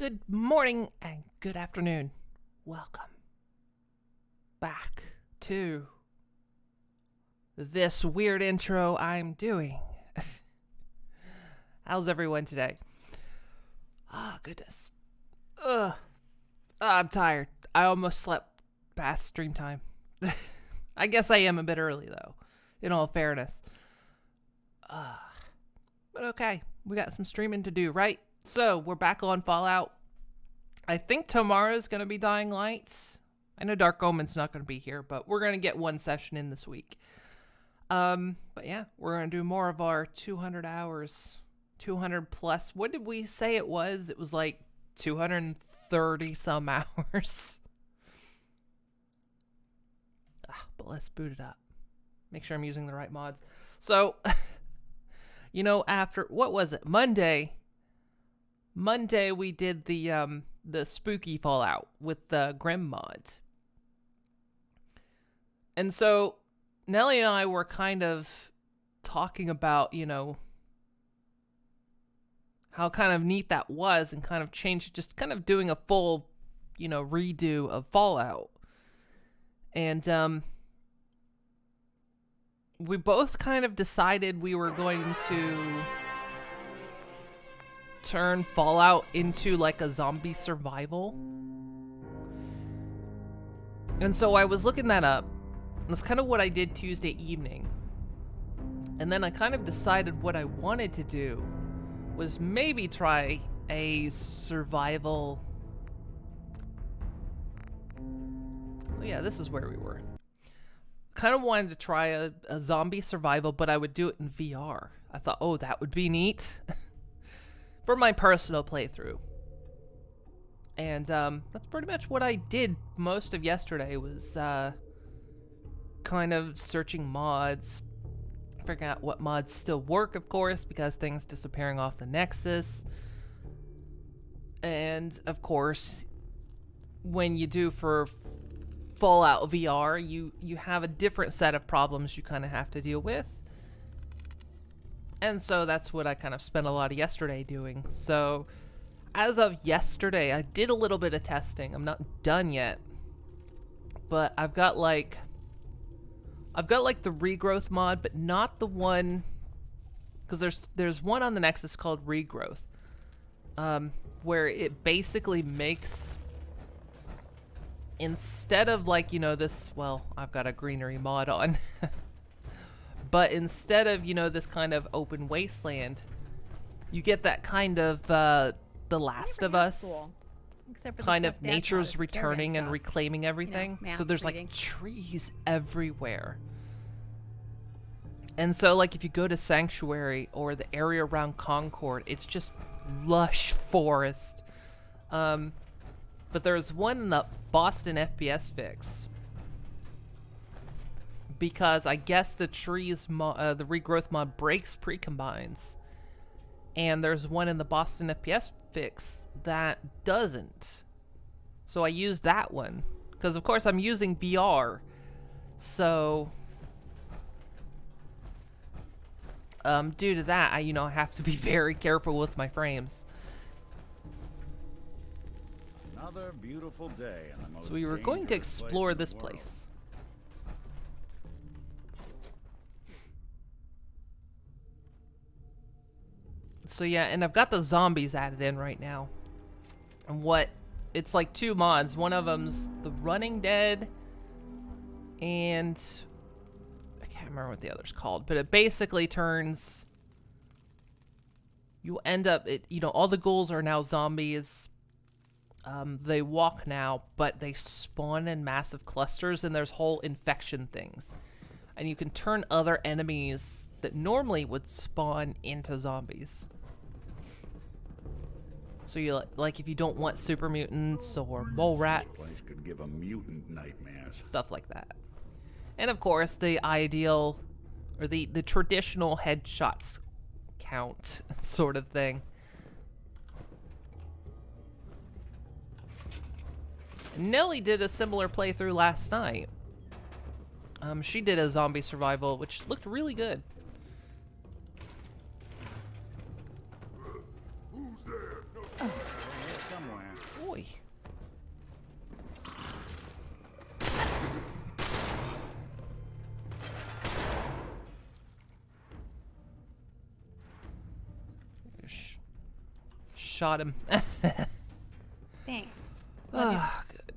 good morning and good afternoon. Welcome back to this weird intro I'm doing. How's everyone today? Goodness. I'm tired. I almost slept past stream time. I guess I am a bit early though, in all fairness. But okay, we got some streaming to do, right? So, we're back on Fallout. I think tomorrow's going to be Dying Light. I know Dark Omen's not going to be here, but we're going to get one session in this week. But yeah, we're going to do more of our 200 hours, 200 plus. What did we say it was? It was like 230 some hours. But let's boot it up. Make sure I'm using the right mods. So, you know, after, what was it? Monday we did the spooky Fallout with the Grim mod. And so Nelly and I were kind of talking about, you know, how kind of neat that was and kind of changed, just kind of doing a full, you know, redo of Fallout. And we both kind of decided we were going to turn Fallout into like a zombie survival. And so I was looking that up. That's kind of what I did Tuesday evening. And then I kind of decided what I wanted to do was maybe try a survival. Oh yeah, this is where we were. Kind of wanted to try a zombie survival, but I would do it in VR. I thought, oh, that would be neat. For my personal playthrough. And that's pretty much what I did most of yesterday, was kind of searching mods, figuring out what mods still work, of course, because things disappearing off the Nexus. And of course, when you do for Fallout VR, you have a different set of problems you kind of have to deal with. And so that's what I kind of spent a lot of yesterday doing. So as of yesterday, I did a little bit of testing. I'm not done yet, but I've got like the regrowth mod, but not the one, because there's one on the Nexus called regrowth, where it basically makes, instead of like, you know, this, well, I've got a greenery mod on. But instead of, you know, this kind of open wasteland, you get that kind of The Last of Us, kind of nature's returning and reclaiming everything. You know, so there's like trees everywhere. And so like if you go to Sanctuary or the area around Concord, it's just lush forest. But there's one in the Boston FPS fix, because I guess the trees, the regrowth mod breaks pre-combines, and there's one in the Boston FPS fix that doesn't. So I used that one, because of course I'm using VR, so due to that, I have to be very careful with my frames. Another beautiful day in the most So we were going to explore this place. So yeah, and I've got the zombies added in right now. And it's like two mods. One of them's the Running Dead, and I can't remember what the other's called, but it basically turns, you end up, all the ghouls are now zombies. They walk now, but they spawn in massive clusters, and there's whole infection things. And you can turn other enemies that normally would spawn into zombies. So you like if you don't want super mutants or mole rats, this place could give a mutant nightmares. Stuff like that. And of course, the ideal or the traditional headshots count sort of thing. Nelly did a similar playthrough last night. She did a zombie survival, which looked really good. Somewhere. shot him. Thanks. Love you. Ah, good.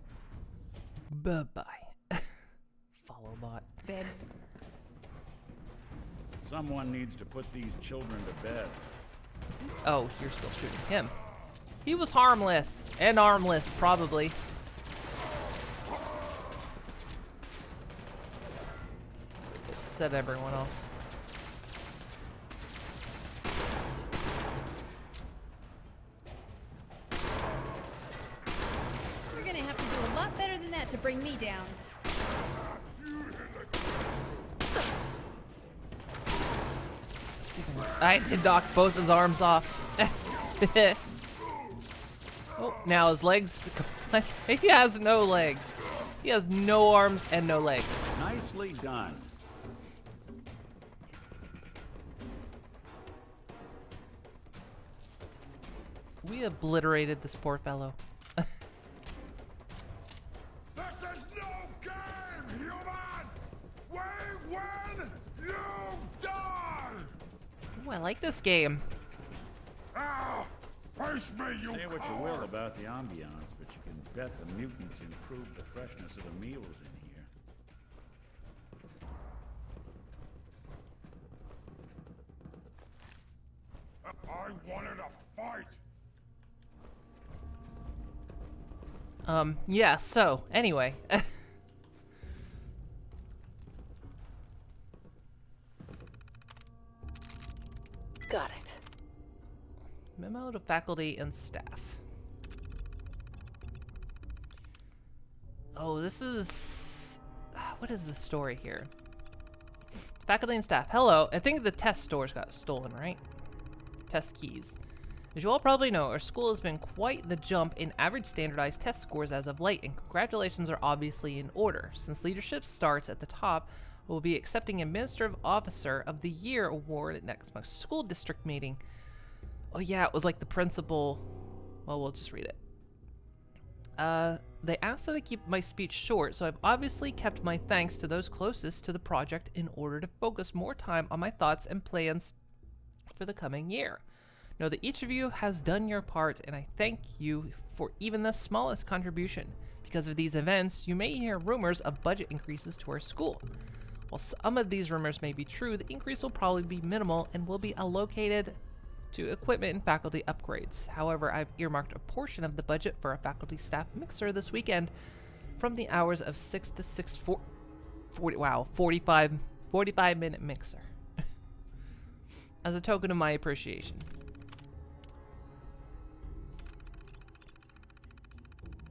Bye-bye. Follow bot. Bed. Someone needs to put these children to bed. Oh, you're still shooting him. He was harmless. And armless, probably. They've set everyone off. You're gonna have to do a lot better than that to bring me down. I did knock both his arms off. Oh, now his legs. He has no legs. He has no arms and no legs. Nicely done. We obliterated this poor fellow. This is no game, human! We win, you die! Ooh, I like this game. Ah, face me, you Say what you coward. will about the ambiance, but you can bet the mutants improve the freshness of the meals in here. I wanted a fight. Yeah, so, anyway. Got it. Memo to faculty and staff. Oh, this is... What is the story here? Faculty and staff. Hello. I think the test stores got stolen, right? Test keys. As you all probably know, our school has been quite the jump in average standardized test scores as of late, and congratulations are obviously in order. Since leadership starts at the top, we'll be accepting Administrative Officer of the Year award at next month's school district meeting. Oh yeah, it was like the principal. Well, we'll just read it. They asked that I keep my speech short, so I've obviously kept my thanks to those closest to the project in order to focus more time on my thoughts and plans for the coming year. Know that each of you has done your part, and I thank you for even the smallest contribution. Because of these events, you may hear rumors of budget increases to our school. While some of these rumors may be true, the increase will probably be minimal and will be allocated to equipment and faculty upgrades. However, I've earmarked a portion of the budget for a faculty staff mixer this weekend from the hours of 6 to 6:40. Wow, 45-minute mixer. As a token of my appreciation.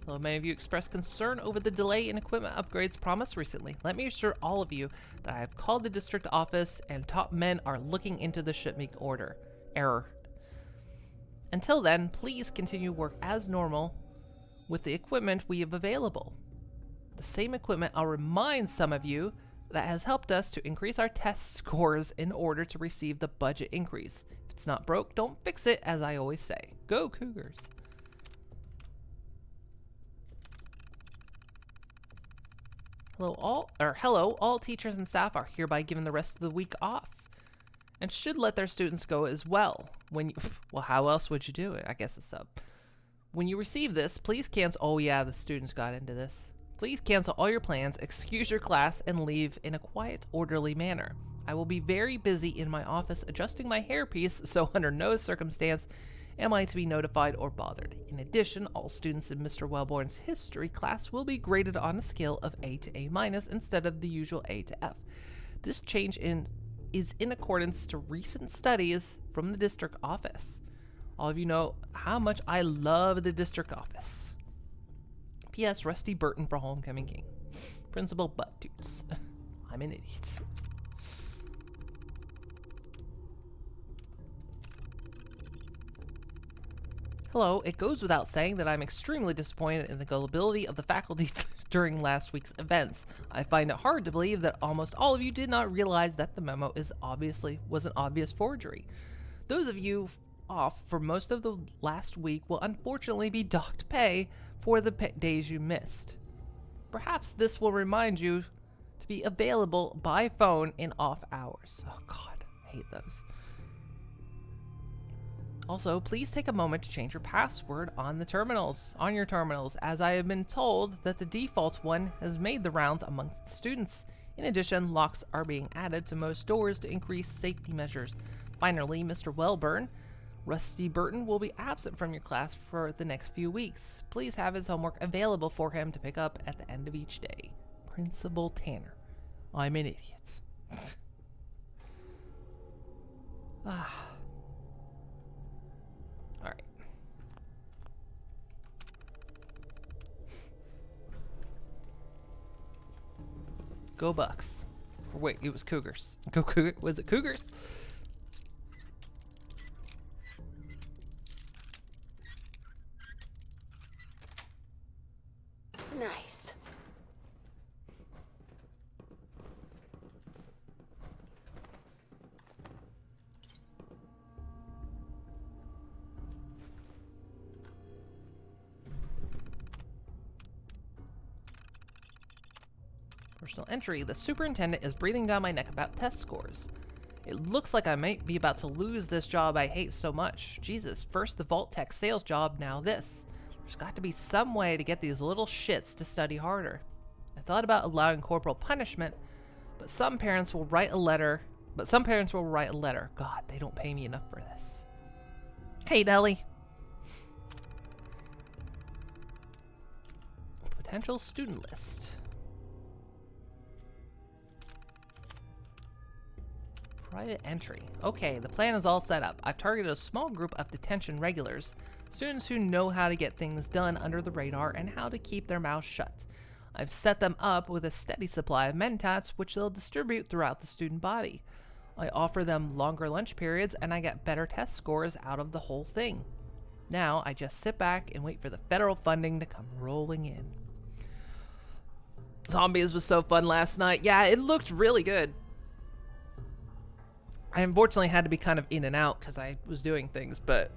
Although many of you expressed concern over the delay in equipment upgrades promised recently, let me assure all of you that I have called the district office and top men are looking into the shipment error. Until then, please continue work as normal with the equipment we have available. The same equipment, I'll remind some of you, that has helped us to increase our test scores in order to receive the budget increase. If it's not broke, don't fix it, as I always say. Go Cougars! Hello, all teachers and staff are hereby given the rest of the week off, and should let their students go as well. Well, how else would you do it? I guess a sub. When you receive this, please cancel. Oh yeah, the students got into this. Please cancel all your plans, excuse your class, and leave in a quiet, orderly manner. I will be very busy in my office adjusting my hairpiece, so under no circumstance am I to be notified or bothered. In addition, all students in Mr. Wellborn's history class will be graded on a scale of A to A- instead of the usual A to F. This change is in accordance to recent studies from the district office. All of you know how much I love the district office. P.S. Rusty Burton for Homecoming King. Principal Butt Toots. I'm an idiot. Hello, it goes without saying that I'm extremely disappointed in the gullibility of the faculty during last week's events. I find it hard to believe that almost all of you did not realize that the memo was an obvious forgery. Those of you off for most of the last week will unfortunately be docked pay for the days you missed. Perhaps this will remind you to be available by phone in off hours. Oh god, I hate those. Also, please take a moment to change your password on your terminals, as I have been told that the default one has made the rounds amongst the students. In addition, locks are being added to most doors to increase safety measures. Finally, Mr. Welburn, Rusty Burton will be absent from your class for the next few weeks. Please have his homework available for him to pick up at the end of each day. Principal Tanner. I'm an idiot. Ah. Alright. Go Bucks. Or wait, it was Cougars. Go Cougar. Was it Cougars? Nice. Personal entry. The superintendent is breathing down my neck about test scores. It looks like I might be about to lose this job I hate so much. Jesus, first the Vault Tech sales job, now this. There's got to be some way to get these little shits to study harder. I thought about allowing corporal punishment, but some parents will write a letter. God, they don't pay me enough for this. Hey, Nelly. Potential student list. Private entry. Okay, the plan is all set up. I've targeted a small group of detention regulars, students who know how to get things done under the radar and how to keep their mouths shut. I've set them up with a steady supply of mentats, which they'll distribute throughout the student body. I offer them longer lunch periods, and I get better test scores out of the whole thing. Now, I just sit back and wait for the federal funding to come rolling in. Zombies was so fun last night. Yeah, it looked really good. I unfortunately had to be kind of in and out because I was doing things, but...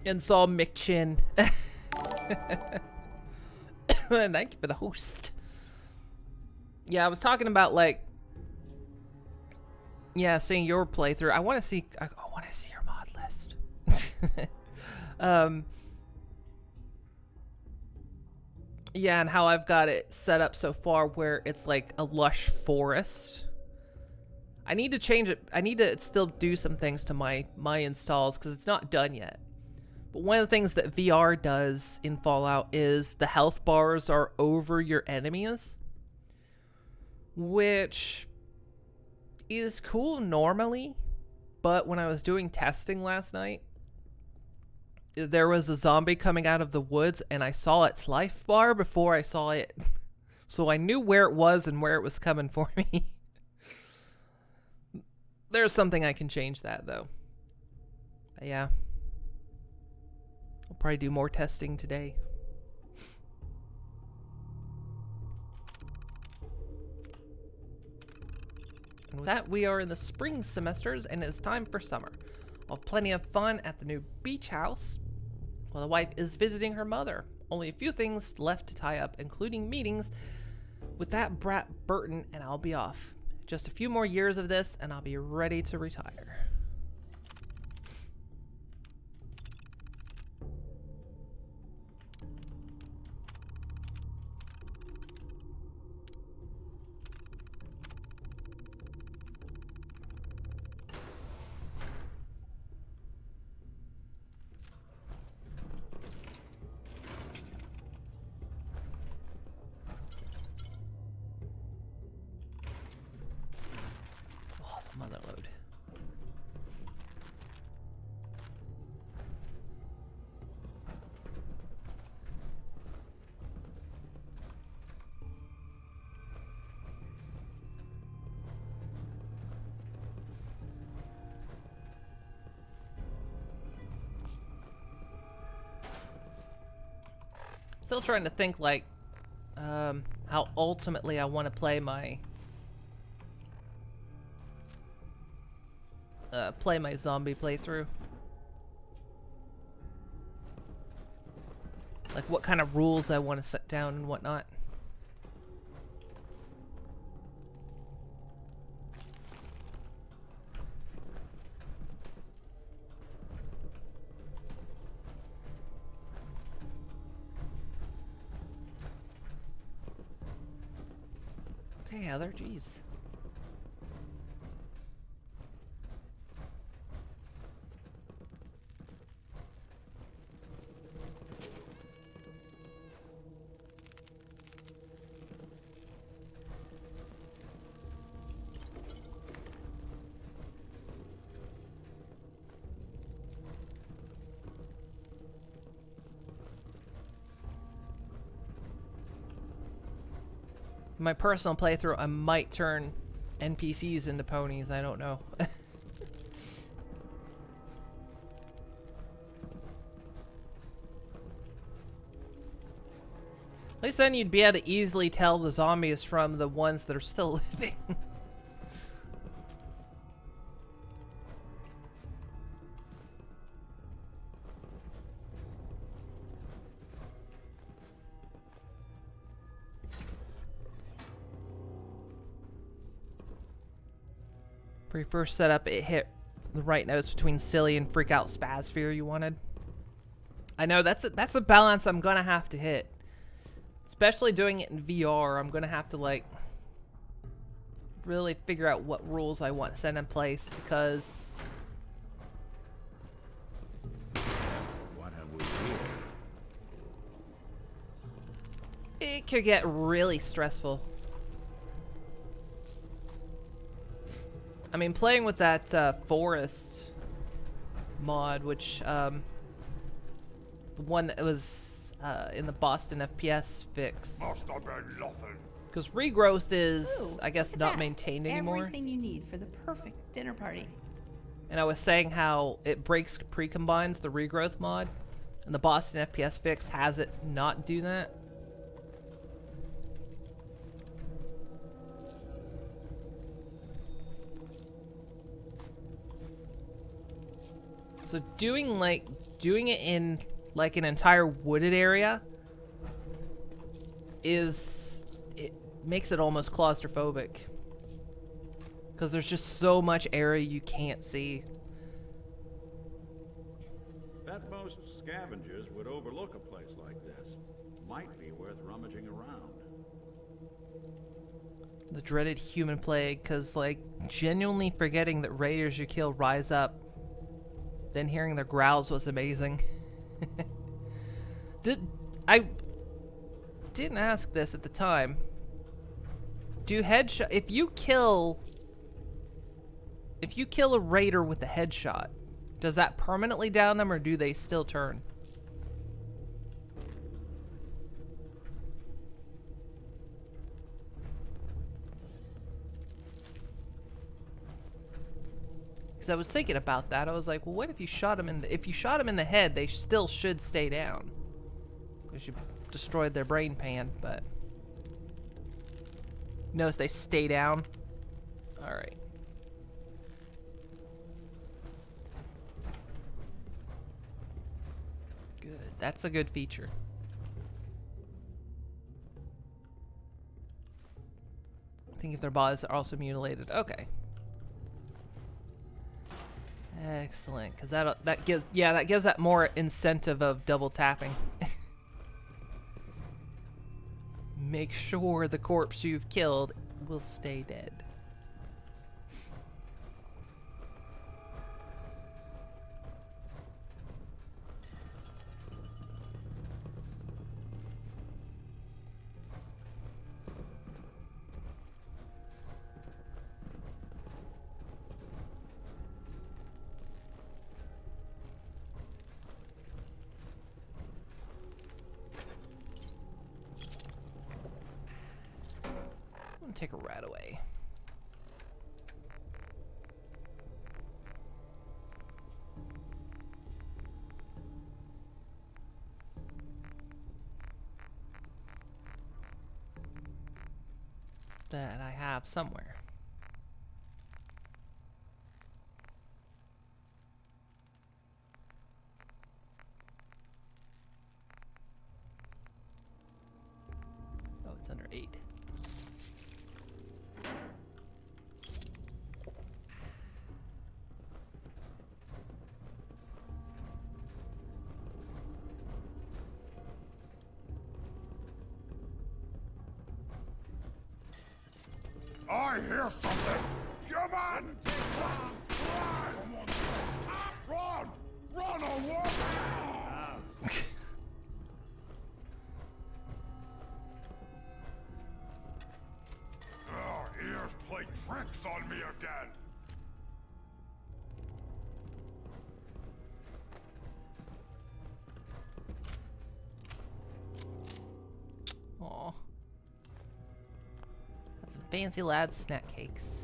And saw McChin. Thank you for the host. Yeah, I was talking about, like... Yeah, seeing your playthrough. I want to see your mod list. Yeah, and how I've got it set up so far where it's like a lush forest. I need to change it. I need to still do some things to my installs because it's not done yet. But one of the things that VR does in Fallout is the health bars are over your enemies, which is cool normally, but when I was doing testing last night, there was a zombie coming out of the woods and I saw its life bar before I saw it. So I knew where it was and where it was coming for me. There's something I can change that, though. But yeah. I'll probably do more testing today. And with that, we are in the spring semesters, and it's time for summer. I'll have plenty of fun at the new beach house, while the wife is visiting her mother. Only a few things left to tie up, including meetings with that brat Burton, and I'll be off. Just a few more years of this, and I'll be ready to retire. Motherload. Still trying to think like how ultimately I want to play my zombie playthrough. Like what kind of rules I want to set down and whatnot. Hey, Heather, jeez. My personal playthrough, I might turn NPCs into ponies. I don't know. At least then you'd be able to easily tell the zombies from the ones that are still living. For your first setup, it hit the right notes between silly and freak out spaz you wanted. I know that's a balance I'm gonna have to hit. Especially doing it in VR, I'm gonna have to like really figure out what rules I want set in place because What have we here? it could get really stressful. I mean, playing with that forest mod, which the one that was in the Boston FPS fix, Must have been nothing. because regrowth is, Ooh, I guess, look at not that. maintained anymore. Everything you need for the perfect dinner party. And I was saying how it breaks pre-combines the regrowth mod, and the Boston FPS fix has it not do that. So doing it in like an entire wooded area it makes it almost claustrophobic. Because there's just so much area you can't see. Bet most scavengers would overlook a place like this. Might be worth rummaging around. The dreaded human plague, because, like, genuinely forgetting that raiders you kill rise up, then hearing their growls was amazing. I didn't ask this at the time. Do headshot... If you kill a raider with a headshot, does that permanently down them, or do they still turn? Because I was thinking about that. I was like, well, what if you shot him in the... If you shot him in the head, they still should stay down. Because you destroyed their brain pan, but... Notice they stay down. Alright. Good. That's a good feature. I think if their bodies are also mutilated. Okay. Excellent, because that gives that more incentive of double tapping. Make sure the corpse you've killed will stay dead. Take a rat away. That I have somewhere. Oh, it's under 8. I hear something! Human! Run! Run away! Ears play tricks on me again! Aw. Got some fancy lad snack cakes.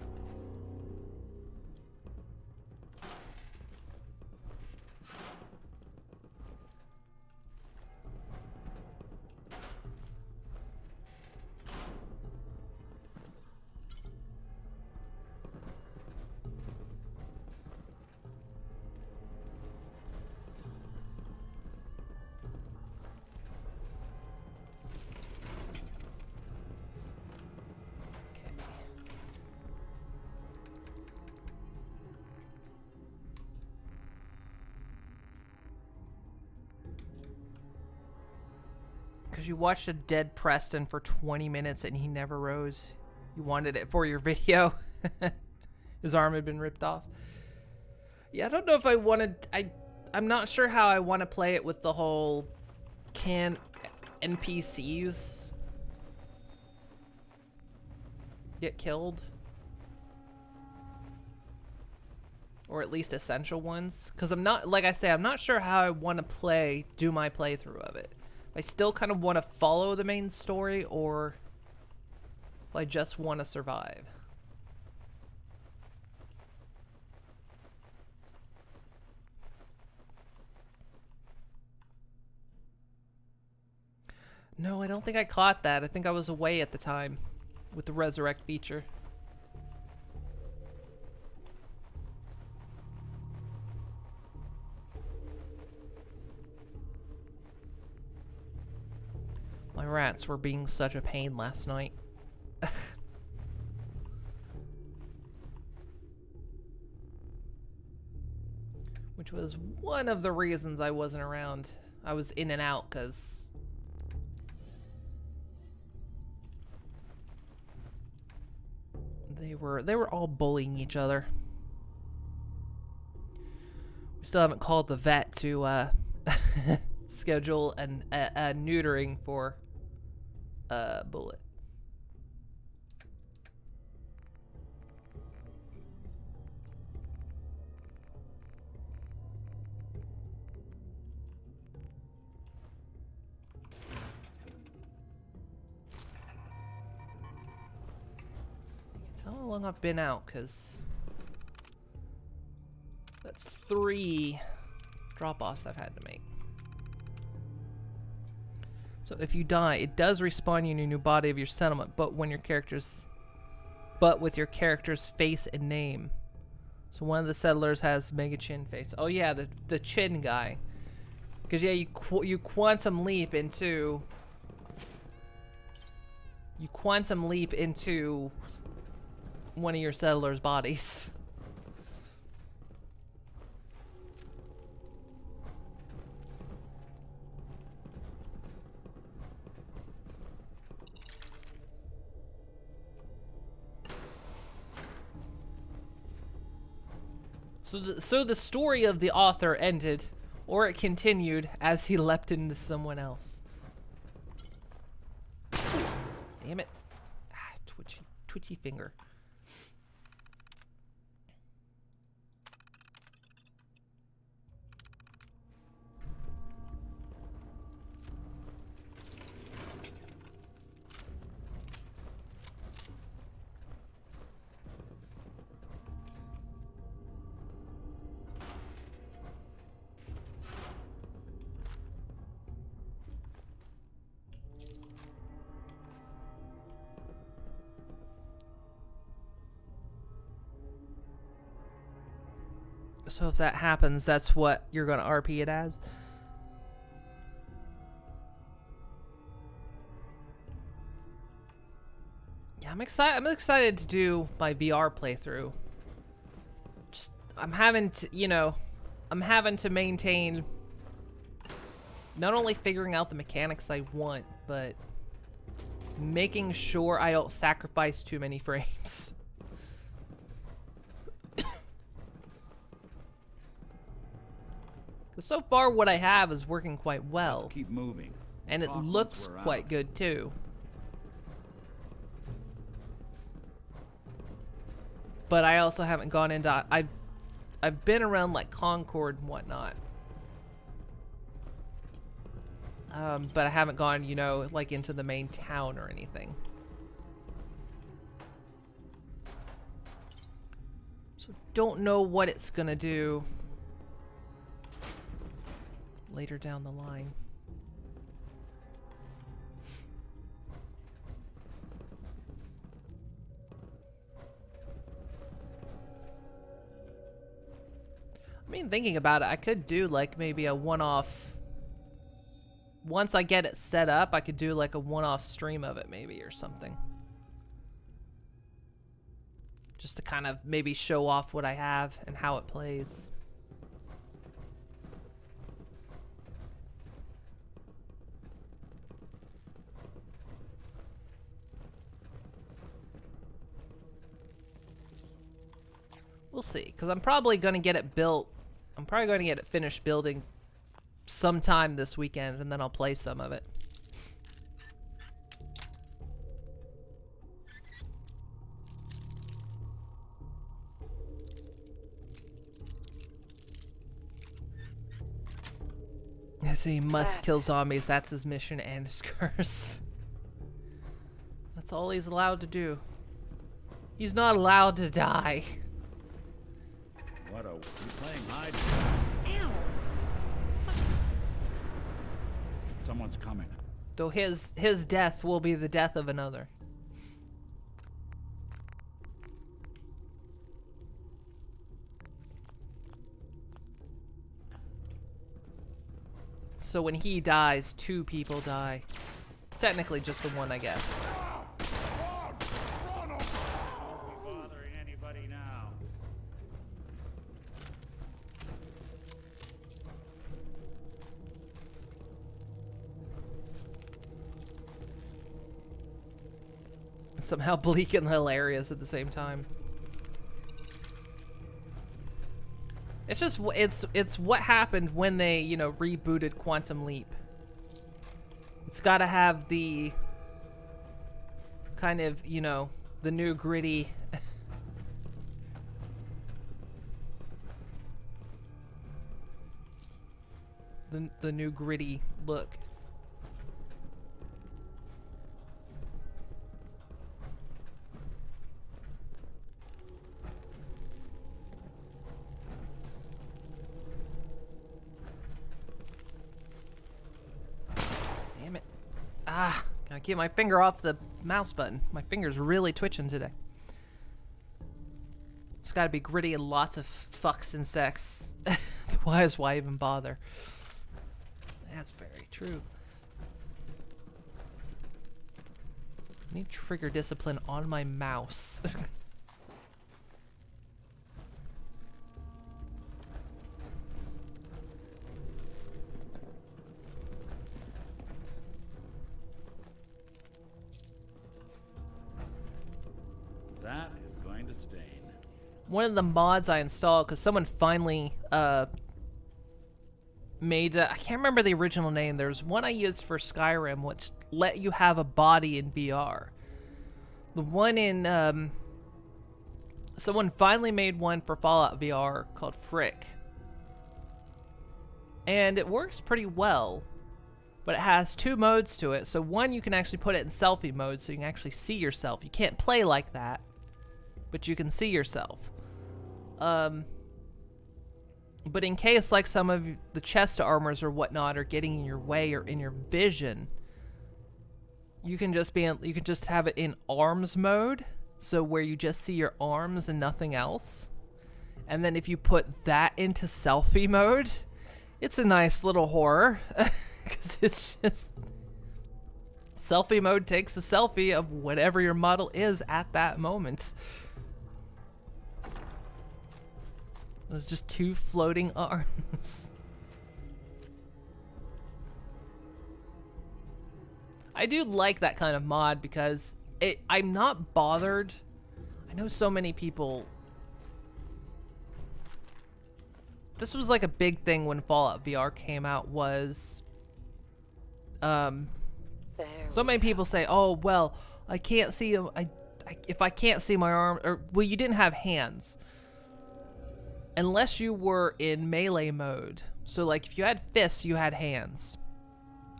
Because you watched a dead Preston for 20 minutes and he never rose. You wanted it for your video. His arm had been ripped off. Yeah, I don't know if I wanted... I'm not sure how I want to play it with the whole... Can NPCs get killed? Or at least essential ones? Because I'm not... Like I say, I'm not sure how I want to do my playthrough of it. I still kind of want to follow the main story, or if I just want to survive. No, I don't think I caught that. I think I was away at the time with the resurrect feature. My rats were being such a pain last night. Which was one of the reasons I wasn't around. I was in and out because they were all bullying each other. We still haven't called the vet to schedule a neutering for Bullet. Tell how long I've been out, because that's 3 drop-offs I've had to make. So if you die, it does respawn you in a new body of your settlement, but with your character's face and name. So one of the settlers has mega chin face. Oh yeah, the chin guy. Because yeah, you quantum leap into one of your settlers' bodies. So the story of the author ended, or it continued as he leapt into someone else. Damn it. Ah, twitchy finger. So if that happens, that's what you're gonna RP it as? Yeah, I'm excited to do my VR playthrough. Just, I'm having to maintain not only figuring out the mechanics I want, but making sure I don't sacrifice too many frames. So far, what I have is working quite well. Let's keep moving. And it Talk once looks we're quite out. good too. But I also haven't gone into I've been around like Concord and whatnot. But I haven't gone, you know, like into the main town or anything. So don't know what it's gonna do later down the line. I mean, thinking about it, I could do like maybe a one-off. Once I get it set up, I could do like a one-off stream of it maybe or something. Just to kind of maybe show off what I have and how it plays. We'll see, because I'm probably going to get it built. I'm probably going to get it finished building sometime this weekend, and then I'll play some of it. I see, must kill zombies. That's his mission and his curse. That's all he's allowed to do. He's not allowed to die. What a... You playing hide? Ow! Someone's coming. Though his death will be the death of another. So when he dies, 2 people die. Technically just the one, I guess. Are we bothering anybody now? Somehow bleak and hilarious at the same time. It's just it's what happened when they, you know, rebooted Quantum Leap. It's got to have the kind of, you know, the new gritty the new gritty look. Damn it. Ah, gotta get my finger off the mouse button. My finger's really twitching today. It's gotta be gritty and lots of fucks and sex. Otherwise, why even bother? That's very true. I need trigger discipline on my mouse. That is going to stain. One of the mods I installed, because someone finally made, I can't remember the original name. There's one I used for Skyrim, which let you have a body in VR. The one in, someone finally made one for Fallout VR called Frick. And it works pretty well, but it has 2 modes to it. So one, you can actually put it in selfie mode, so you can actually see yourself. You can't play like that, but you can see yourself. But in case like some of the chest armors or whatnot are getting in your way or in your vision, you can just have it in arms mode, so where you just see your arms and nothing else. And then if you put that into selfie mode, it's a nice little horror, because it's just selfie mode takes a selfie of whatever your model is at that moment. There's just 2 floating arms. I do like that kind of mod because I'm not bothered. I know so many people. This was like a big thing when Fallout VR came out was so many people say, "Oh, well, I can't see him. If I can't see my arm, or well, you didn't have hands unless you were in melee mode. So like if you had fists, you had hands.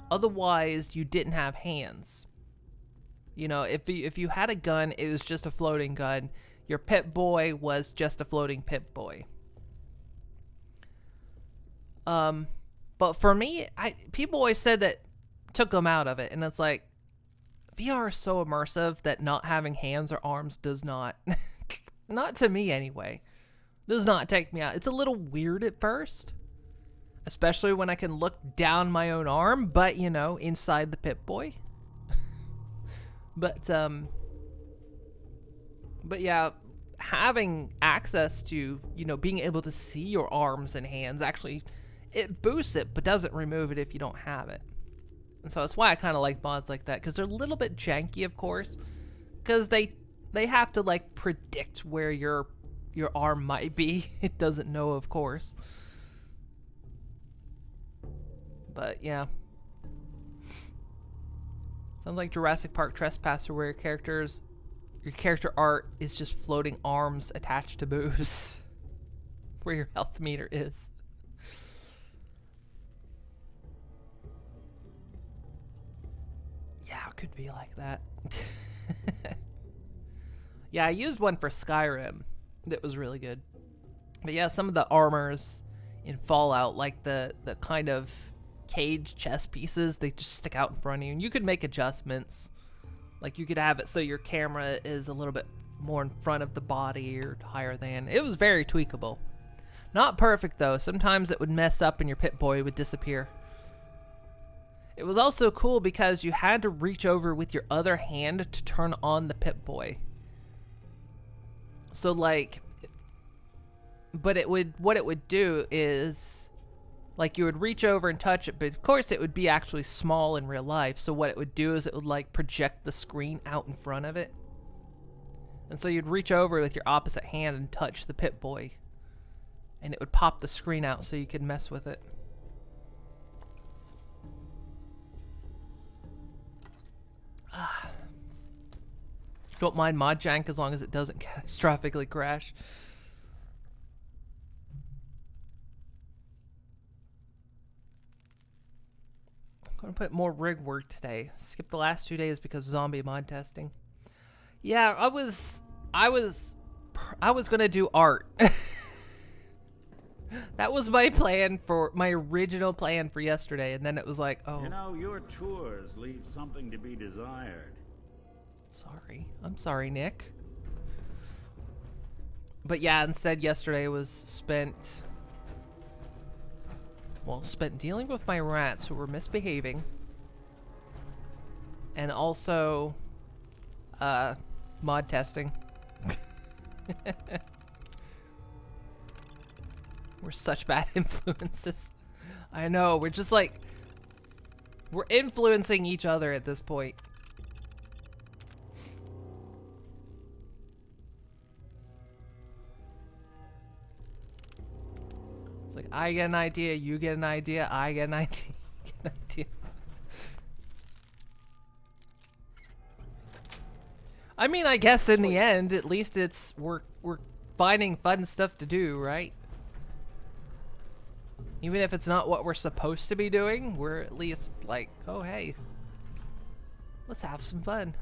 Otherwise, you didn't have hands. You know, if you had a gun, it was just a floating gun. Your Pip-Boy was just a floating Pip-Boy. But for me, people always said that took them out of it, and it's like VR is so immersive that not having hands or arms does not, not to me anyway, does not take me out. It's a little weird at first, especially when I can look down my own arm, but you know, inside the Pip-Boy. But yeah, having access to, you know, being able to see your arms and hands, actually, it boosts it, but doesn't remove it if you don't have it. And so that's why I kind of like mods like that, because they're a little bit janky, of course, because they have to like predict where your arm might be. It doesn't know, of course. But yeah. Sounds like Jurassic Park Trespasser, where your character art is just floating arms attached to boobs, where your health meter is. Yeah, it could be like that. Yeah, I used one for Skyrim that was really good. But yeah, some of the armors in Fallout, like the kind of cage chest pieces, they just stick out in front of you, and you could make adjustments. Like you could have it so your camera is a little bit more in front of the body or higher than. It was very tweakable. Not perfect though. Sometimes it would mess up and your Pip-Boy would disappear. It was also cool because you had to reach over with your other hand to turn on the Pip-Boy. So like, but what it would do is, like, you would reach over and touch it, but of course it would be actually small in real life. So what it would do is it would like project the screen out in front of it. And so you'd reach over with your opposite hand and touch the Pip-Boy, and it would pop the screen out so you could mess with it. Don't mind mod jank as long as it doesn't catastrophically crash. I'm gonna put more rig work today. Skip the last 2 days because of zombie mod testing. Yeah, I was gonna do art. That was my plan, for my original plan for yesterday, and then it was like, oh. You know, your tours leave something to be desired. Sorry. I'm sorry, Nick. But yeah, instead yesterday was spent dealing with my rats who were misbehaving. And also mod testing. We're such bad influences. I know, we're just like, we're influencing each other at this point. It's like, I get an idea, you get an idea, I get an idea, you get an idea. I mean, I guess in the end, at least it's, we're finding fun stuff to do, right? Even if it's not what we're supposed to be doing, we're at least like, oh hey, let's have some fun.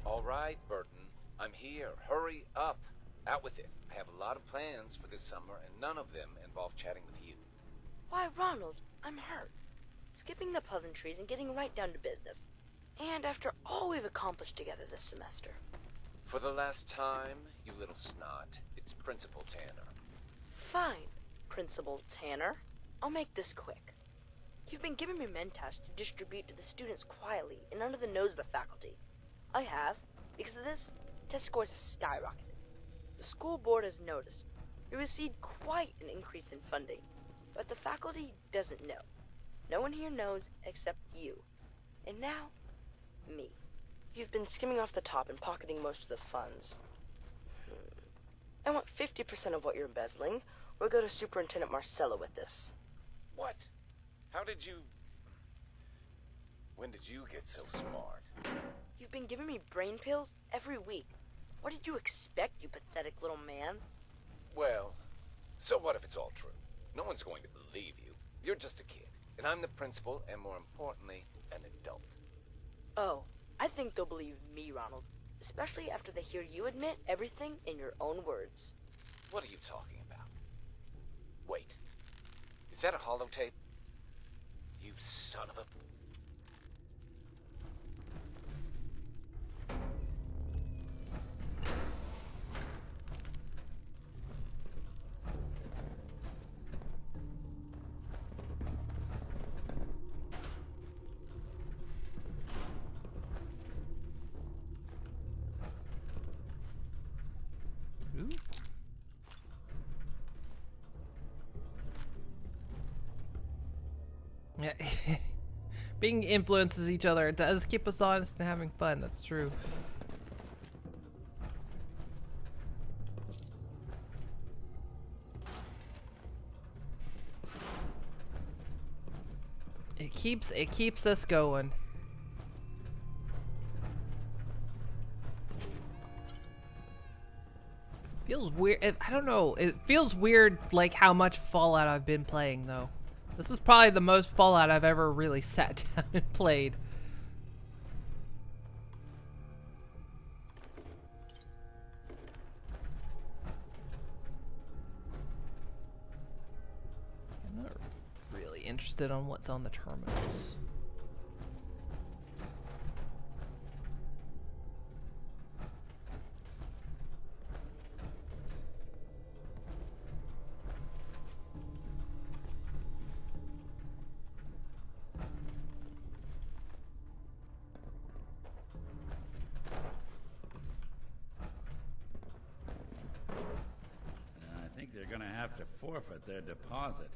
All right, Burton, I'm here. Hurry up. Out with it. I have a lot of plans for this summer, and none of them involve chatting with you. Why, Ronald, I'm hurt. Skipping the pleasantries and getting right down to business. And after all we've accomplished together this semester. For the last time, you little snot, it's Principal Tanner. Fine, Principal Tanner. I'll make this quick. You've been giving me Mentats to distribute to the students quietly and under the nose of the faculty. I have. Because of this, test scores have skyrocketed. The school board has noticed. We received quite an increase in funding, but the faculty doesn't know. No one here knows except you. And now, Me. You've been skimming off the top and pocketing most of the funds. I want 50% of what you're embezzling, or go to Superintendent Marcello with this. What? How did you... When did you get so smart? You've been giving me brain pills every week. What did you expect, you pathetic little man? Well, so what if it's all true? No one's going to believe you. You're just a kid, and I'm the principal, and more importantly, an adult. Oh, I think they'll believe me, Ronald. Especially after they hear you admit everything in your own words. What are you talking about? Wait. Is that a holotape? You son of a... Ooh. Yeah. Being influences each other. It does keep us honest and having fun. That's true. It keeps us going. Feels weird. I don't know. It feels weird, like how much Fallout I've been playing, though. This is probably the most Fallout I've ever really sat down and played. I'm not really interested on what's on the terminals. I think they're gonna have to forfeit their deposit.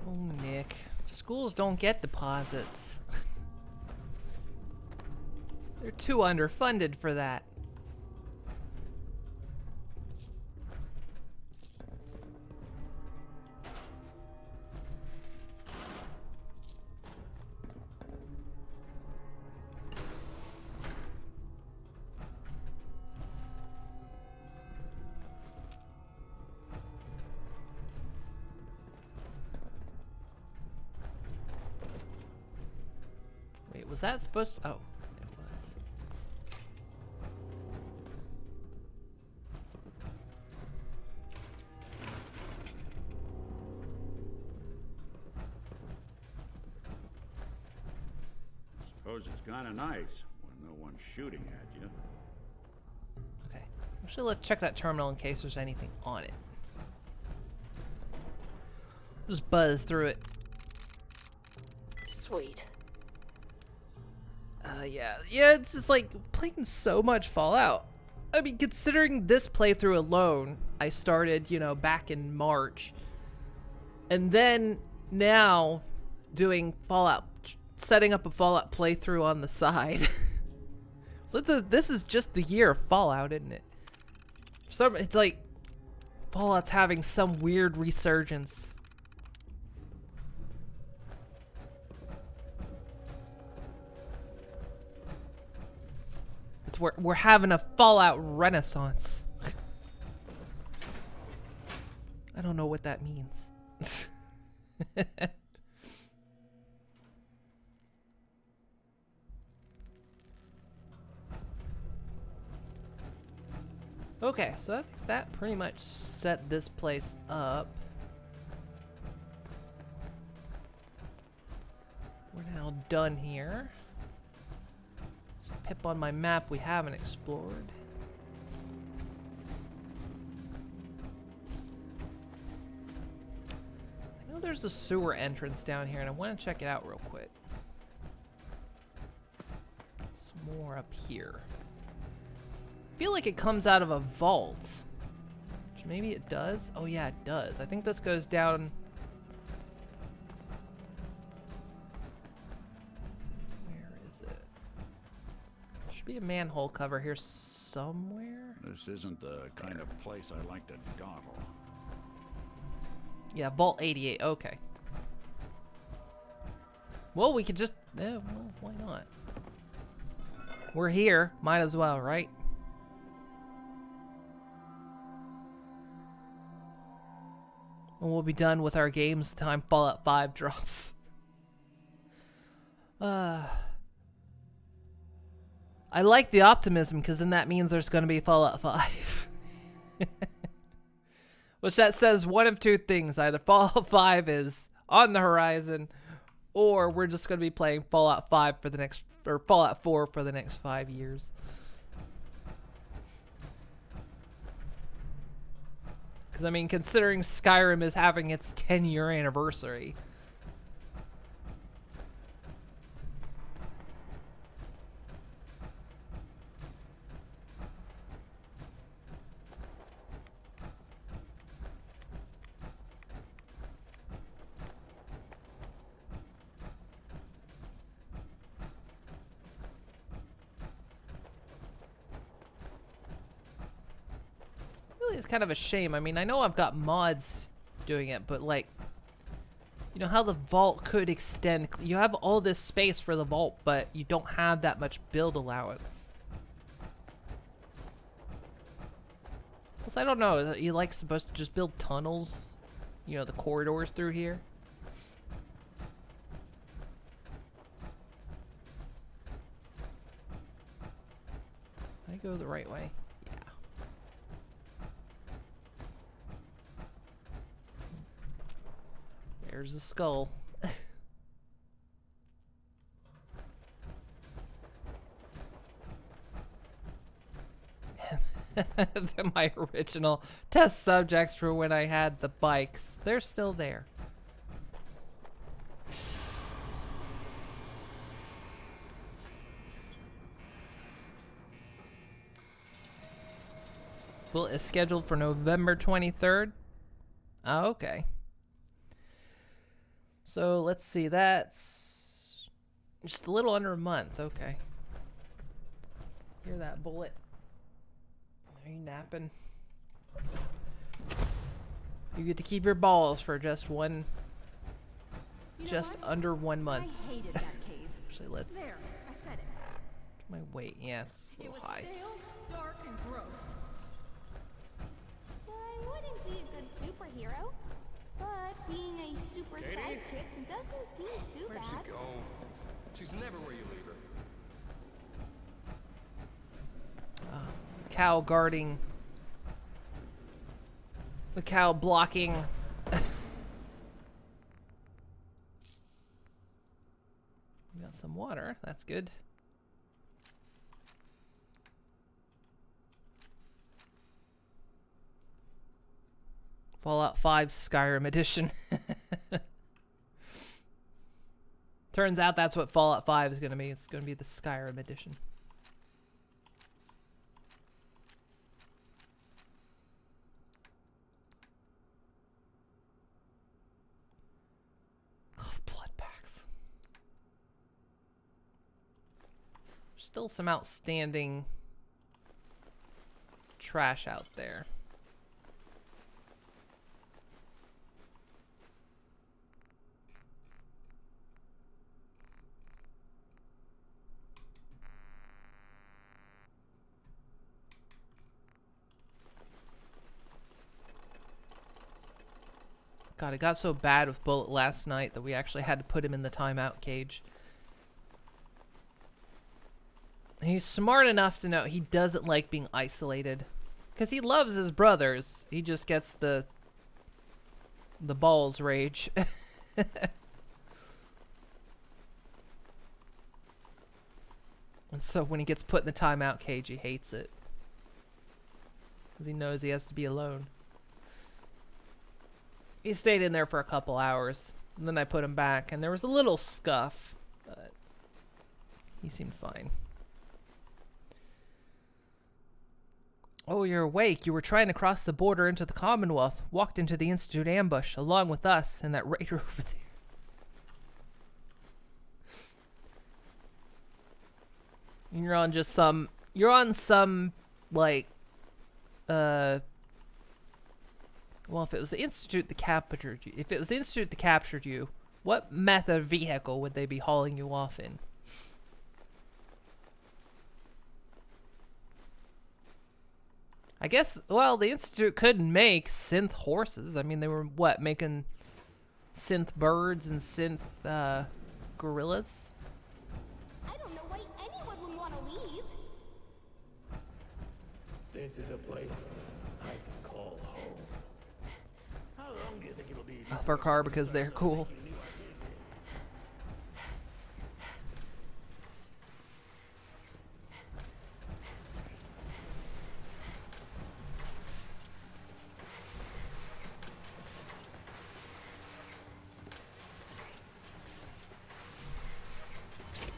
Oh, Nick. Schools don't get deposits. They're too underfunded for that. Wait, was that supposed to... Oh, it was. Suppose it's kinda nice when no one's shooting at you. Okay. Actually, let's check that terminal in case there's anything on it. Just buzz through it. Sweet. Yeah, it's just like playing so much Fallout. I mean, considering this playthrough alone, I started, back in March. And then now doing Fallout, setting up a Fallout playthrough on the side. So this is just the year of Fallout, isn't it? It's like Fallout's having some weird resurgence. We're having a Fallout renaissance. I don't know what that means. Okay, so I think that pretty much set this place up. We're now done here. Pip on my map we haven't explored. I know there's a sewer entrance down here and I want to check it out real quick. Some more up here. feel like it comes out of a vault. Which maybe it does? Oh yeah, it does. I think this goes down... Where is it? Should be a manhole cover here somewhere. This isn't the kind of place I like to dawdle. Yeah, Vault 88. Okay. Well, we could just... well, why not? We're here. Might as well, right? And we'll be done with our games the time Fallout 5 drops. I like the optimism, because then that means there's going to be Fallout 5. Which that says one of two things. Either Fallout 5 is on the horizon, or we're just going to be playing Fallout 5 for the next... or Fallout 4 for the next 5 years. Because, I mean, considering Skyrim is having its 10-year anniversary. It's kind of a shame. I mean, I know I've got mods doing it, but like, you know how the vault could extend. You have all this space for the vault, but you don't have that much build allowance. Plus, I don't know. Are you like supposed to just build tunnels? You know, the corridors through here? Did I go the right way? There's a skull. My original test subjects for when I had the bikes. They're still there. Well, it's scheduled for November 23rd. Oh, okay. So let's see, that's just a little under a month. Okay. Hear that bullet? Are you napping? You get to keep your balls for just one, under 1 month. I hated that cave. Actually, let's. There, I said it. My weight, yeah, it's a It little was high. stale, dark, and gross. Well, I wouldn't be a good superhero, but being a super sidekick doesn't seem too bad. Where'd she go? She's never where you leave her. Cow guarding. The cow blocking. We got some water. That's good. Fallout 5 Skyrim edition. Turns out that's what Fallout 5 is going to be. It's going to be the Skyrim edition. Oh, blood packs. Still some outstanding trash out there. God, it got so bad with Bullet last night that we actually had to put him in the timeout cage. He's smart enough to know he doesn't like being isolated. Because he loves his brothers. He just gets the balls rage. And so when he gets put in the timeout cage, he hates it. Because he knows he has to be alone. He stayed in there for a couple hours, and then I put him back, and there was a little scuff, but he seemed fine. Oh, you're awake. You were trying to cross the border into the Commonwealth. Walked into the Institute ambush, along with us and that raider over there. You're on just some... You're on some, like... Well, if it was the Institute that captured you... If it was the Institute that captured you, what method vehicle would they be hauling you off in? I guess, well, the Institute could make synth horses. I mean, they were, what, making synth birds and synth, gorillas? I don't know why anyone would want to leave. This is a place I can call home. How long do you think it'll be? For a car because they're cool.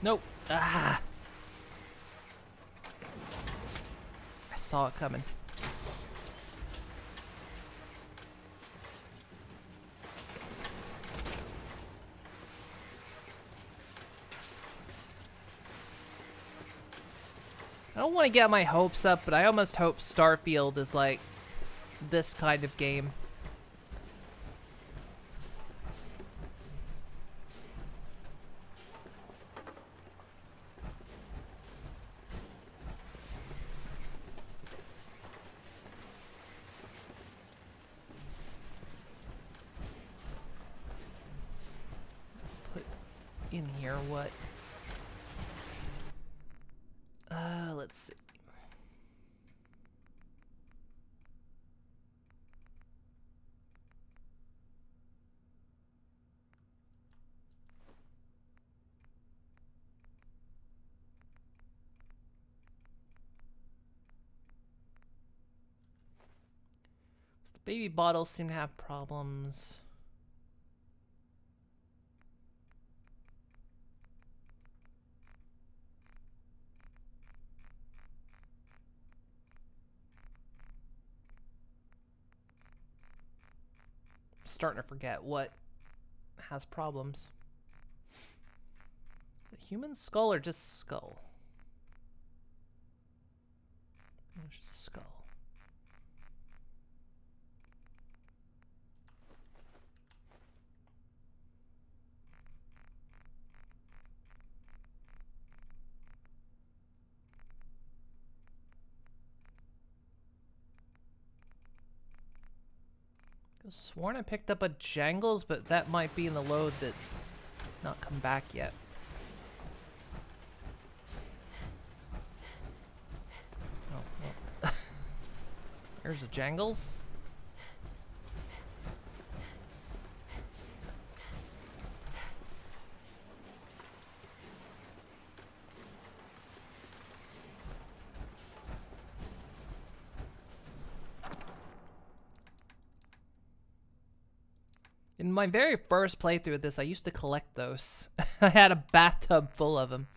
Nope. Ah. I saw it coming. I don't want to get my hopes up, but I almost hope Starfield is like this kind of game. Put in here what? Let's see. The baby bottles seem to have problems. Starting to forget what has problems. The human skull or just skull? Just skull. I sworn I picked up a Jangles, but that might be in the load that's not come back yet. Oh, well. There's a Jangles. In my very first playthrough of this, I used to collect those. I had a bathtub full of them.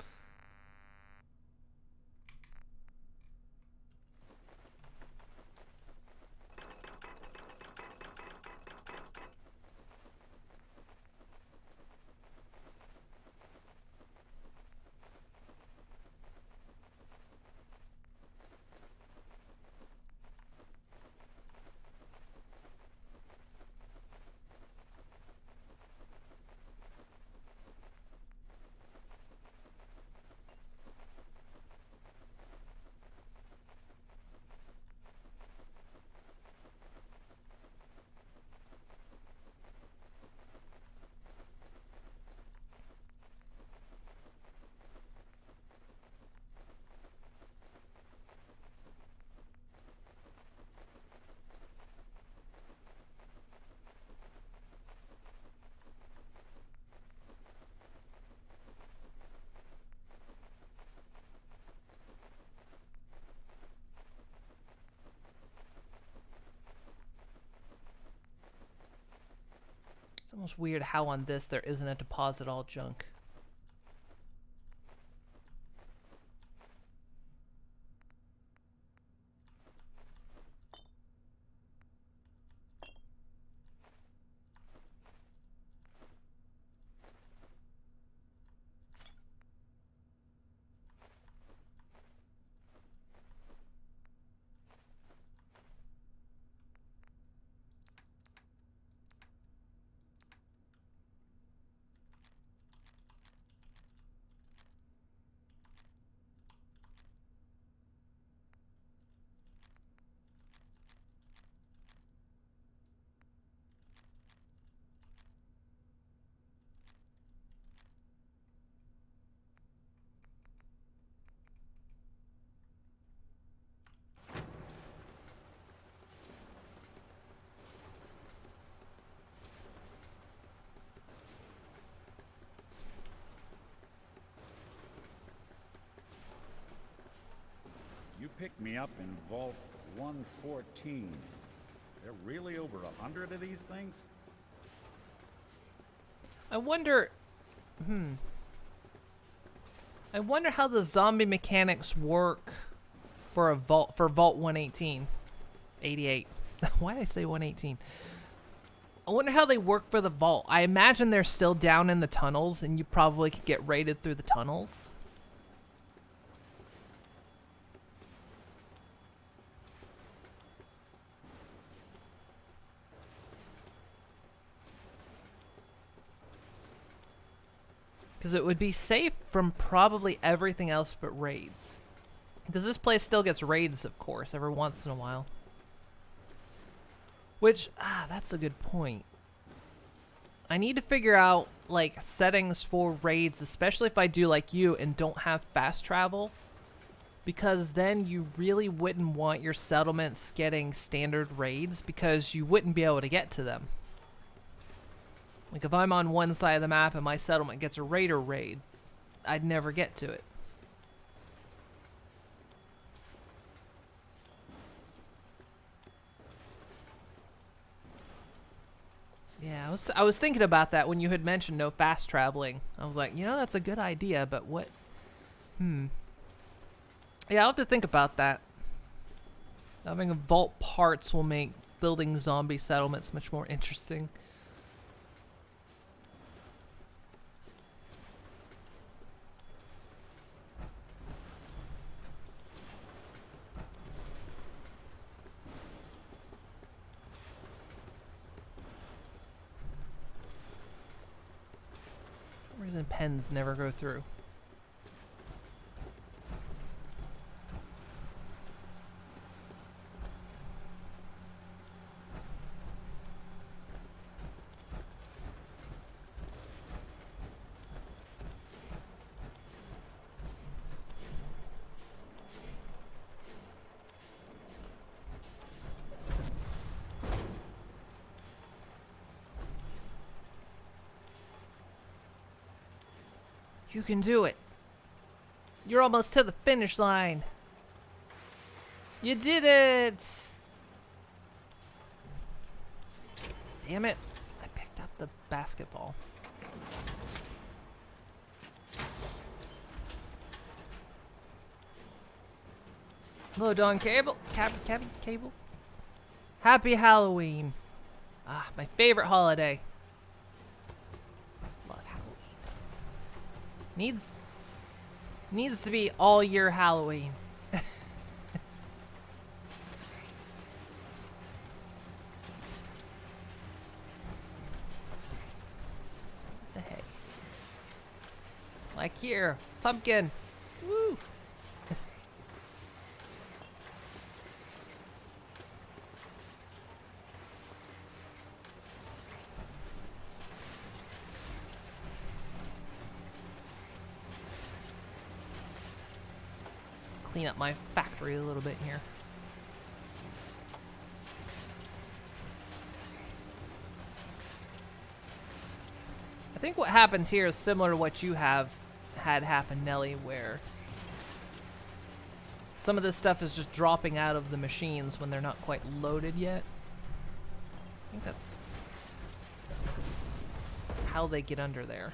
It's almost weird how on this there isn't a deposit all junk. You picked me up in Vault 114. There are really over 100 of these things? I wonder how the zombie mechanics work for Vault 118. 88. Why did I say 118? I wonder how they work for the vault. I imagine they're still down in the tunnels, and you probably could get raided through the tunnels. Because it would be safe from probably everything else but raids. Because this place still gets raids, of course, every once in a while. Which, that's a good point. I need to figure out, like, settings for raids, especially if I do like you and don't have fast travel. Because then you really wouldn't want your settlements getting standard raids because you wouldn't be able to get to them. Like, if I'm on one side of the map and my settlement gets a raider raid, I'd never get to it. Yeah, I was thinking about that when you had mentioned no fast traveling. I was like, you know, that's a good idea, but what? Yeah, I'll have to think about that. Having vault parts will make building zombie settlements much more interesting. Reason pens never go through. You can do it. You're almost to the finish line. You did it! Damn it. I picked up the basketball. Hello, Don Cable. Cable. Happy Halloween. Ah, my favorite holiday. Needs to be all year Halloween. What the heck? Like here, pumpkin. Woo! Clean up my factory a little bit here. I think what happens here is similar to what you have had happen, Nelly, where some of this stuff is just dropping out of the machines when they're not quite loaded yet. I think that's how they get under there.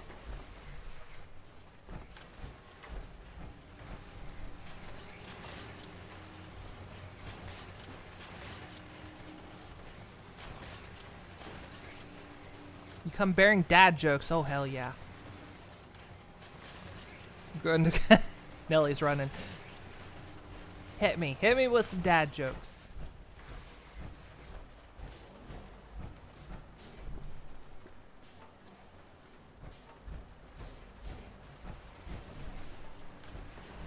You come bearing dad jokes. Oh, hell yeah. Good. Nelly's running. Hit me. Hit me with some dad jokes.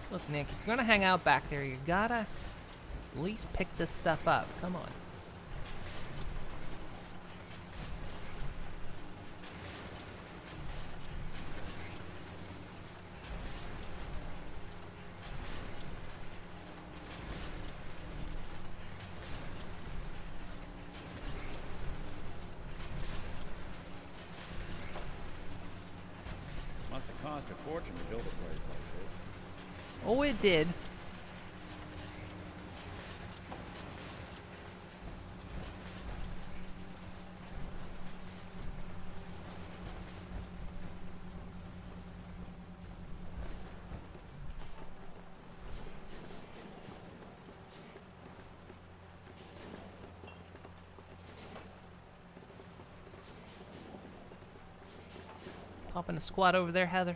Look, Nick, if you're gonna hang out back there, you gotta at least pick this stuff up. Come on. Must have cost a fortune to build a place like this. Oh, it did. Hop in a squat over there, Heather.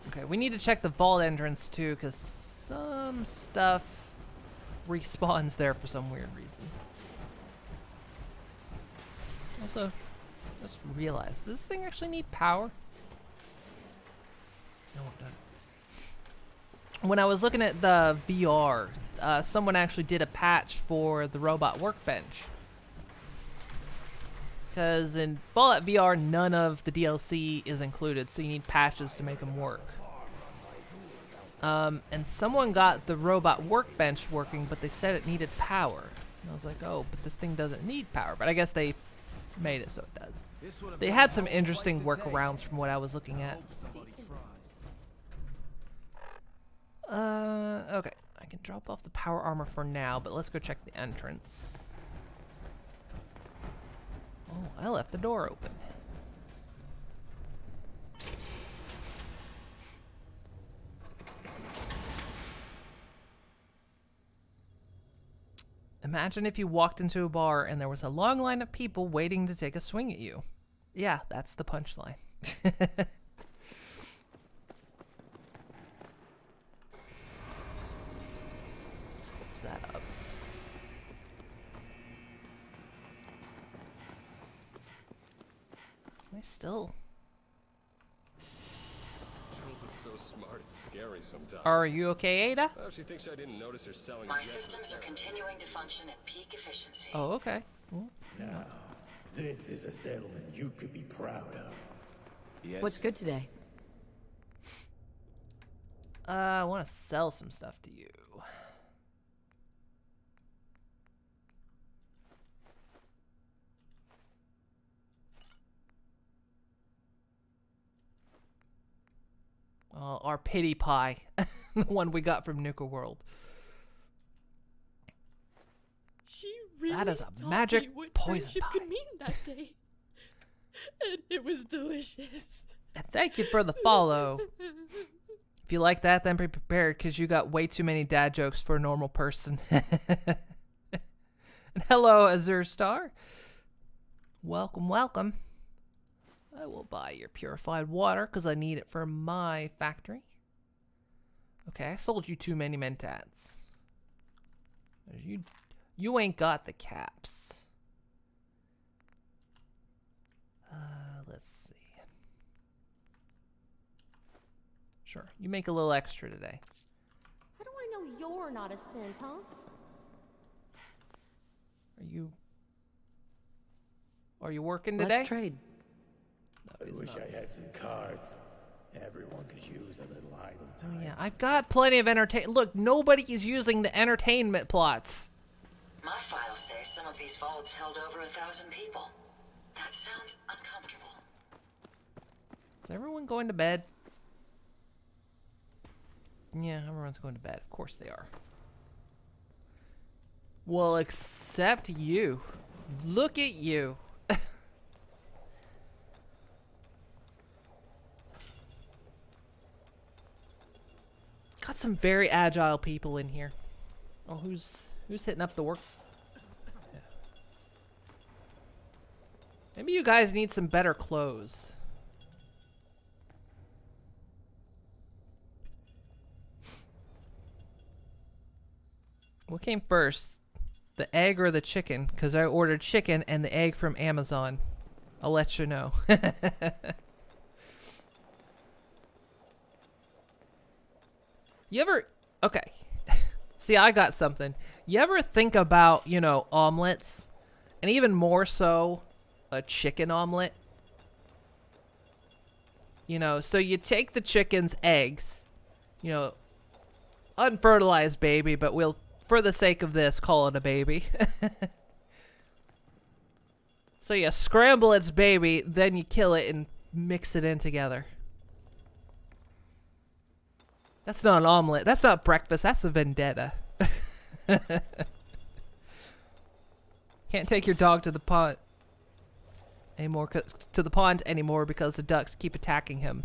Okay, we need to check the vault entrance too, because some stuff respawns there for some weird reason. Also, just realized, does this thing actually need power? No, it doesn't. When I was looking at the VR, someone actually did a patch for the robot workbench. Because in Fallout VR, none of the DLC is included, so you need patches to make them work. And someone got the robot workbench working, but they said it needed power. And I was like, oh, but this thing doesn't need power. But I guess they made it so it does. They had some interesting workarounds from what I was looking at. Okay. I can drop off the power armor for now, but let's go check the entrance. Oh, I left the door open. Imagine if you walked into a bar and there was a long line of people waiting to take a swing at you. Yeah, that's the punchline. Close that up. I still... Jules is so smart, it's scary sometimes. Are you okay, Ada? Oh, she thinks I didn't notice her selling My jets. systems are continuing to function at peak efficiency. Oh, okay. Well, Now, this is a settlement you could be proud of. Yes. What's good today? I want to sell some stuff to you. Our pity pie, the one we got from Nuka World. She really That is a taught magic me what poison friendship pie. could mean that day. And it was delicious. And thank you for the follow. If you like that, then be prepared, because you got way too many dad jokes for a normal person. And hello, Azure Star. Welcome, welcome. I will buy your purified water, because I need it for my factory. Okay, I sold you too many mentats. You ain't got the caps. Let's see. Sure, you make a little extra today. How do I know you're not a synth, huh? Are you working today? Let's trade. I wish I had some cards. Everyone could use a little idle time. Yeah, I've got plenty of Look, nobody is using the entertainment plots. My files say some of these vaults held over 1,000 people. That sounds uncomfortable. Is everyone going to bed? Yeah, everyone's going to bed. Of course they are. Well, except you. Look at you. Got some very agile people in here. Oh, who's hitting up the work? Yeah. Maybe you guys need some better clothes. What came first? The egg or the chicken? Because I ordered chicken and the egg from Amazon. I'll let you know. You ever... Okay. See, I got something. You ever think about, omelets? And even more so, a chicken omelet? So you take the chicken's eggs, unfertilized baby, but we'll, for the sake of this, call it a baby. So you scramble its baby, then you kill it and mix it in together. That's not an omelet. That's not breakfast. That's a vendetta. Can't take your dog to the pond anymore because the ducks keep attacking him.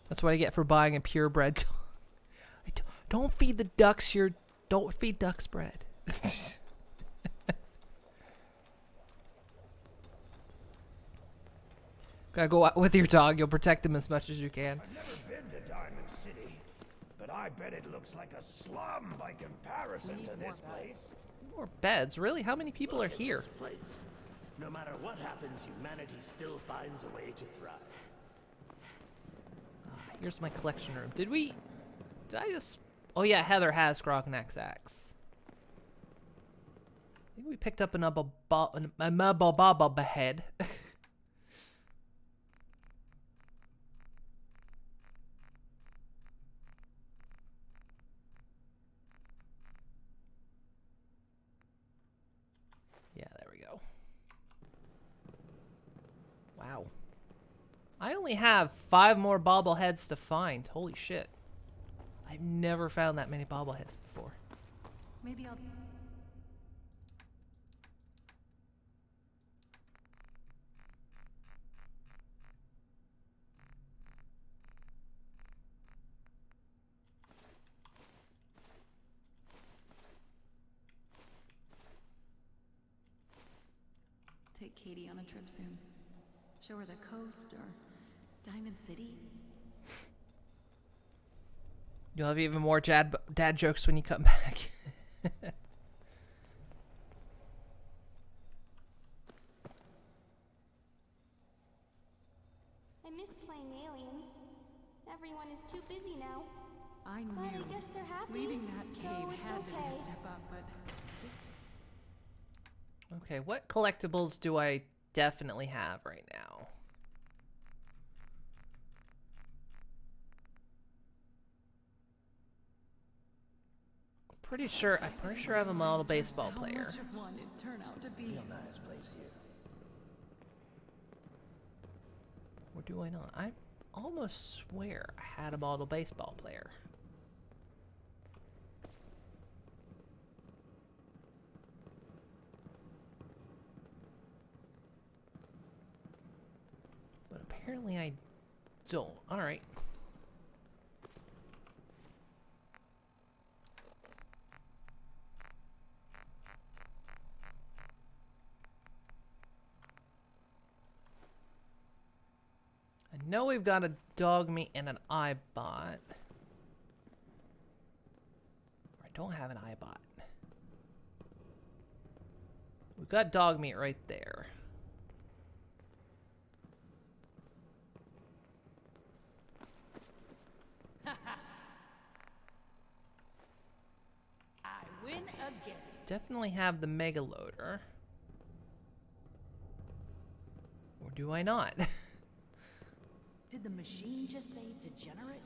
That's what I get for buying a purebred dog. Don't feed the ducks don't feed ducks bread. Gotta go out with your dog. You'll protect him as much as you can. I've never been to Diamond City, but I bet it looks like a slum by comparison to this place. More beds? Really? How many people are Look at here? this place. No matter what happens, humanity still finds a way to thrive. Here's my collection room. Did I just... Oh yeah, Heather has Grognak's axe. I think we picked up another head. Yeah, there we go. Wow. I only have 5 more bobbleheads to find. Holy shit. I've never found that many bobbleheads before. Maybe I'll... take Katie on a trip soon. Show her the coast or Diamond City. You'll have even more dad jokes when you come back. I miss playing aliens. Everyone is too busy now. I knew. But I guess they're happy. Leaving that so cave it's had to be okay. a step up, but Okay, what collectibles do I definitely have right now? I'm pretty sure I have a model baseball player. how much of one it turned out to be. Real nice place here. Or do I not? I almost swear I had a model baseball player. But apparently I don't. Alright. I know we've got a dog meat and an iBot. I don't have an iBot. We've got dog meat right there. I win again. Definitely have the mega loader. Or do I not? Did the machine just say degenerate?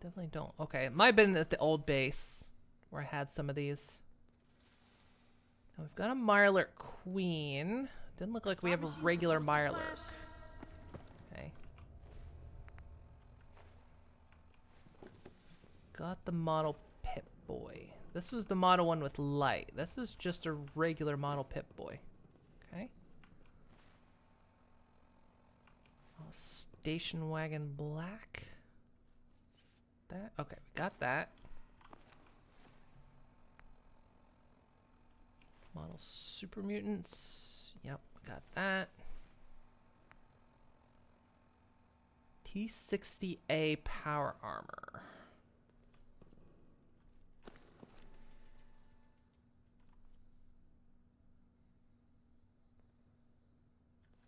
Definitely don't. Okay, it might have been at the old base where I had some of these. Now we've got a Mirelurk Queen. Didn't look like we have a regular Mirelurk. Okay. Got the model Pip-Boy. This is the model one with light. This is just a regular model Pip-Boy. Okay. Oh, Station Wagon Black. Is that? Okay, we got that. Model Super Mutants. Yep, we got that. T60A Power Armor.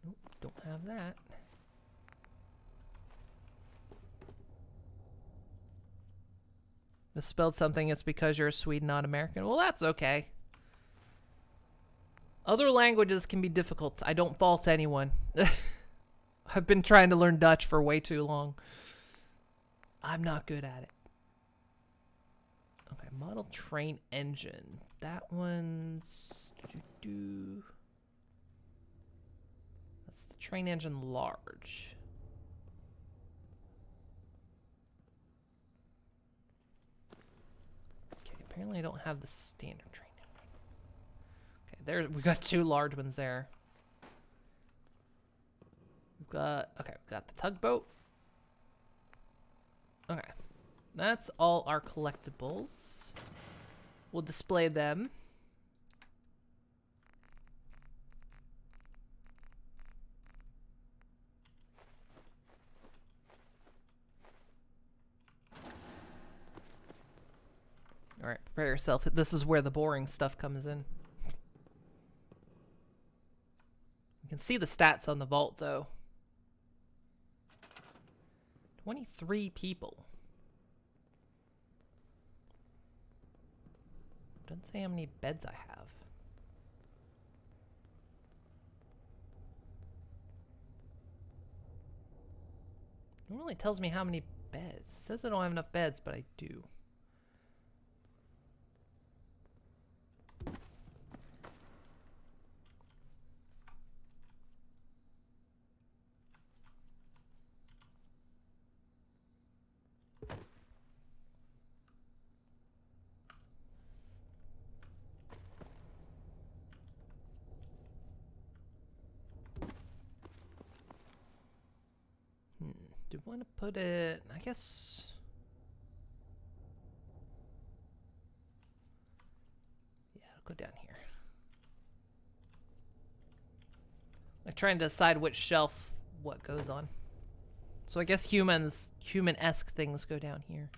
Nope, don't have that. Misspelled something, it's because you're a Swede, not American. Well, that's okay. Other languages can be difficult. I don't fault anyone. I've been trying to learn Dutch for way too long. I'm not good at it. Okay, model train engine. That one's... That's the train engine large. Okay, apparently I don't have the standard train engine. Okay, there we got 2 large ones there. We've got the tugboat. Okay. that's all our collectibles. We'll display them. All right, prepare yourself. This is where the boring stuff comes in. You can see the stats on the vault, though. 23 people. Doesn't say how many beds I have. It really tells me how many beds. It says I don't have enough beds, but I do. Do we want to put it, I guess... Yeah, I'll go down here. I'm trying to decide which shelf what goes on. So I guess human-esque things go down here.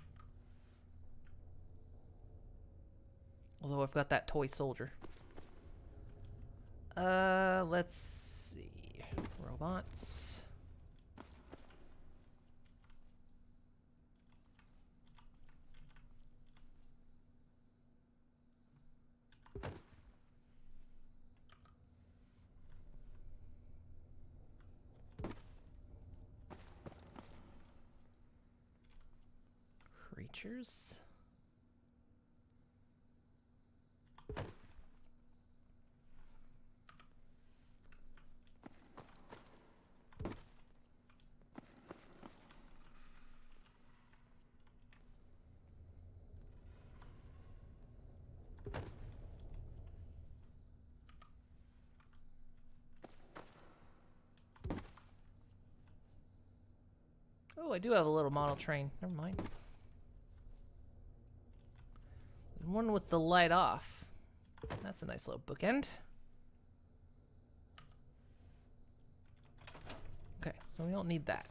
Although I've got that toy soldier. Let's see. Robots. Creatures. Oh, I do have a little model train. Never mind. One with the light off. That's a nice little bookend. Okay, so we don't need that.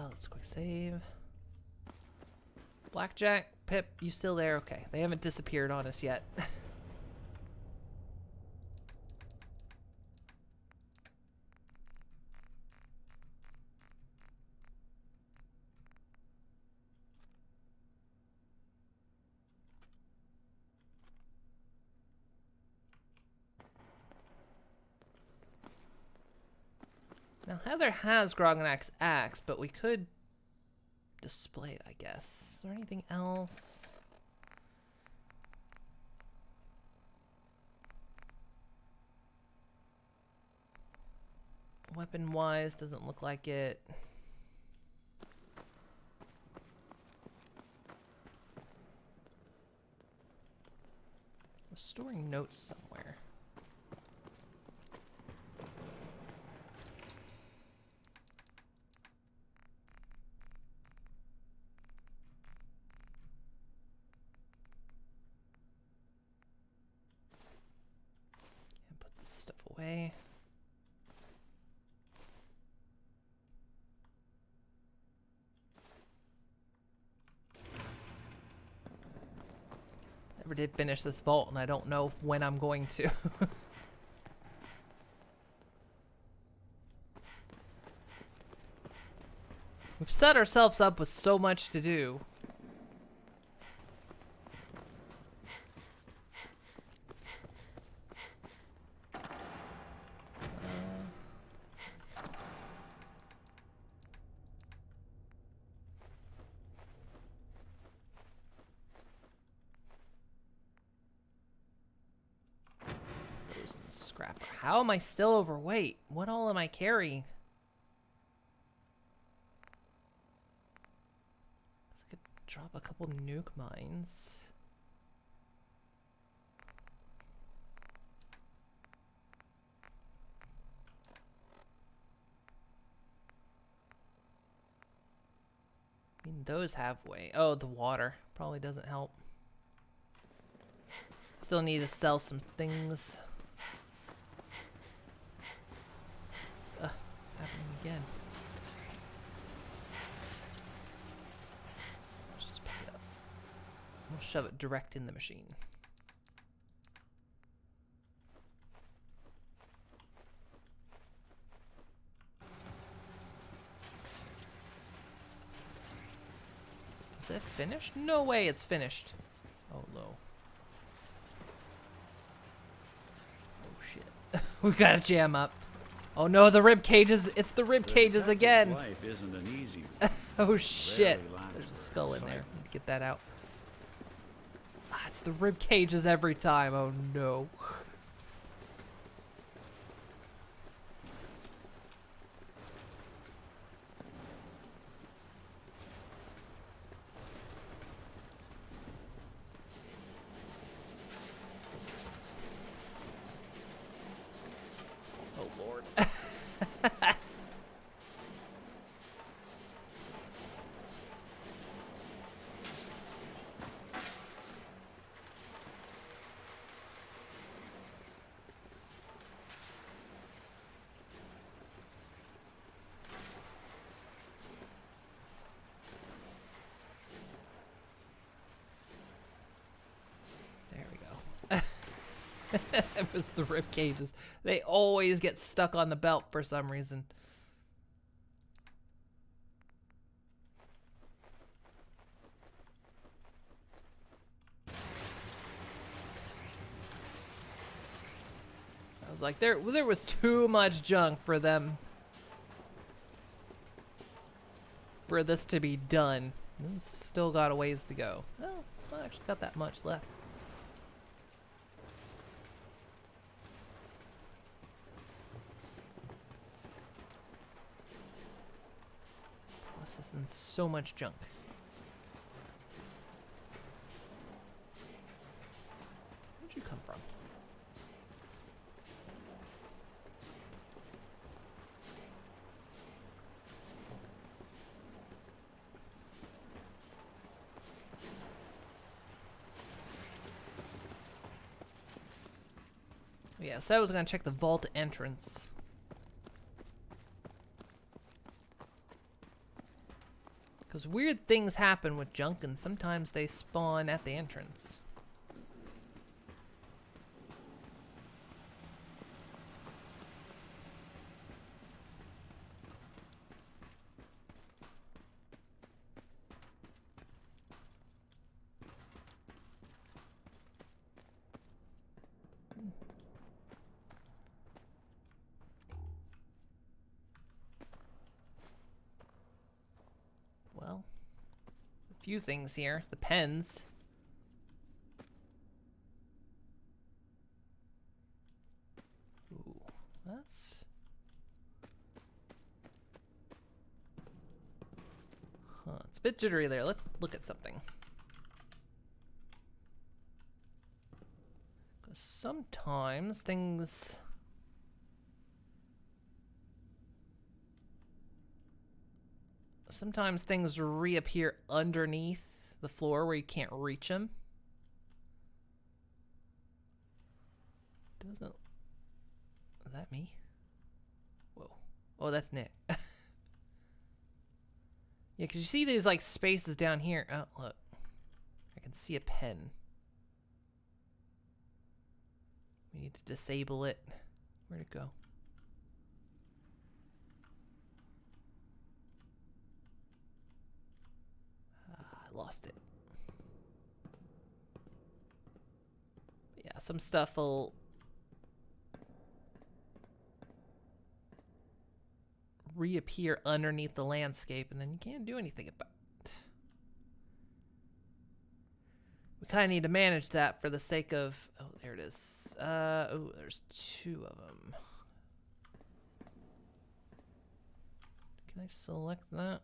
Let's quick save. Blackjack, Pip, you still there? Okay, they haven't disappeared on us yet. Now, Heather has Grognak's axe, but we could display it, I guess. Is there anything else? Weapon-wise, doesn't look like it. I'm storing notes somewhere. Stuff away. Never did finish this vault, and I don't know when I'm going to. We've set ourselves up with so much to do. Scrapper. How am I still overweight? What all am I carrying? It's like a drop a couple nuke mines. I mean, those have weight. Oh, the water probably doesn't help. Still need to sell some things. Ugh, it's happening again. Let's just pick it up. We'll shove it direct in the machine. Is it finished? No way it's finished. Oh, low. Oh, shit. We gotta jam up. Oh, no, the rib cages. It's the rib cages again. Life isn't an easy one. Oh, shit. Rarely lies There's a for skull in there. excitement. Need to get that out. Ah, it's the rib cages every time. Oh, no. Oh, Lord. There we go. It was the rib cages. They always get stuck on the belt for some reason. I was like, there was too much junk for them. For this to be done. It's still got a ways to go. Well, it's not actually got that much left. Processing so much junk. Where'd you come from? Yeah, so I was gonna check the vault entrance. Because weird things happen with junk, and sometimes they spawn at the entrance. Well, a few things here. The pens. Ooh, that's... Huh, it's a bit jittery there. Let's look at something. Because sometimes things... Sometimes things reappear underneath the floor where you can't reach them. Doesn't... Is that me? Whoa. Oh, that's Nick. Yeah, because you see these, like, spaces down here. Oh, look. I can see a pen. We need to disable it. Where'd it go? I lost it. But yeah, some stuff will reappear underneath the landscape, and then you can't do anything about it. We kind of need to manage that for the sake of... Oh, there it is. Oh, there's two of them. Can I select that?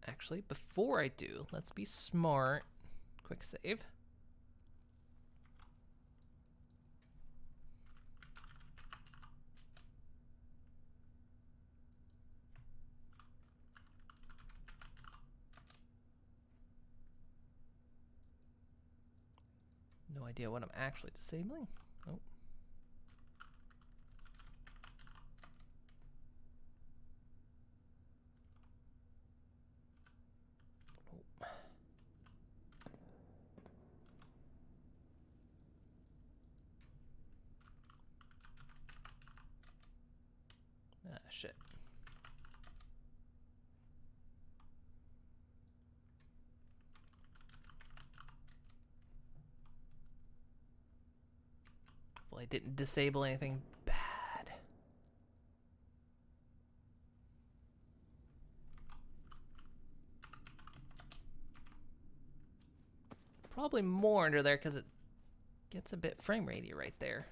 Actually, before I do, let's be smart. Quick save. No idea what I'm actually disabling. Oh. Ah, shit. Hopefully I didn't disable anything bad. Probably more under there because it gets a bit frame ratey right there.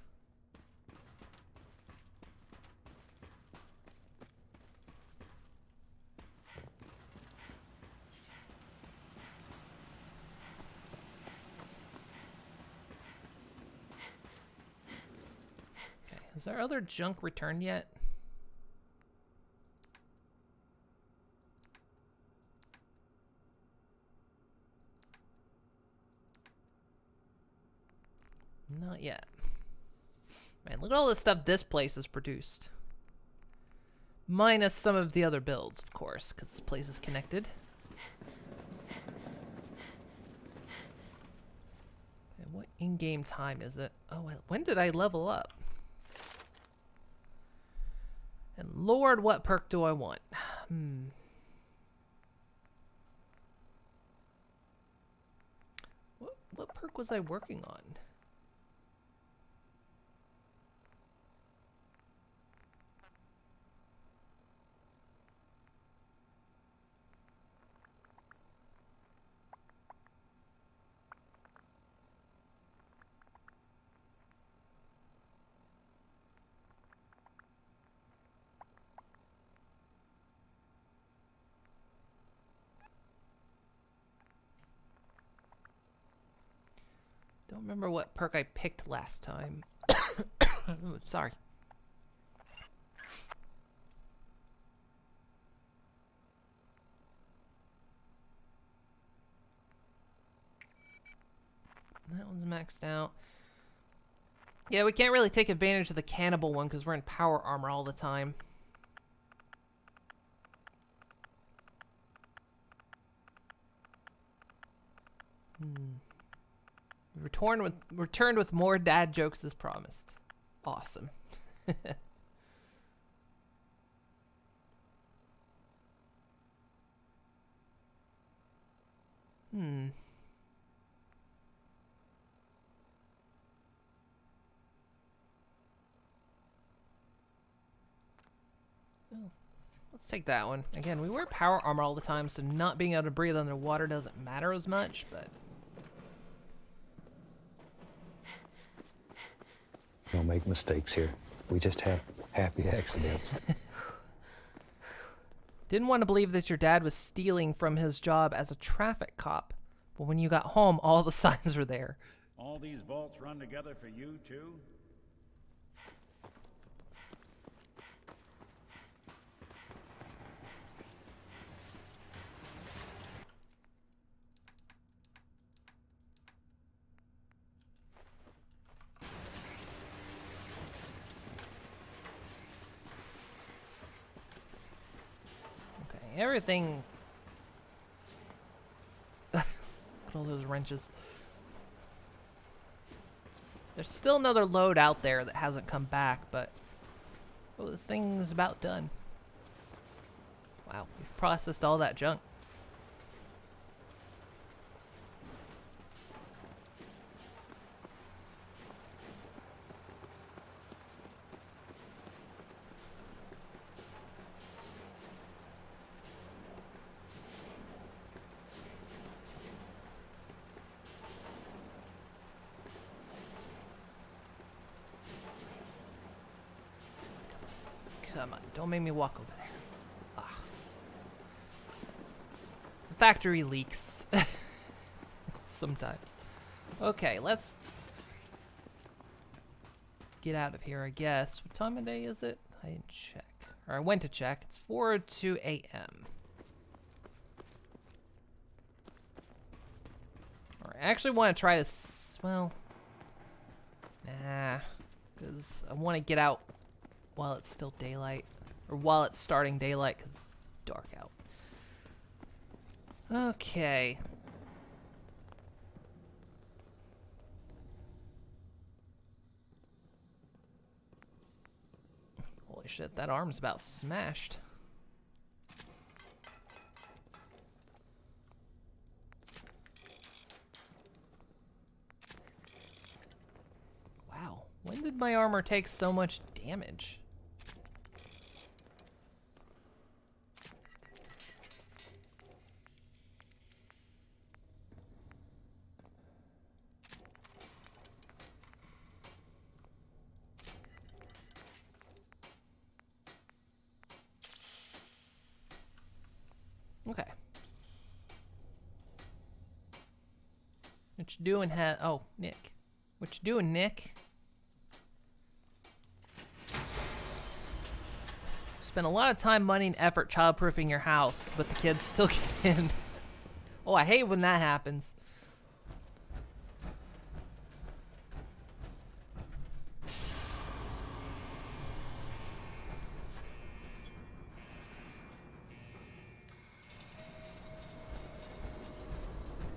Okay, is our other junk returned yet? Not yet. Man, look at all the stuff this place has produced. Minus some of the other builds, of course, because this place is connected. Okay, what in-game time is it? Oh, when did I level up? And Lord, what perk do I want? What perk was I working on? Don't remember what perk I picked last time. Ooh, sorry. That one's maxed out. Yeah, we can't really take advantage of the cannibal one because we're in power armor all the time. Returned with more dad jokes as promised. Awesome. Oh, let's take that one. Again, we wear power armor all the time, so not being able to breathe underwater doesn't matter as much, but... Don't make mistakes here. We just have happy accidents. Didn't want to believe that your dad was stealing from his job as a traffic cop, but when you got home, all the signs were there. All these vaults run together for you, too? Everything. Look at all those wrenches. There's still another load out there that hasn't come back, but oh, this thing's about done. Wow, we've processed all that junk. Come on, don't make me walk over there. Ah. factory leaks. Sometimes. Okay, let's get out of here, I guess. What time of day is it? I didn't check. Or I went to check. It's 4:02 a.m. Alright, I actually want to try this. Well, nah. Because I want to get out while it's still daylight. Or while it's starting daylight, because it's dark out. Okay. Holy shit, that arm's about smashed. Wow, when did my armor take so much damage? Okay. What you doing, oh, Nick. What you doing, Nick? Spend a lot of time, money, and effort childproofing your house, but the kids still get in. Oh, I hate when that happens.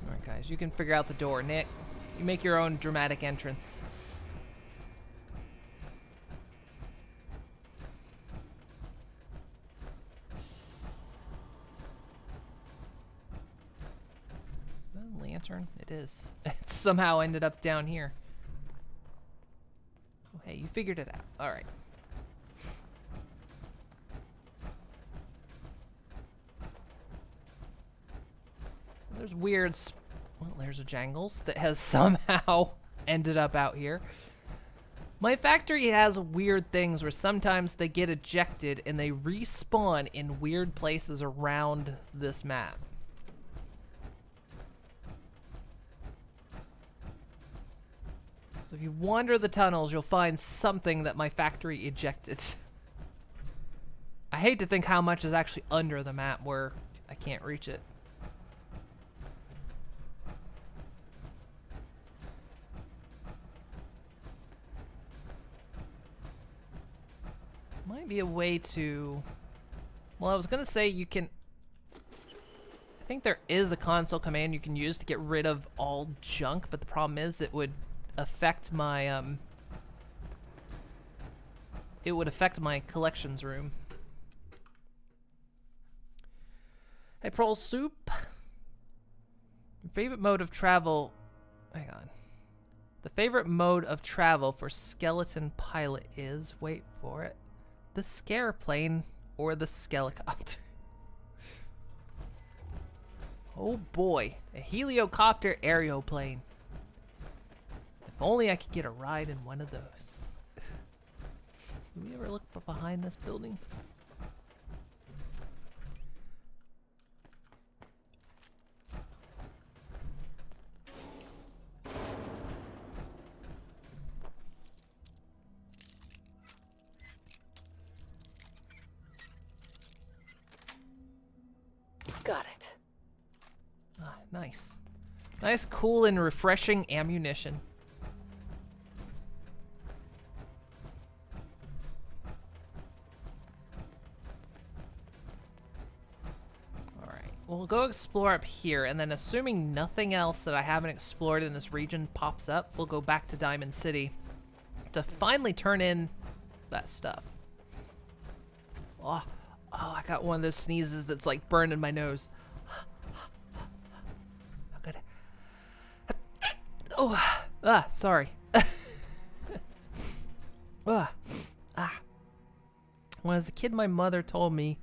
Alright, guys, you can figure out the door. Nick, you make your own dramatic entrance. Lantern? It is. It somehow ended up down here. Oh, hey, you figured it out. Alright. There's weird... Well, there's a Jangles that has somehow ended up out here. My factory has weird things where sometimes they get ejected and they respawn in weird places around this map. So if you wander the tunnels, you'll find something that my factory ejected. I hate to think how much is actually under the map where I can't reach it. Might be a way to... Well, I was gonna say you can... I think there is a console command you can use to get rid of all junk, but the problem is it would affect my it would affect my collections room. Hey, Pearl Soup. Your favorite mode of travel... Hang on. The favorite mode of travel for Skeleton Pilot is... Wait for it. The Scareplane or the Skelicopter. Oh boy. A heliocopter aeroplane. If only I could get a ride in one of those. Did we ever look behind this building? Got it. Ah, nice. Nice, cool, and refreshing ammunition. We'll go explore up here, and then assuming nothing else that I haven't explored in this region pops up, we'll go back to Diamond City to finally turn in that stuff. Oh, I got one of those sneezes that's like burning my nose. How good. Oh, sorry. When I was a kid, my mother told me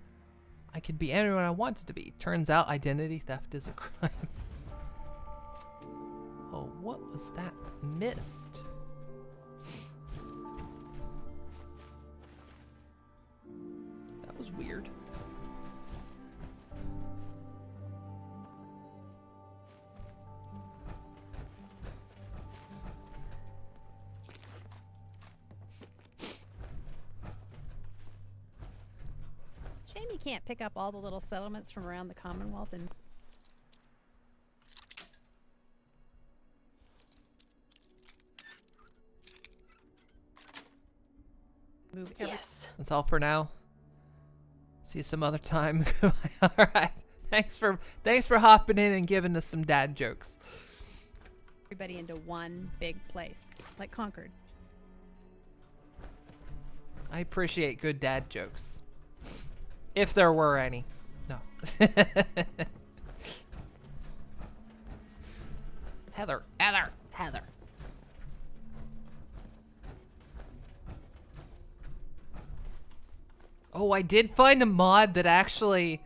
I could be anyone I wanted to be. Turns out identity theft is a crime. Oh, what was that? Mist. That was weird. you can't pick up all the little settlements from around the Commonwealth and move Yes. That's all for now. See you some other time. Alright. Thanks for hopping in and giving us some dad jokes. everybody into one big place, like Concord. I appreciate good dad jokes. If there were any. No. Heather. Oh, I did find a mod that actually,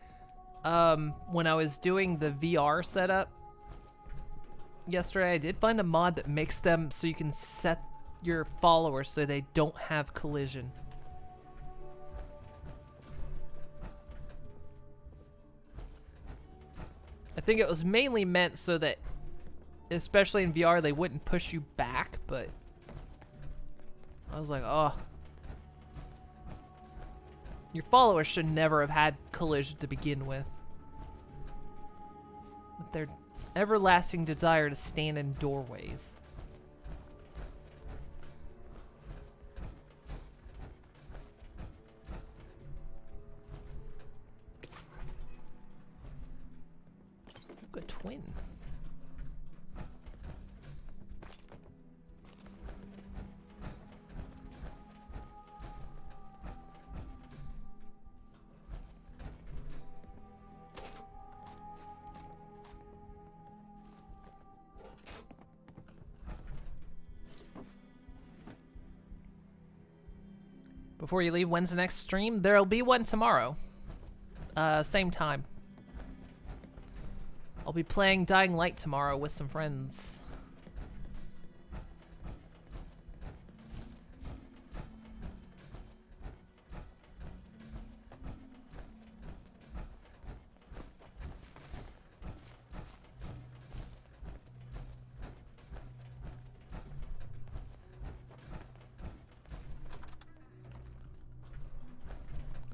when I was doing the VR setup yesterday, I did find a mod that makes them so you can set your followers so they don't have collision. I think it was mainly meant so that, especially in VR, they wouldn't push you back, but I was like, oh. Your followers should never have had collision to begin with. With their everlasting desire to stand in doorways. Look, a twin. Before you leave, when's the next stream? There'll be one tomorrow. Same time. I'll be playing Dying Light tomorrow with some friends.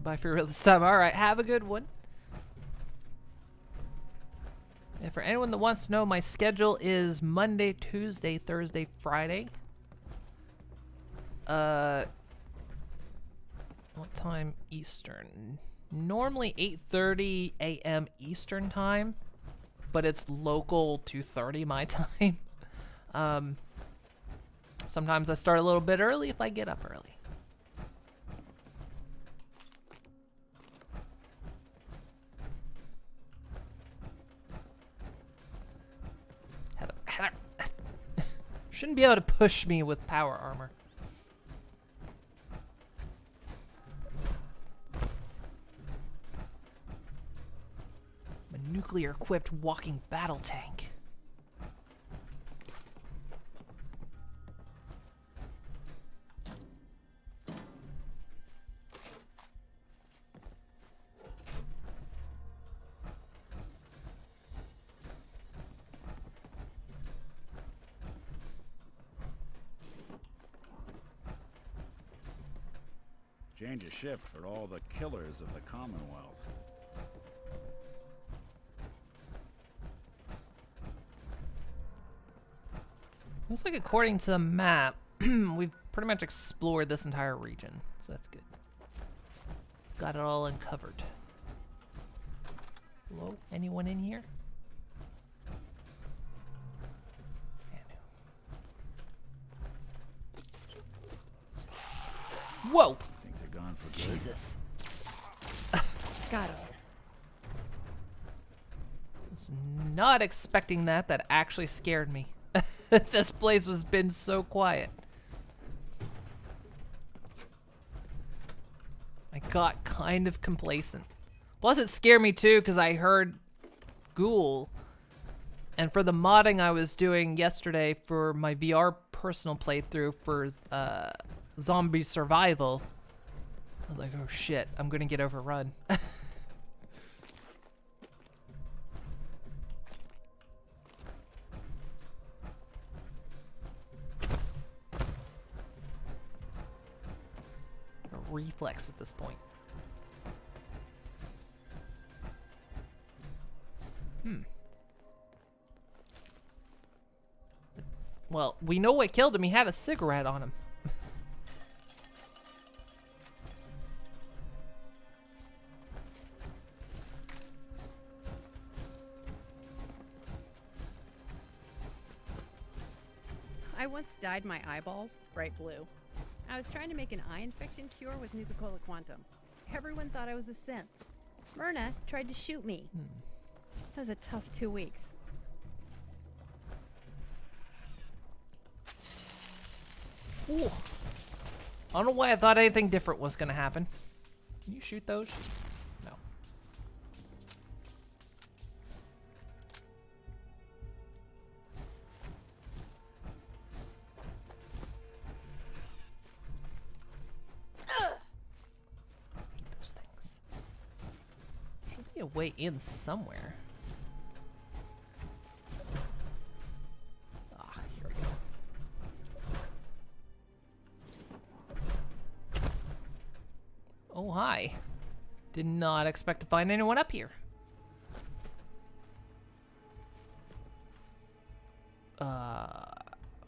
Bye for real this time. Alright, have a good one. And for anyone that wants to know, my schedule is Monday, Tuesday, Thursday, Friday. What time Eastern? Normally 8:30 a.m. Eastern time, but it's local 2:30 my time. Sometimes I start a little bit early if I get up early. Heather. Shouldn't be able to push me with power armor. I'm a nuclear-equipped walking battle tank. Change a ship for all the killers of the Commonwealth. Looks like according to the map, we've pretty much explored this entire region, so that's good. Got it all uncovered. Hello? Anyone in here? Whoa! Think they're gone for good? Jesus. Got him. Was not expecting that. That actually scared me. This place has been so quiet. I got kind of complacent. Plus it scared me too because I heard Ghoul. And for the modding I was doing yesterday for my VR personal playthrough for zombie survival, I was like, oh shit, I'm gonna get overrun. A reflex at this point. Well, we know what killed him. He had a cigarette on him. I once dyed my eyeballs bright blue. I was trying to make an eye infection cure with Nuka-Cola Quantum. Everyone thought I was a synth. Myrna tried to shoot me. That was a tough 2 weeks. Ooh. I don't know why I thought anything different was gonna happen. Can you shoot those? No. Those things. Should be a way in somewhere. Ah, here we go. Oh, hi. Did not expect to find anyone up here.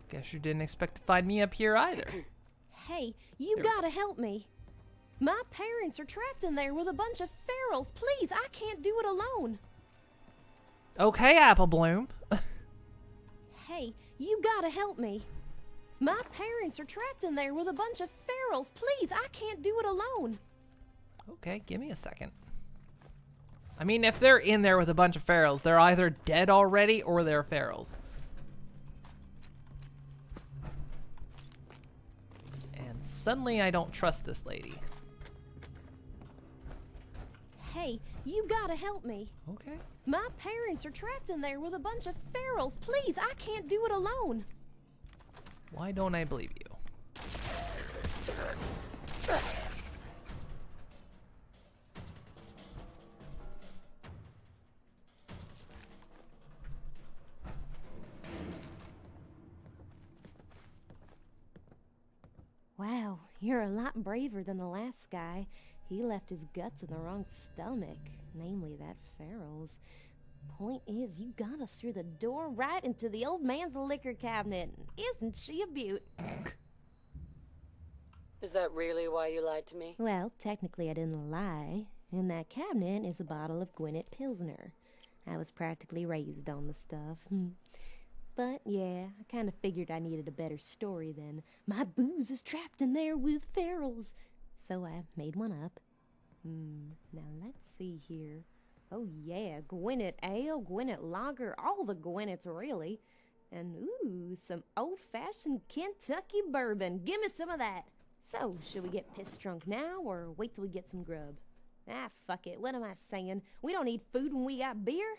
Guess you didn't expect to find me up here either. Hey, you gotta help me. My parents are trapped in there with a bunch of ferals. Please, I can't do it alone. Okay, Apple Bloom. Hey, you gotta help me. My parents are trapped in there with a bunch of ferals. Please, I can't do it alone. Okay, give me a second. I mean, if they're in there with a bunch of ferals, they're either dead already or they're ferals. And suddenly I don't trust this lady. Hey, you gotta help me. Okay. My parents are trapped in there with a bunch of ferals. Please, I can't do it alone. Why don't I believe you? Wow, you're a lot braver than the last guy. He left his guts in the wrong stomach, namely that feral's. Point is, you got us through the door right into the old man's liquor cabinet. Isn't she a beaut? Is that really why you lied to me? Well, technically I didn't lie. In that cabinet is a bottle of Gwinnett Pilsner. I was practically raised on the stuff. But yeah, I kind of figured I needed a better story than my booze is trapped in there with ferals. So I made one up. Now let's see here. Oh yeah, Gwinnett Ale, Gwinnett Lager, all the Gwinnetts really. And ooh, some old-fashioned Kentucky bourbon. Give me some of that. So, should we get pissed drunk now or wait till we get some grub? Ah, fuck it. What am I saying? We don't need food when we got beer?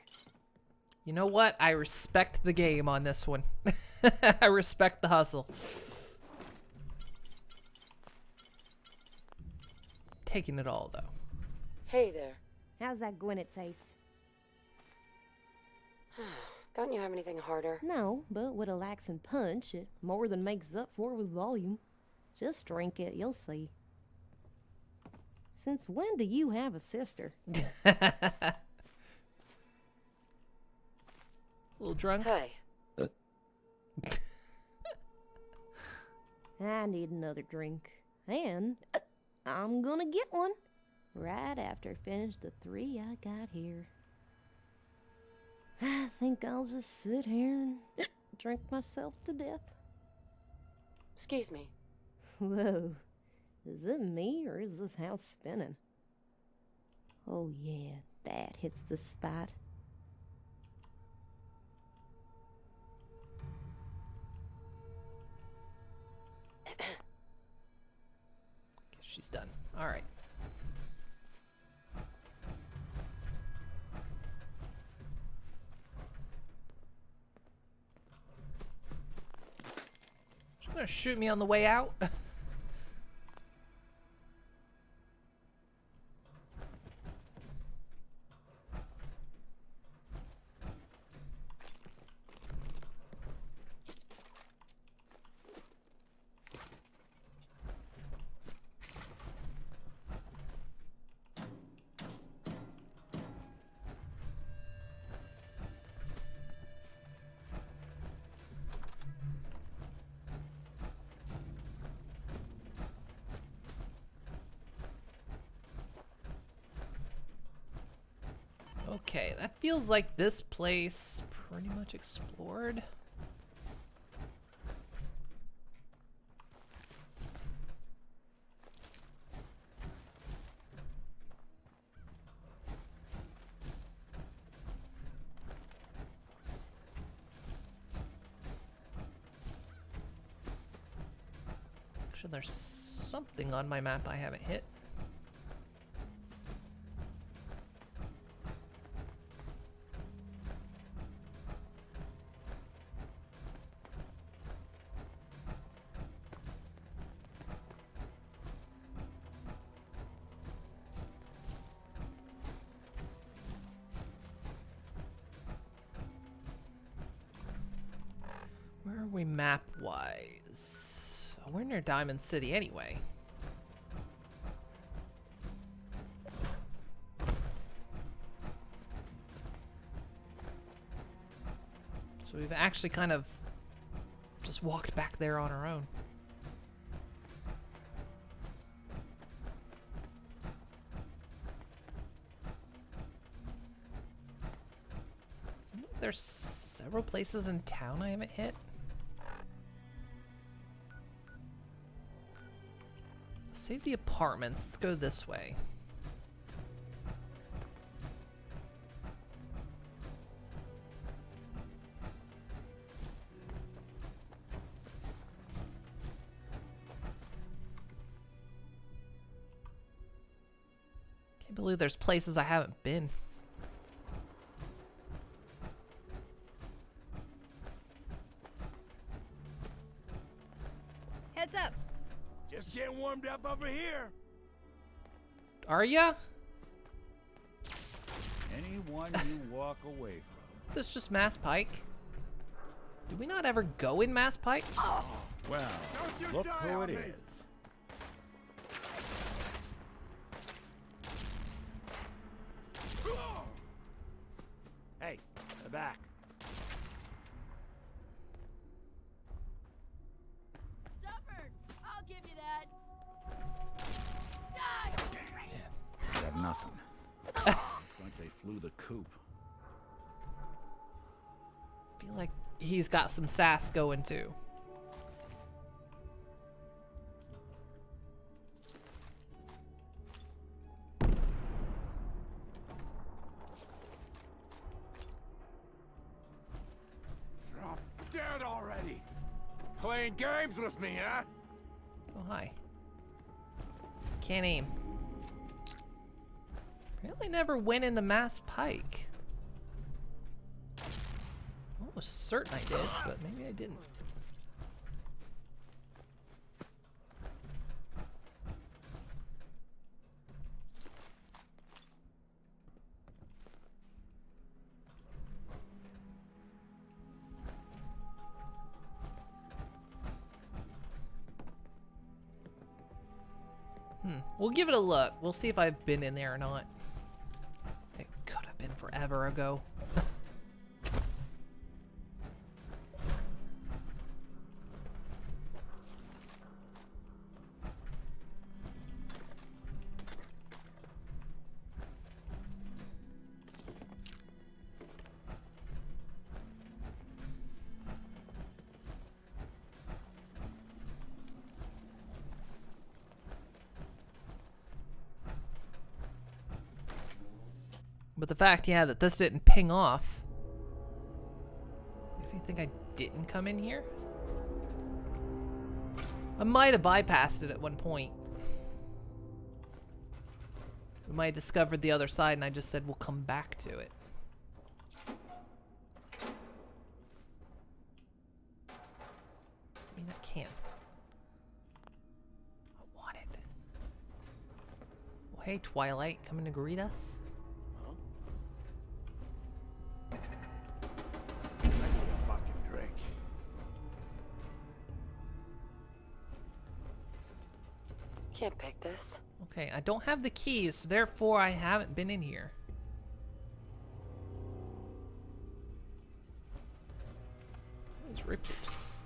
You know what? I respect the game on this one. I respect the hustle. Taking it all, though. Hey there. How's that Gwinnett taste? Don't you have anything harder? No, but with a laxing punch, it more than makes up for with volume. Just drink it, you'll see. Since when do you have a sister? A little drunk? Hey. I need another drink. And I'm gonna get one. Right after I finish the 3 I got here. I think I'll just sit here and drink myself to death. Excuse me. Whoa. Is it me or is this house spinning? Oh yeah, that hits the spot. She's done. All right. She's gonna shoot me on the way out. Okay, that feels like this place pretty much explored. Actually, there's something on my map I haven't hit. Where are we map-wise? Oh, we're near Diamond City anyway. So we've actually kind of just walked back there on our own. There's several places in town I haven't hit. Save the apartments. Let's go this way. Can't believe there's places I haven't been. Heads up. Just getting warmed up over here. Are ya? Anyone you walk away from. This is just Mass Pike. Did we not ever go in Mass Pike? Well, look who it is. Hey, the back. Stubborn! I'll give you that. I got nothing. Looks like they flew the coop. Feel like he's got some sass going too. Drop dead already. Playing games with me, huh? Oh, hi. Can't aim. Apparently never went in the Mass Pike. Almost certain I did, but maybe I didn't. We'll give it a look. We'll see if I've been in there or not. It could have been forever ago. But the fact, yeah, that this didn't ping off. If you think I didn't come in here? I might have bypassed it at one point. We might have discovered the other side and I just said we'll come back to it. I mean, I can't. I want it. Well, hey, Twilight, coming to greet us? Can't pick this. Okay, I don't have the keys, so therefore I haven't been in here. These rippers.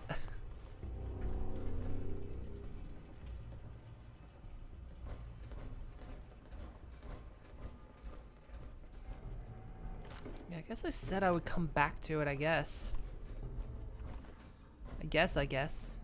guess I said I would come back to it, I guess. I guess.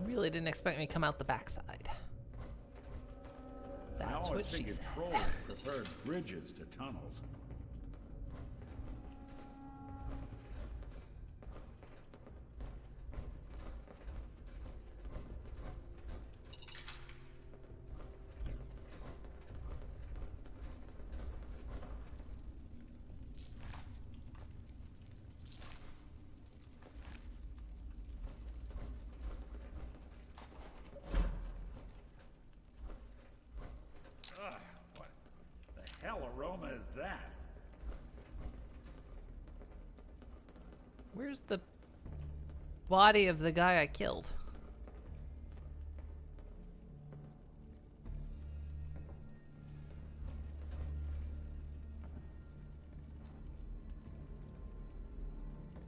Really didn't expect me to come out the backside. I That's always what she figured said. trolls preferred bridges to tunnels. Ugh, what the hell aroma is that? Where's the body of the guy I killed?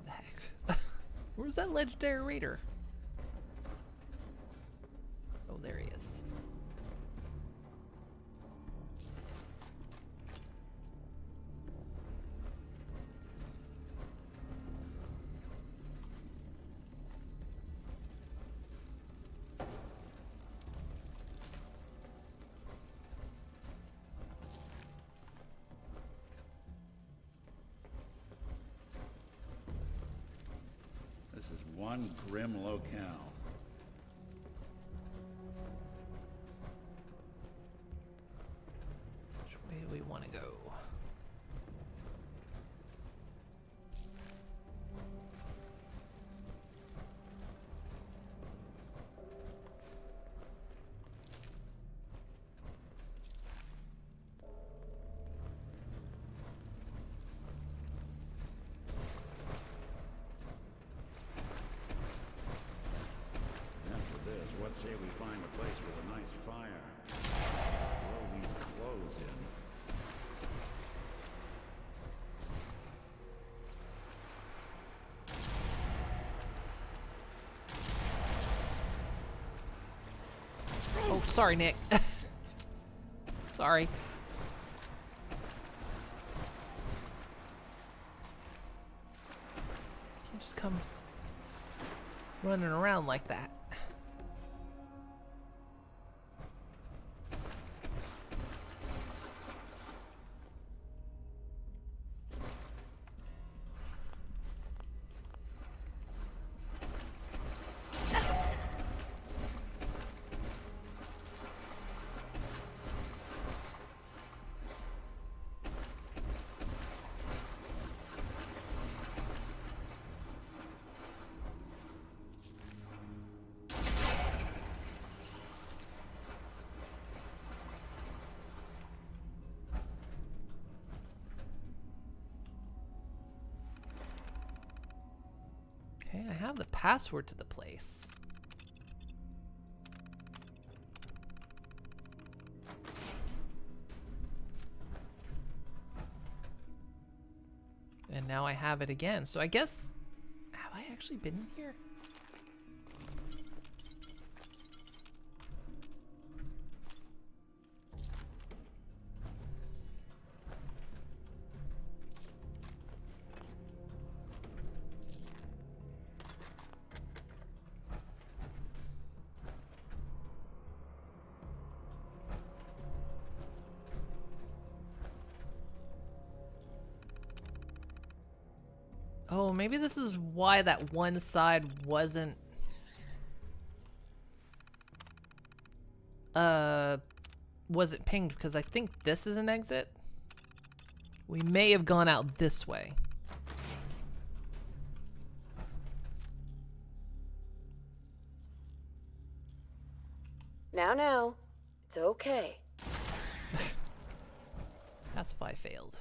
The heck? Where's that legendary raider? Oh, there he is. This is one grim locale. Which way do we want to go? After this, what say we find a place with a nice fire? Throw these clothes in. Oh, sorry, Nick. Sorry. Can't just come running around like that. Okay, I have the password to the place. And now I have it again. So I guess, have I actually been in here? Oh, maybe this is why that one side wasn't pinged, because I think this is an exit. We may have gone out this way. Now, It's okay. Pacify failed.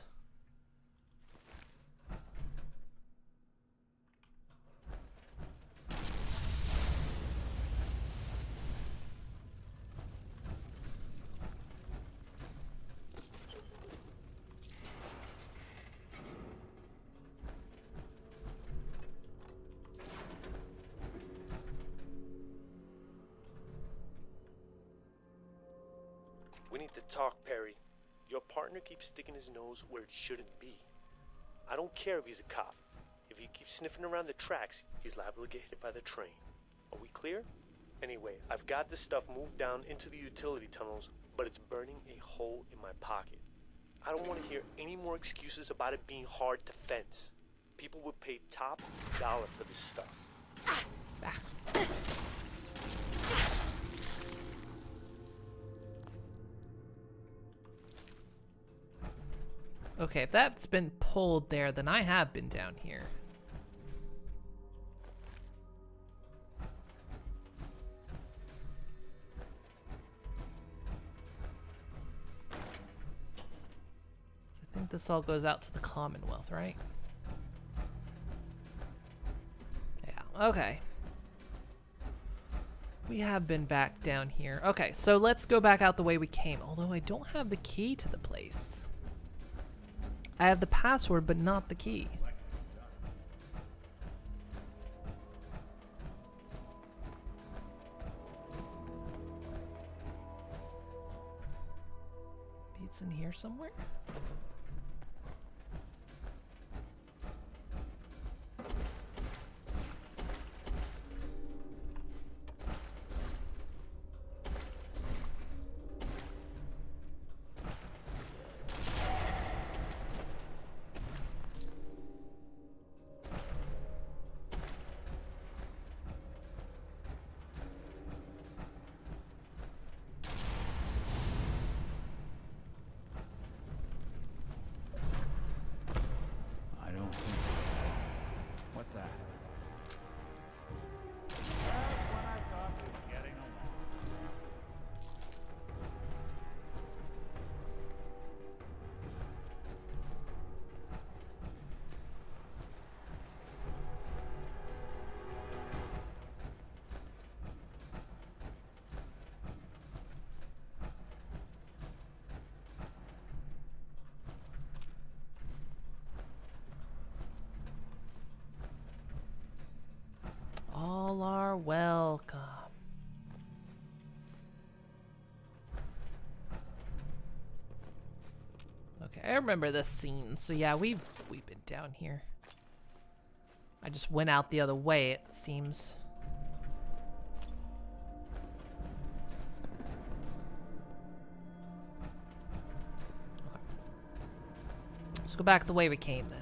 We need to talk, Perry. Your partner keeps sticking his nose where it shouldn't be. I don't care if he's a cop. If he keeps sniffing around the tracks, he's liable to get hit by the train. Are we clear? Anyway, I've got this stuff moved down into the utility tunnels, but it's burning a hole in my pocket. I don't want to hear any more excuses about it being hard to fence. People would pay top dollar for this stuff. Okay, if that's been pulled there, then I have been down here. I think this all goes out to the Commonwealth, right? Yeah, okay. We have been back down here. Okay, so let's go back out the way we came, although I don't have the key to the place. I have the password, but not the key. It's in here somewhere? All are welcome. Okay, I remember this scene. So yeah, we've been down here. I just went out the other way, it seems. Okay. Let's go back the way we came then.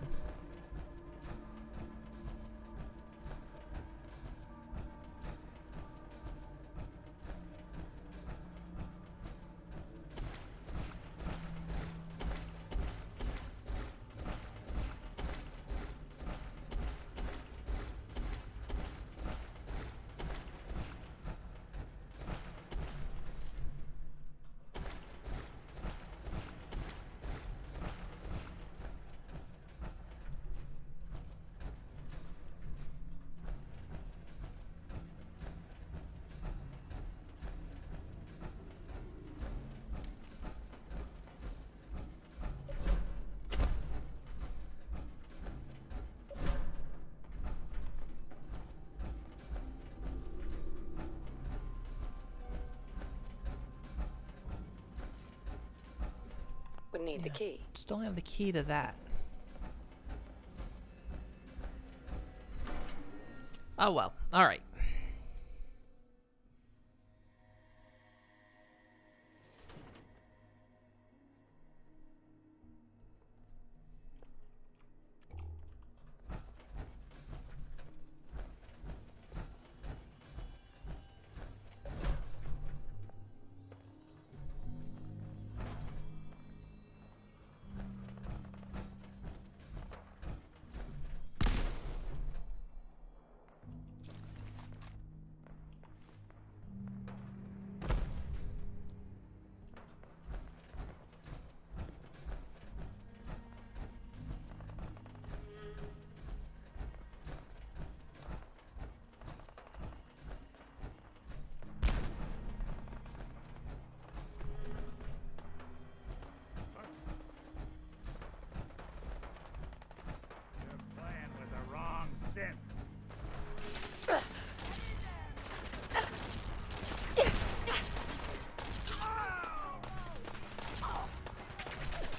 We need the key. Just don't have the key to that. Oh well. All right.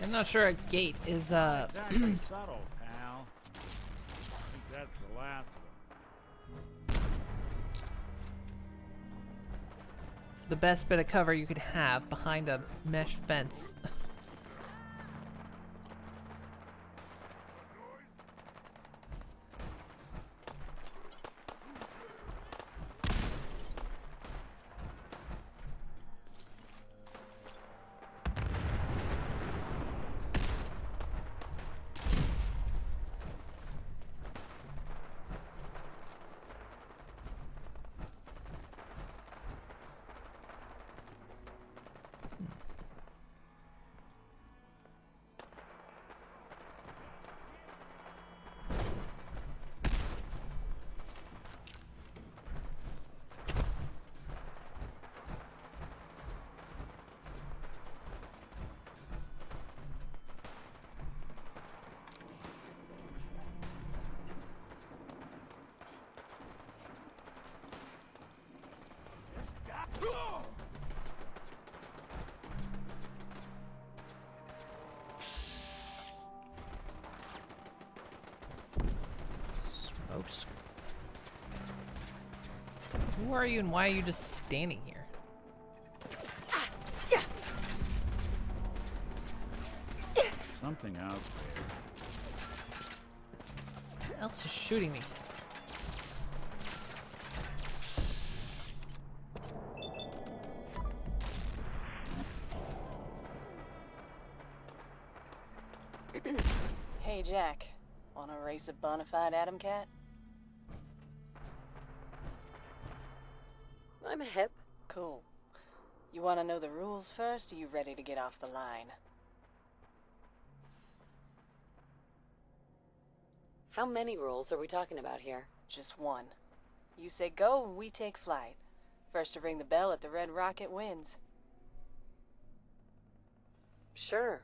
I'm not sure a gate is Exactly subtle, pal. I think that's the last of them. the best bit of cover you could have behind a mesh fence. Smokes. Who are you and why are you just standing here? Something out there. Who else is shooting me? Hey, Jack. Wanna race a bonafide Atom Cat? I'm hip. Cool. You wanna know the rules first, or you ready to get off the line? How many rules are we talking about here? Just one. You say go, and we take flight. First to ring the bell at the Red Rocket wins. Sure.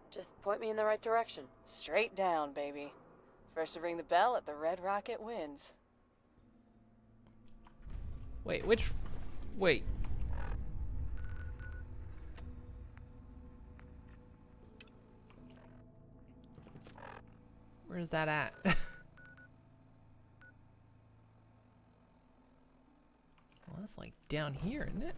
Just point me in the right direction. Straight down, baby. First to ring the bell at the Red Rocket wins. Wait, which... Wait. Where's that at? Well, that's like down here, isn't it?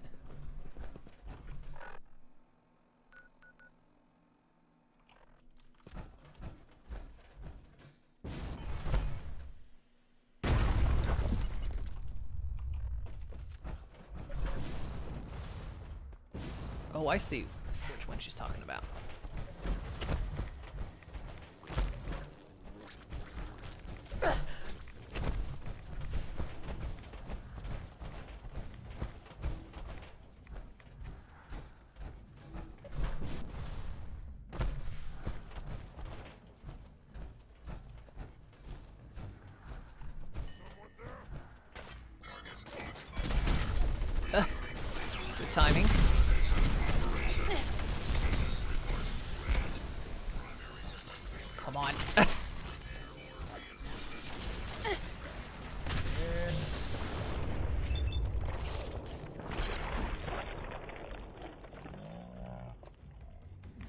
Oh, I see which one she's talking about. Good timing. Come on.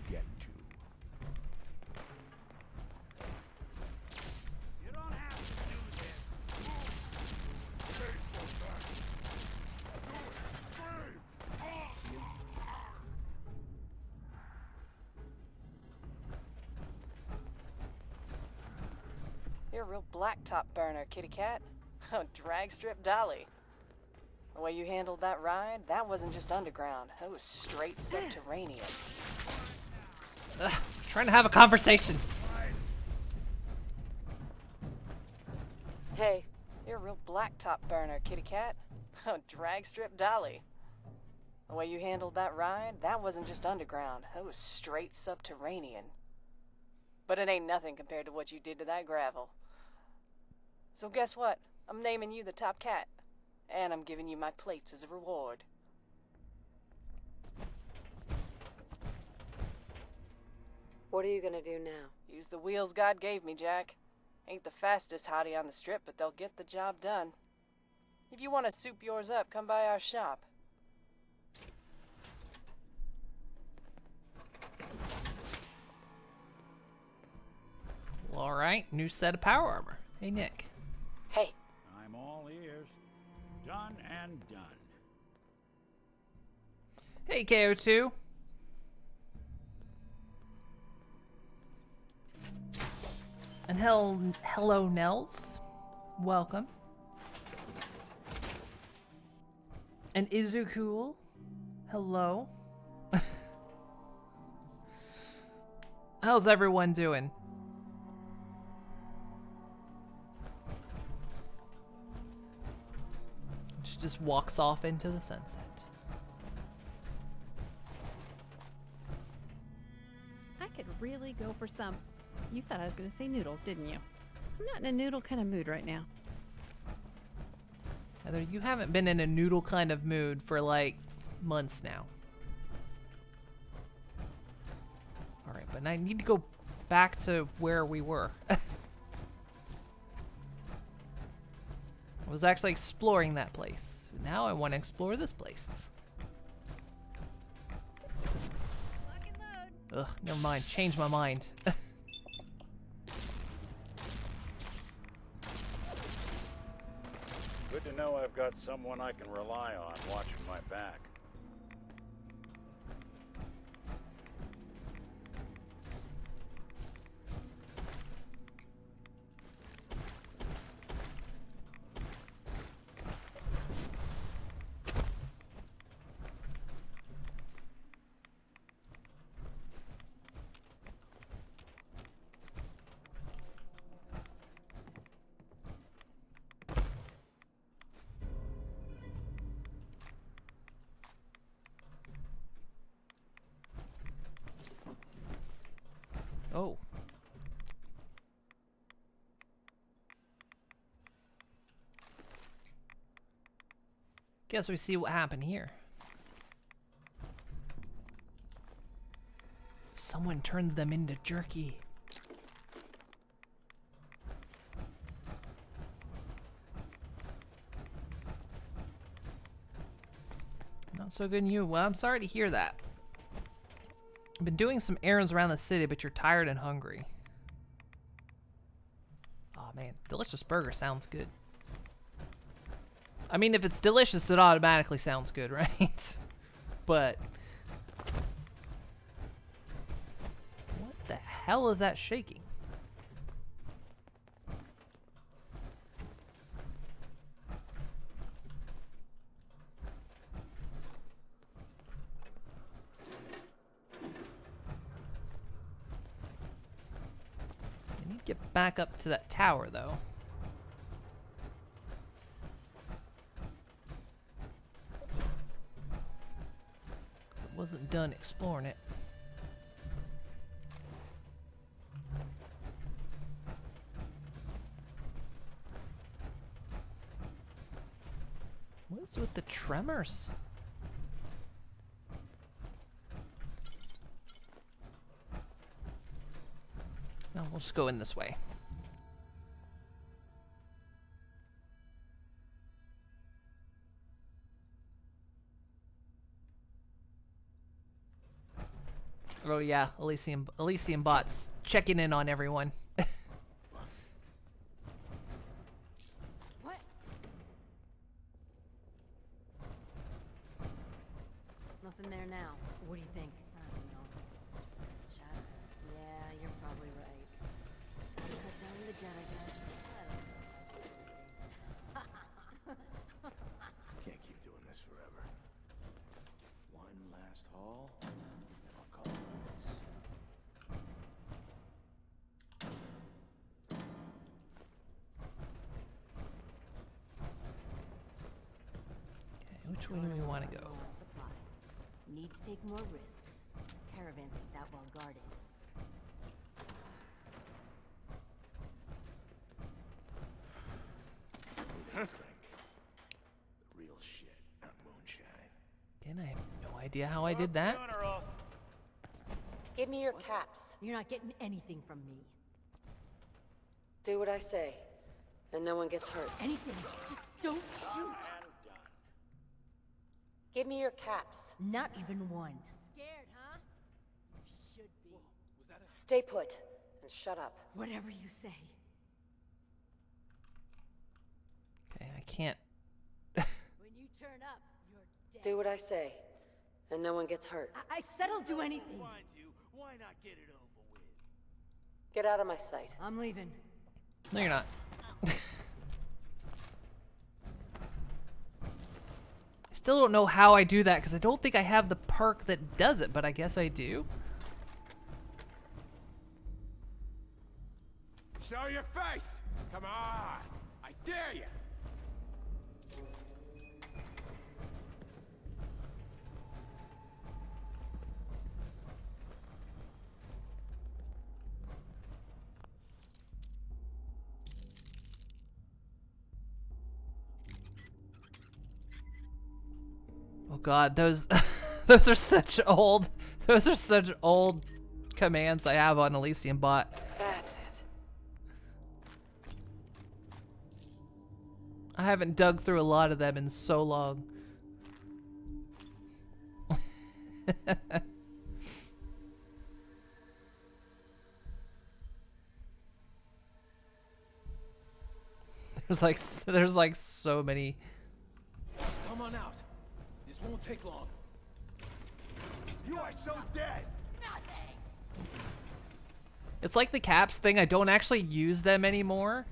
Get to. You don't have to do this. You're a real blacktop burner, kitty cat. Oh, drag strip dolly. The way you handled that ride, that wasn't just underground. That was straight subterranean. Ugh, trying to have a conversation. Hey, you're a real blacktop burner, kitty cat. Oh, drag strip dolly. The way you handled that ride, that wasn't just underground. That was straight subterranean. But it ain't nothing compared to what you did to that gravel. So guess what? I'm naming you the top cat. And I'm giving you my plates as a reward. What are you gonna do now? Use the wheels God gave me, Jack. Ain't the fastest hottie on the strip, but they'll get the job done. If you want to soup yours up, come by our shop. Well, all right, new set of power armor. Hey, Nick. Hey. I'm all ears. Done and done. Hey, KO2. And hello, Nels. Welcome. And Izucool. Hello. How's everyone doing? She just walks off into the sunset. I could really go for some. You thought I was going to say noodles, didn't you? I'm not in a noodle kind of mood right now. Heather, you haven't been in a noodle kind of mood for like months now. Alright, but I need to go back to where we were. I was actually exploring that place. Now I want to explore this place. Ugh, never mind. Change my mind. Good to know I've got someone I can rely on watching my back. Oh. Guess we see what happened here. Someone turned them into jerky. Not so good in you. Well, I'm sorry to hear that. I've been doing some errands around the city, but you're tired and hungry. Oh man, delicious burger sounds good. I mean, if it's delicious, it automatically sounds good, right? But what the hell is that shaking? Get back up to that tower, though. I wasn't done exploring it. What's with the tremors? No, we'll just go in this way. Oh yeah, Elysium bots checking in on everyone. What? Nothing there now. What do you think? I don't know. Shadows. Yeah, you're probably right. Cut down the jet, I guess. Can't keep doing this forever. One last haul, and I'll call it quits. Okay, which way do we want to go? Need to take more risks. Caravans ain't that well guarded. The real shit, not moonshine. Again, I have no idea how I did that. Give me your caps. You're not getting anything from me. Do what I say, and no one gets hurt. Anything. Just don't shoot. Give me your caps. Not even one. Scared, huh? Should be. Stay put, And shut up. Whatever you say. Okay, I can't. When you turn up, you're dead. Do what I say, and no one gets hurt. I said I'll do anything. Why not get it over with? Get out of my sight. I'm leaving. No, you're not. I still don't know how I do that because I don't think I have the perk that does it, but I guess I do. Show your face! Come on! I dare you! Oh god, those those are such old commands I have on Elysium Bot. That's it. I haven't dug through a lot of them in so long. There's like so many. Come on out. This won't take long. You are so dead. It's like the caps thing. I don't actually use them anymore,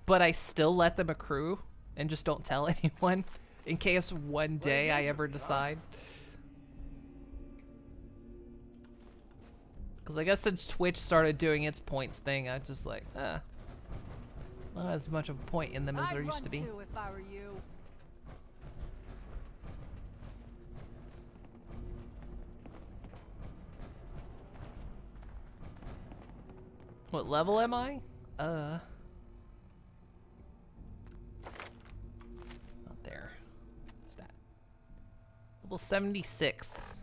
but I still let them accrue and just don't tell anyone in case one day I ever decide. Because I guess since Twitch started doing its points thing, I just like, not as much of a point in them as there used to be. I'd run too if I were you. What level am I? Not there. Stat. Level 76.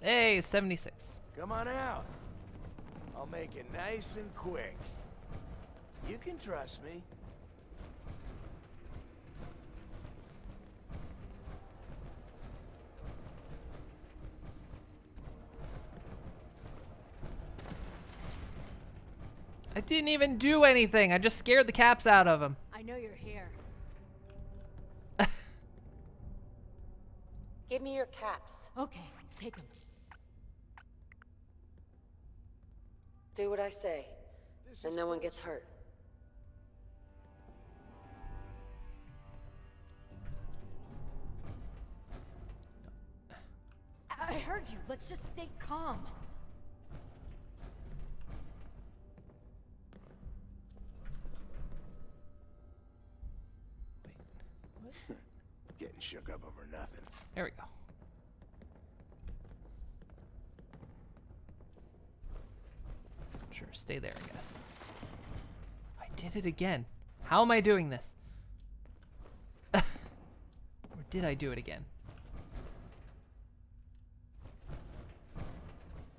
Hey, 76. Come on out. I'll make it nice and quick. You can trust me. I didn't even do anything. I just scared the caps out of him. I know you're here. Give me your caps. Okay, take them. Do what I say, and no one gets hurt. I heard you. Let's just stay calm. Getting shook up over nothing. There we go. Sure, stay there, I guess. I did it again. How am I doing this? Or did I do it again?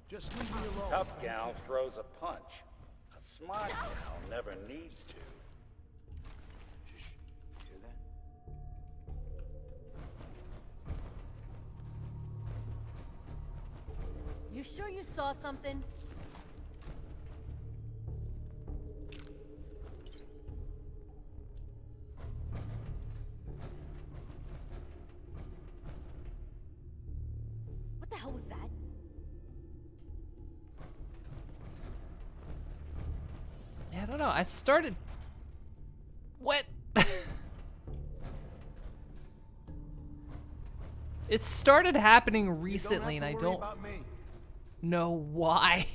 Just leave me alone. Tough gal throws a punch. A smart gal never needs to. Shh. Hear that? You sure you saw something? What the hell was that? Yeah, I don't know. I started... What? It started happening recently, and I don't know why.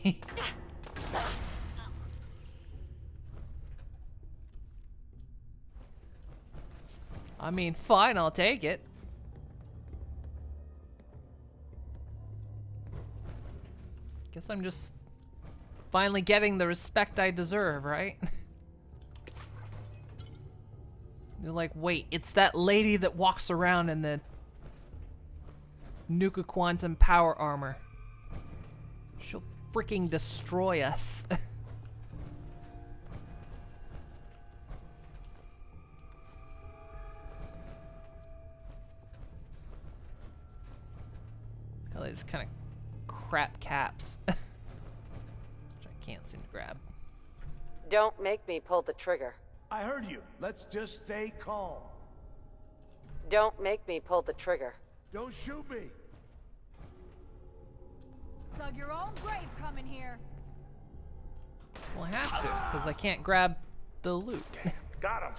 I mean, fine, I'll take it. Guess I'm just finally getting the respect I deserve, right? You're like, wait, it's that lady that walks around in the Nuka Quantum power armor. She'll freaking destroy us. They just kind of crap caps. can't seem to grab. Don't make me pull the trigger. I heard you. Let's just stay calm. Don't make me pull the trigger. Don't shoot me. Dug your own grave coming here. Well, I have to, because I can't grab the loot. Got him.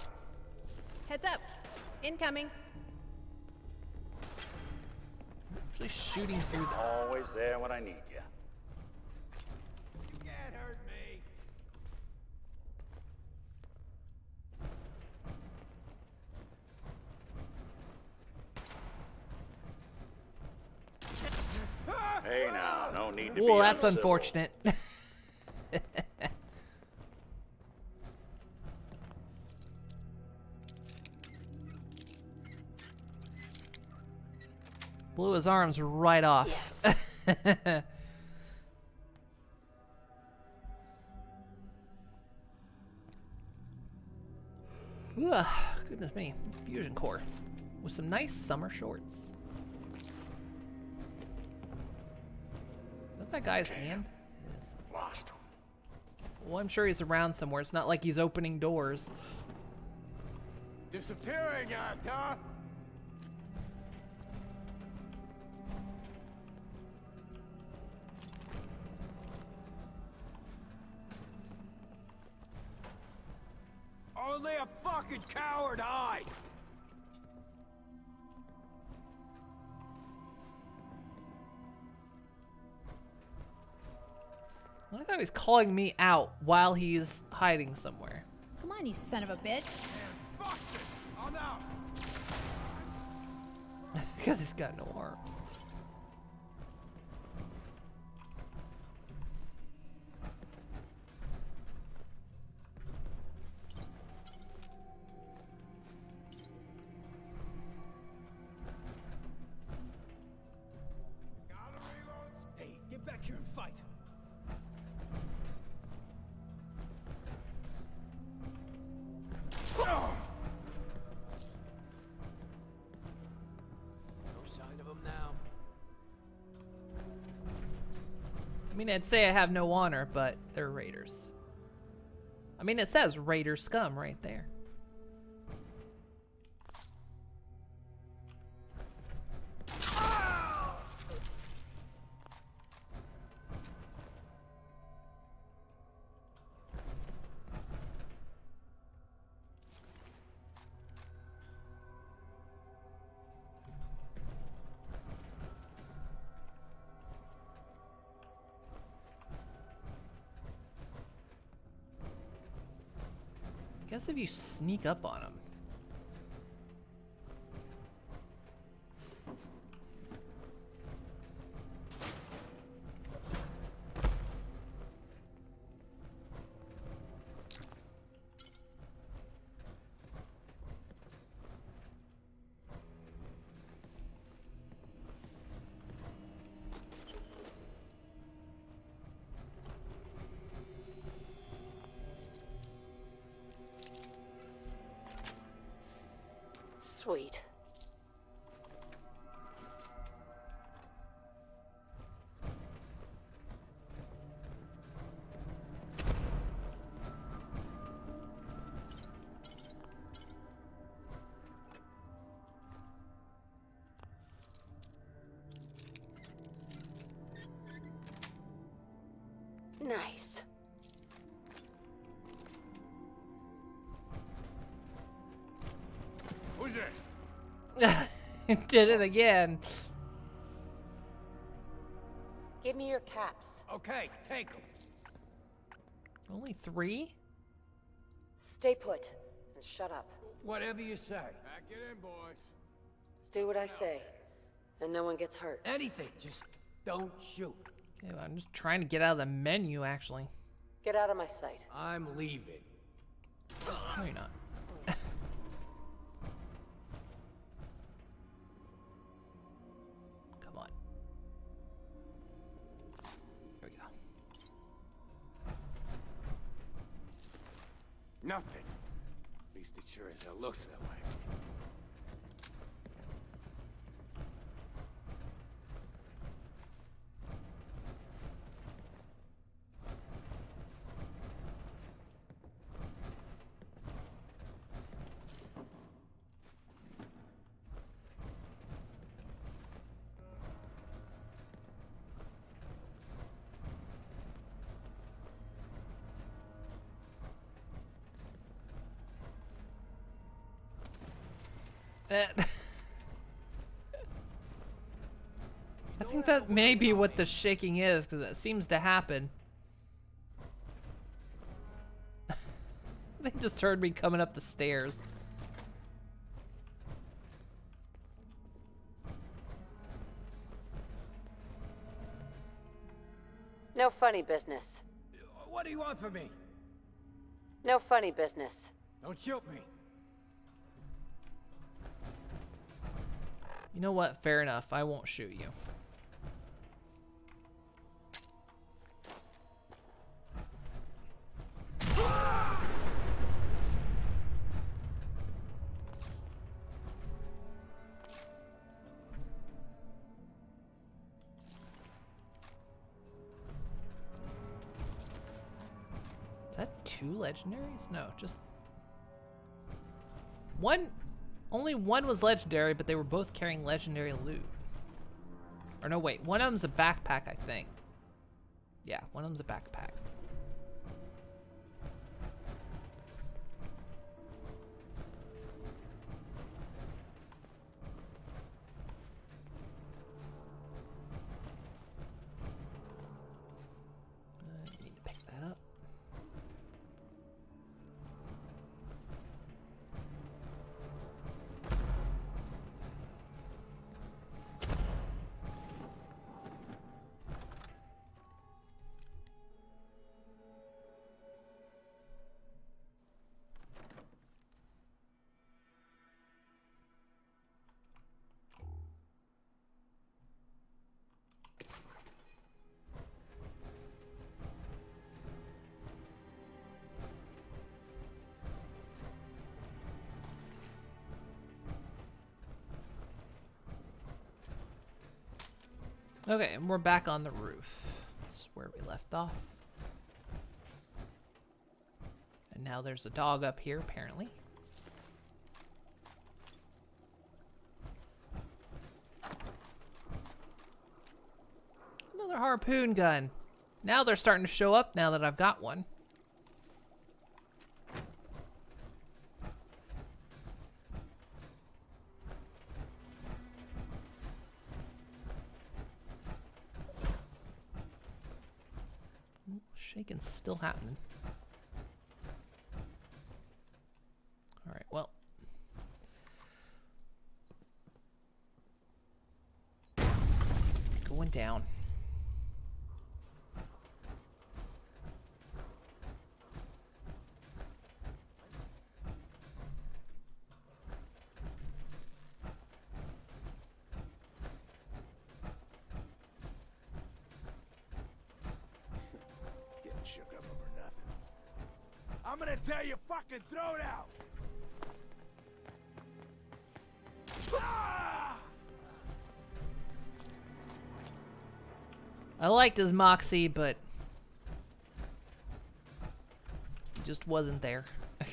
Heads up. Incoming. Actually shooting through the... Always there when I need you. You can't hurt me. Hey now, no need to Well, be that's uncivil. unfortunate. Blew his arms right off. Yes. Ugh, goodness me. Fusion core. With some nice summer shorts. Is that guy's hand? It is. Lost him. Well, I'm sure he's around somewhere. It's not like he's opening doors. Disappearing act, huh? Only a fucking coward hides. I like how he's calling me out while he's hiding somewhere. Come on, you son of a bitch. Fuck this. I'm out. Because he's got no arms. Hey, get back here and fight. No sign of him now. I mean, I'd say I have no honor, but they're raiders. I mean, it says raider scum right there. I guess if you sneak up on him. Sweet. Nice. Who's it? Did it again. Give me your caps. Okay, take them. Only 3? Stay put and shut up. Whatever you say. Pack it in, boys. Do what I say, and no one gets hurt. Anything, just don't shoot. Okay, well, I'm just trying to get out of the menu, actually. Get out of my sight. I'm leaving. No, you're not. Come on. There we go. Nothing. At least it sure as hell looks that way. I think that may be what the shaking is, because it seems to happen. They just heard me coming up the stairs. No funny business. What do you want from me? No funny business. Don't shoot me. You know what? Fair enough. I won't shoot you. Is that 2 legendaries? No, just one. Only one was legendary, but they were both carrying legendary loot. Or no, wait. One of them's a backpack, I think. Yeah, one of them's a backpack. Need to pick that up. Okay, and we're back on the roof. This is where we left off. And now there's a dog up here, apparently. Another harpoon gun. Now they're starting to show up now that I've got one. Shaking's still happening. Alright, well. Going down. Shook up over nothing. I'm gonna tell you, fucking throw it out! Ah! I liked his moxie, but he just wasn't there. Okay,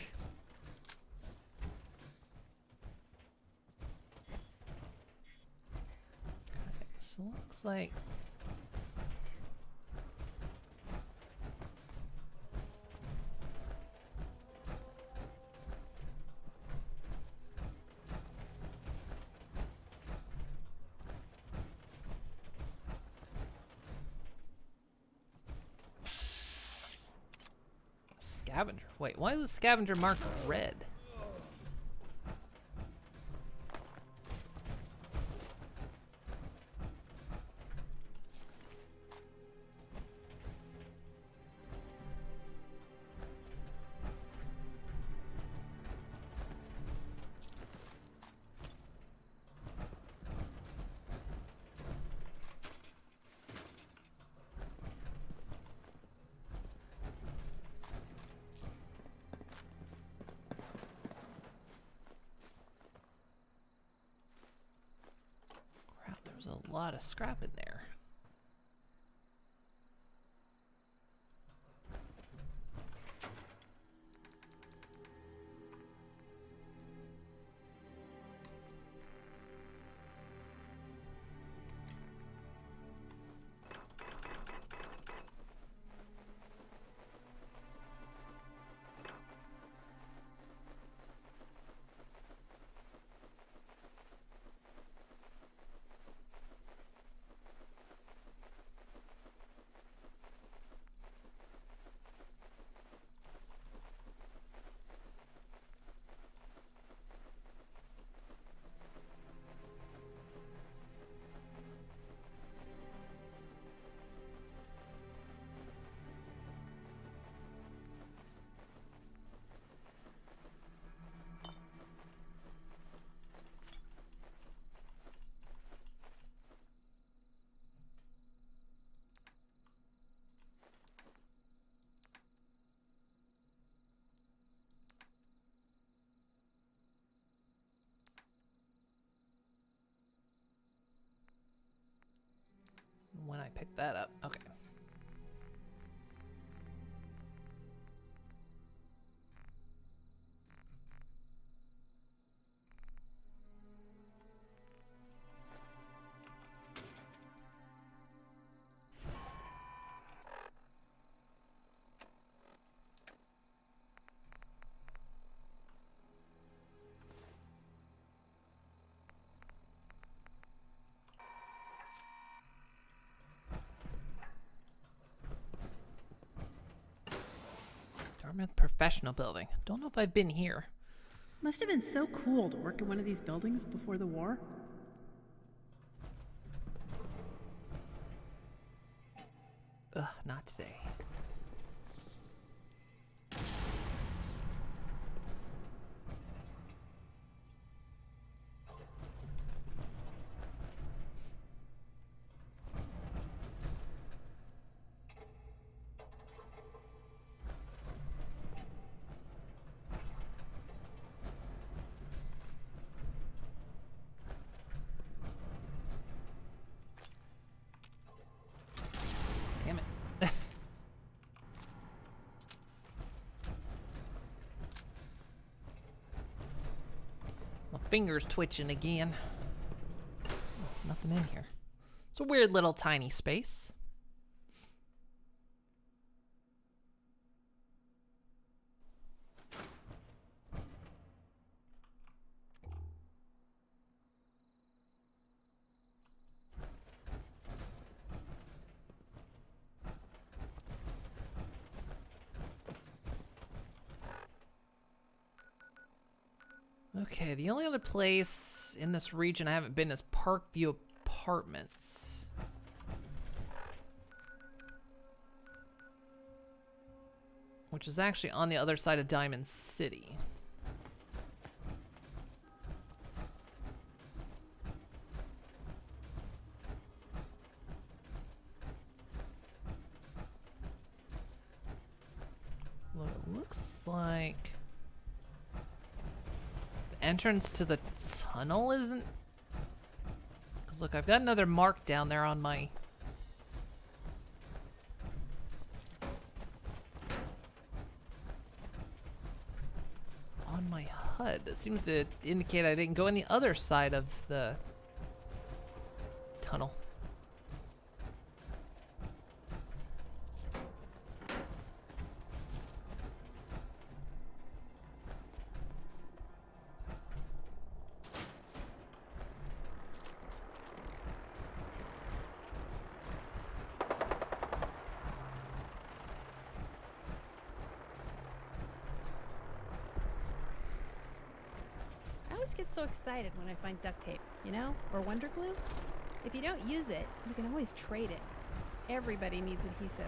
so looks like scavenger. Wait, why is the scavenger marked red? There's a lot of scrap in there. pick that up. Okay. Dartmouth Professional Building. Don't know if I've been here. Must have been so cool to work in one of these buildings before the war. Ugh, not today. Damn it. My finger's twitching again. Oh, nothing in here. It's a weird little tiny space. Okay, the only other place in this region I haven't been is Parkview Apartments. Which is actually on the other side of Diamond City. Well, it looks like entrance to the tunnel isn't, because look, I've got another mark down there on my HUD that seems to indicate I didn't go on the other side of the tunnel. I always get so excited when I find duct tape, you know? Or Wonder Glue. If you don't use it, you can always trade it. Everybody needs adhesive.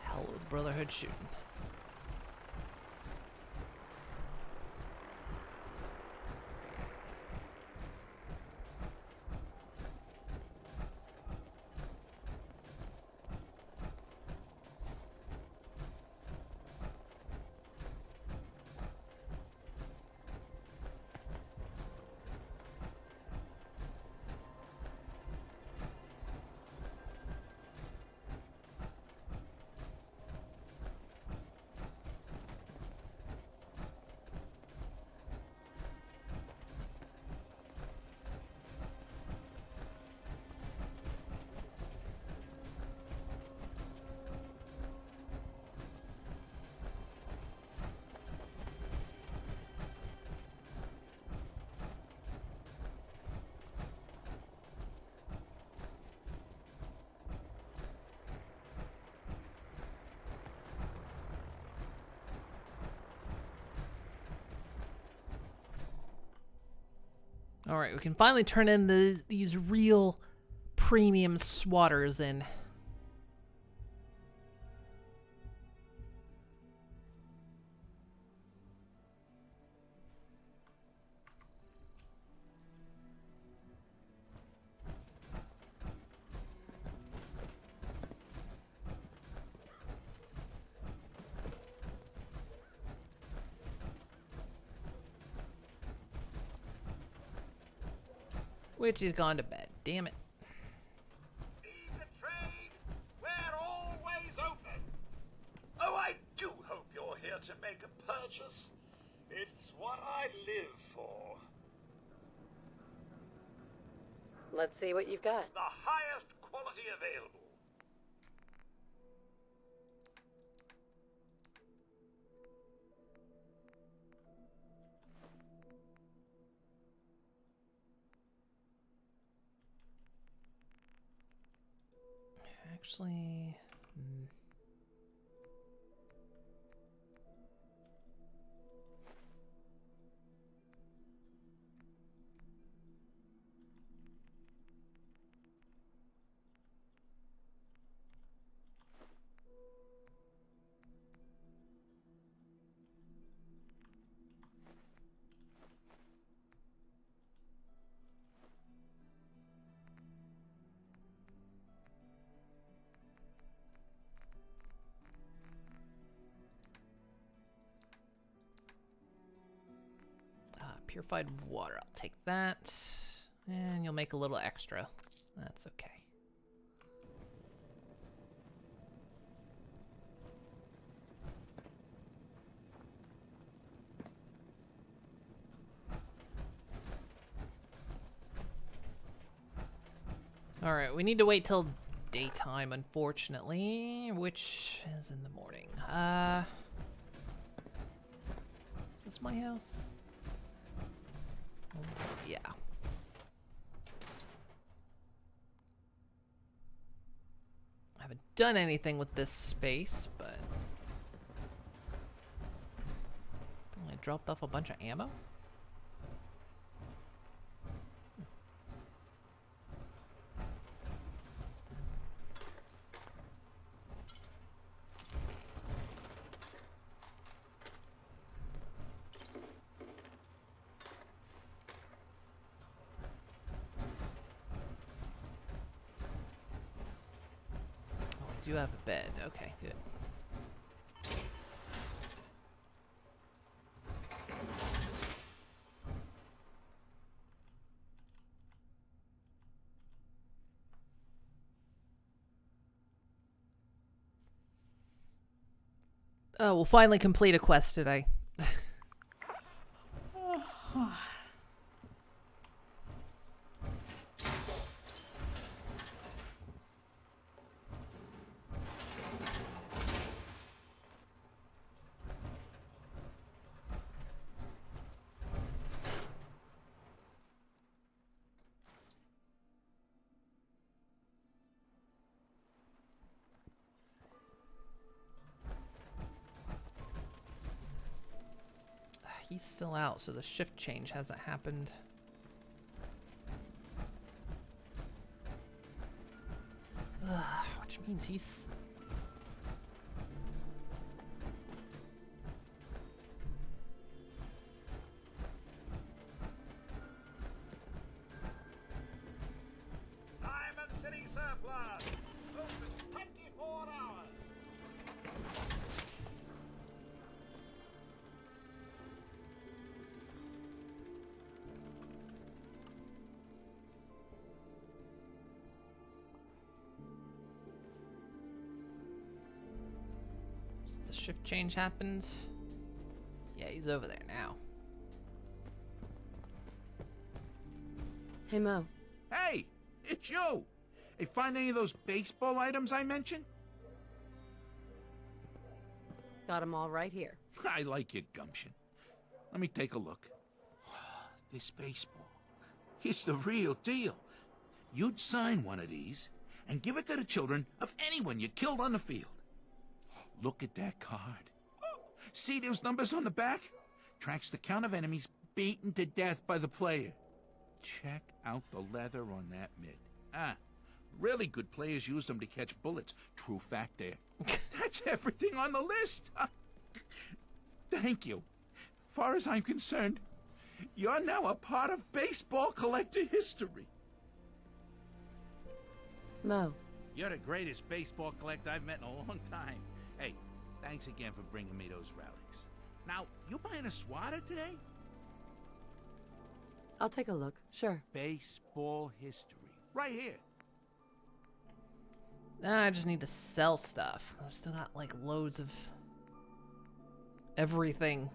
Hallowed Brotherhood shooting. All right, we can finally turn in these real premium swatters in. Which he's gone to bed. Damn it. We're always open. Oh, I do hope you're here to make a purchase. It's what I live for. Let's see what you've got. The highest quality available. Actually, purified water. I'll take that. And you'll make a little extra. That's okay. Alright, we need to wait till daytime, unfortunately, which is in the morning. Is this my house? Yeah. I haven't done anything with this space, but I dropped off a bunch of ammo. Do have a bed. Okay, good. Oh, we'll finally complete a quest today. He's still out, so the shift change hasn't happened. Which means he's... Diamond City Surplus. Open 24 hours. The shift change happened. Yeah, he's over there now. Hey, Mo. Hey, it's you. Hey, find any of those baseball items I mentioned? Got them all right here. I like your gumption. Let me take a look. This baseball, it's the real deal. You'd sign one of these and give it to the children of anyone you killed on the field. Look at that card. See those numbers on the back? Tracks the count of enemies beaten to death by the player. Check out the leather on that mitt. Really good players use them to catch bullets. True fact there. That's everything on the list. Thank you. Far as I'm concerned, you're now a part of baseball collector history. Mo. You're the greatest baseball collector I've met in a long time. Hey, thanks again for bringing me those relics. Now, you buying a swatter today? I'll take a look, sure. Baseball history. Right here. I just need to sell stuff. I've still got like loads of everything.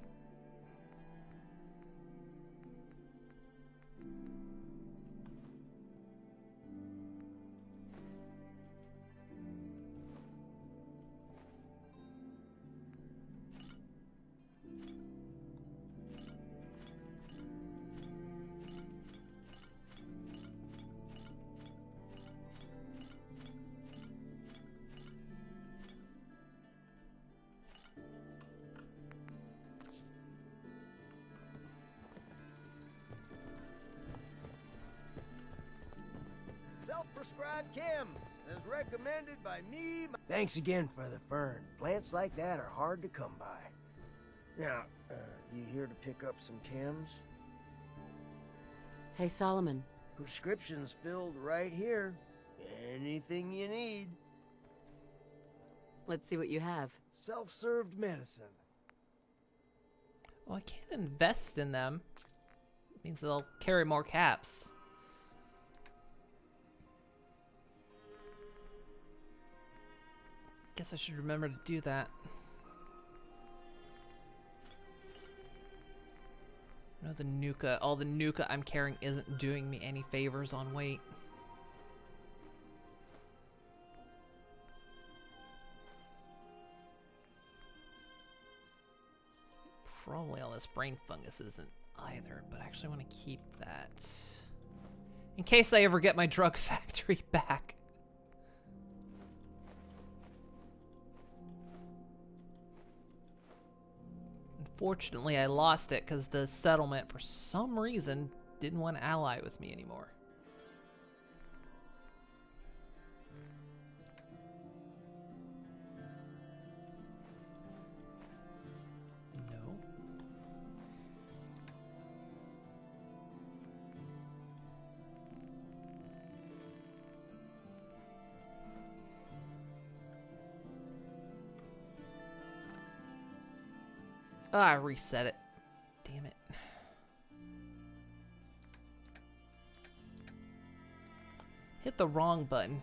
Self-prescribed chems, as recommended by me. Thanks again for the fern. Plants like that are hard to come by. Now, you here to pick up some chems? Hey, Solomon. Prescriptions filled right here. Anything you need. Let's see what you have. Self-served medicine. Well, I can't invest in them. It means they'll carry more caps. Guess I should remember to do that. No, the Nuka, all the Nuka I'm carrying isn't doing me any favors on weight. Probably all this brain fungus isn't either, but I actually want to keep that. In case I ever get my drug factory back. Unfortunately, I lost it because the settlement, for some reason, didn't want to ally with me anymore. No. I reset it. Damn it. Hit the wrong button.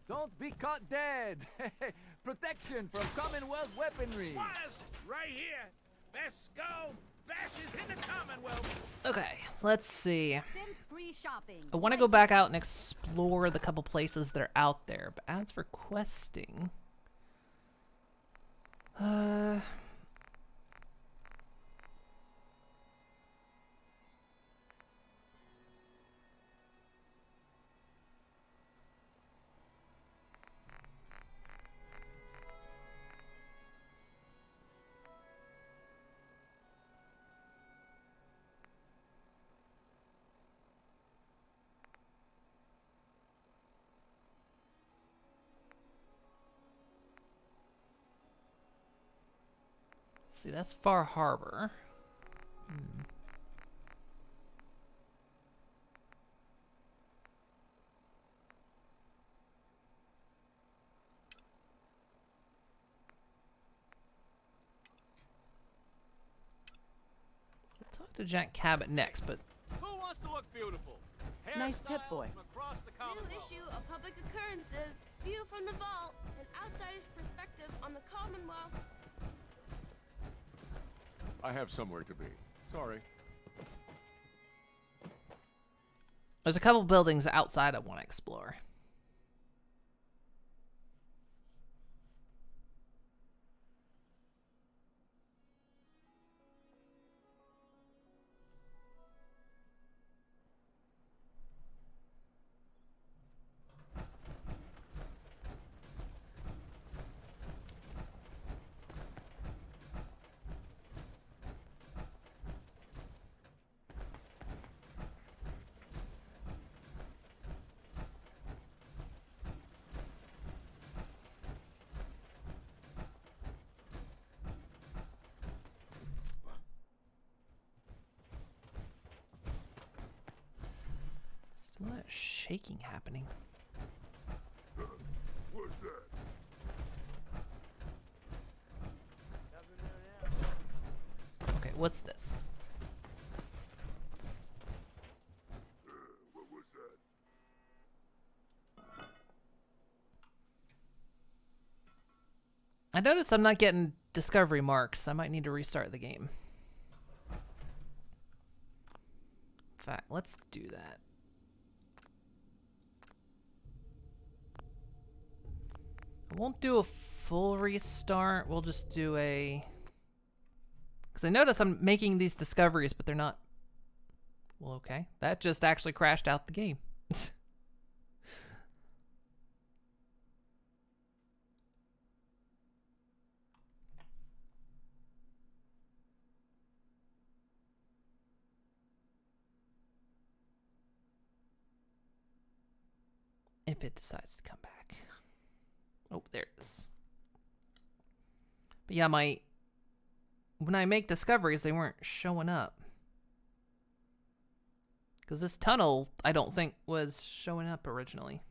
Don't be caught dead! Protection from Commonwealth weaponry! Squatters, right here! Best skull bashes in the Commonwealth! Okay, let's see. Free shopping. I want to go back out and explore the couple places that are out there, but as for questing... See, that's Far Harbor. We'll talk to Jack Cabot next, but Who wants to look beautiful? Nice Pip Boy. New issue of Public Occurrences. View from the vault. An outsider's perspective on the Commonwealth. I have somewhere to be. Sorry. there's a couple buildings outside I want to explore. shaking happening? What's that? Okay, what's this? What was that? I noticed I'm not getting discovery marks. I might need to restart the game. In fact, let's do that. I won't do a full restart. We'll just do a... Because I notice I'm making these discoveries, but they're not... Well, okay. That just actually crashed out the game. If it decides to come back. Oh, there it is. But yeah, when I make discoveries, they weren't showing up. Because this tunnel, I don't think, was showing up originally.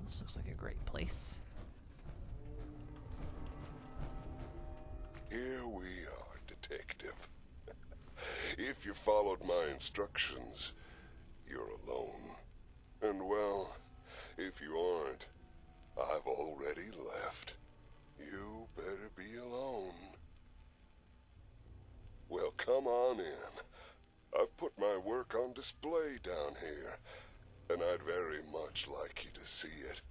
This looks like a great place. Here we are, detective. If you followed my instructions, you're alone. And well, if you aren't, I've already left. You better be alone. Well, come on in. I've put my work on display down here, and I'd very much like you to see it.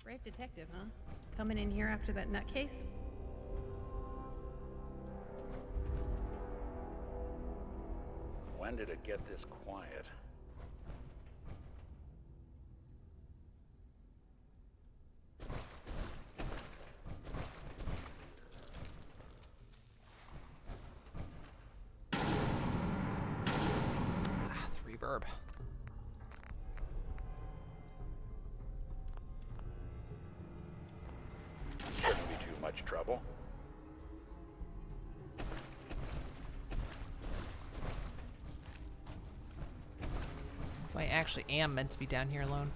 Brave detective, huh? Coming in here after that nutcase? When did it get this quiet? The reverb. Shouldn't be too much trouble. If I actually am meant to be down here alone.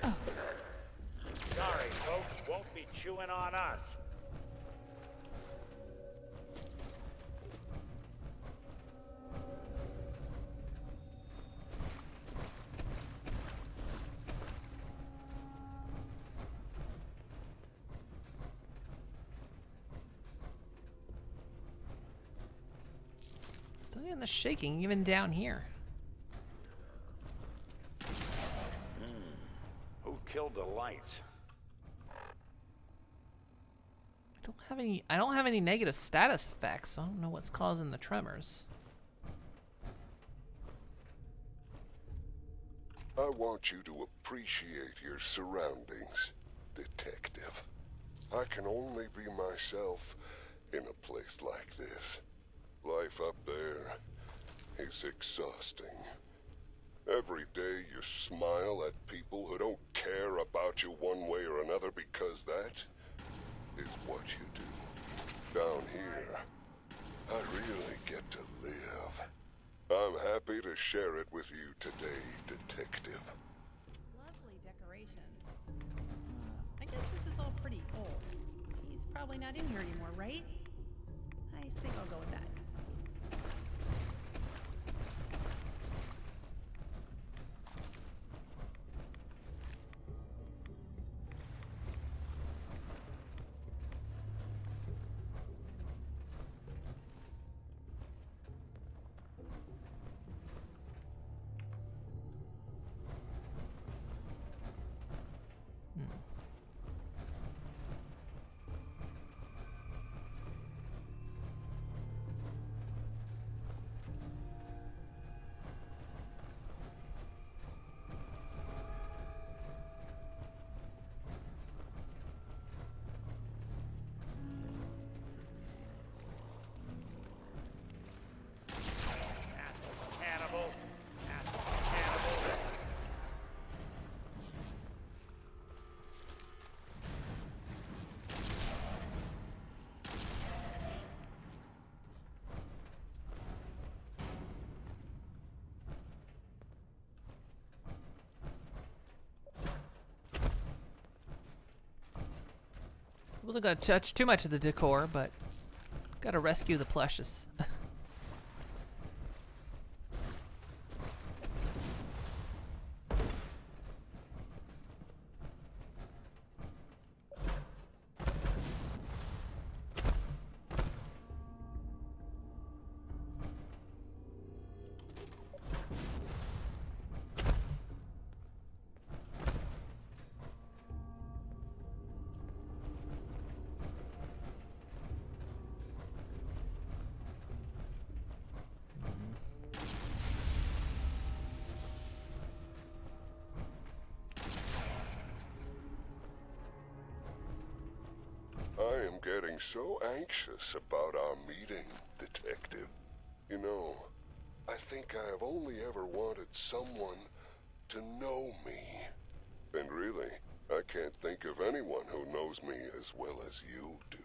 Sorry, folks, won't be chewing on us. Still getting the shaking even down here. Who killed the lights? I don't have any negative status effects, so I don't know what's causing the tremors. I want you to appreciate your surroundings, detective. I can only be myself in a place like this. Life up there is exhausting. Every day you smile at people who don't care about you one way or another because that is what you do. Down here, I really get to live. I'm happy to share it with you today, detective. Lovely decorations. I guess this is all pretty old. He's probably not in here anymore, right? I think I'll go with that. Wasn't gonna touch too much of the decor, but gotta rescue the plushes. I am getting so anxious about our meeting, Detective. You know, I think I have only ever wanted someone to know me. And really, I can't think of anyone who knows me as well as you do.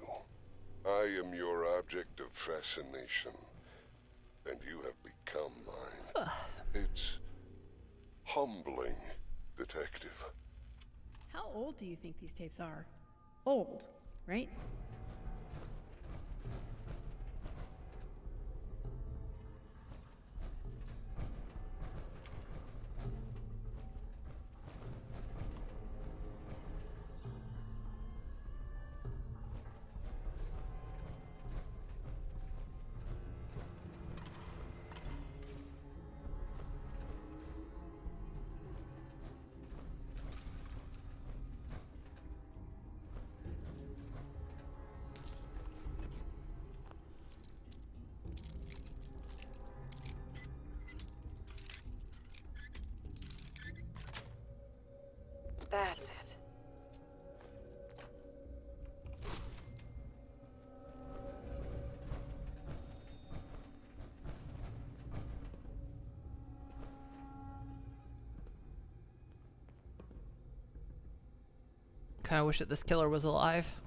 I am your object of fascination, and you have become mine. It's humbling, Detective. How old do you think these tapes are? Old, right? That's it. Kind of wish that this killer was alive.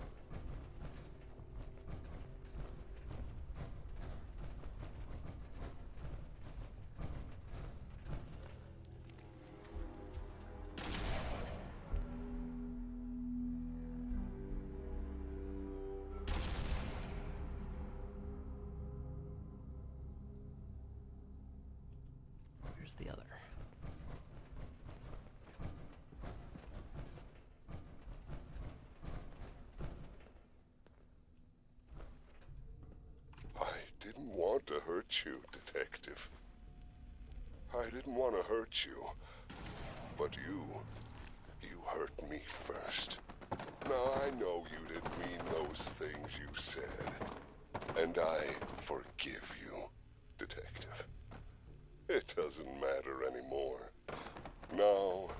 Where's the other? I didn't want to hurt you, Detective. I didn't want to hurt you. But you hurt me first. Now, I know you didn't mean those things you said. And I forgive you, Detective. It doesn't matter anymore. Now,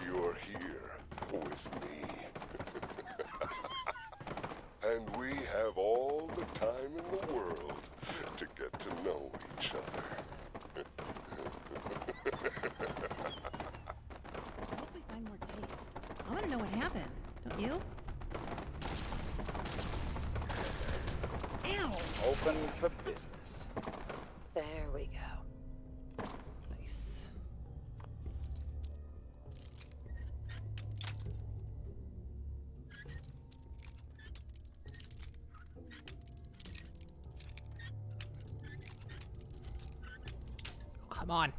you're here with me. And we have all the time in the world to get to know each other. I hope we find more tapes. I want to know what happened. Don't you? Ow! Open for business. There we go. Nice. Oh, come on.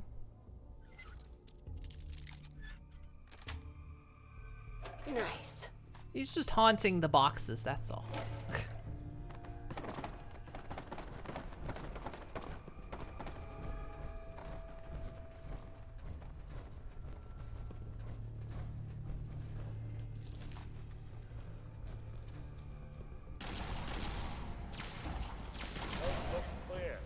Nice. He's just haunting the boxes, that's all. Clear.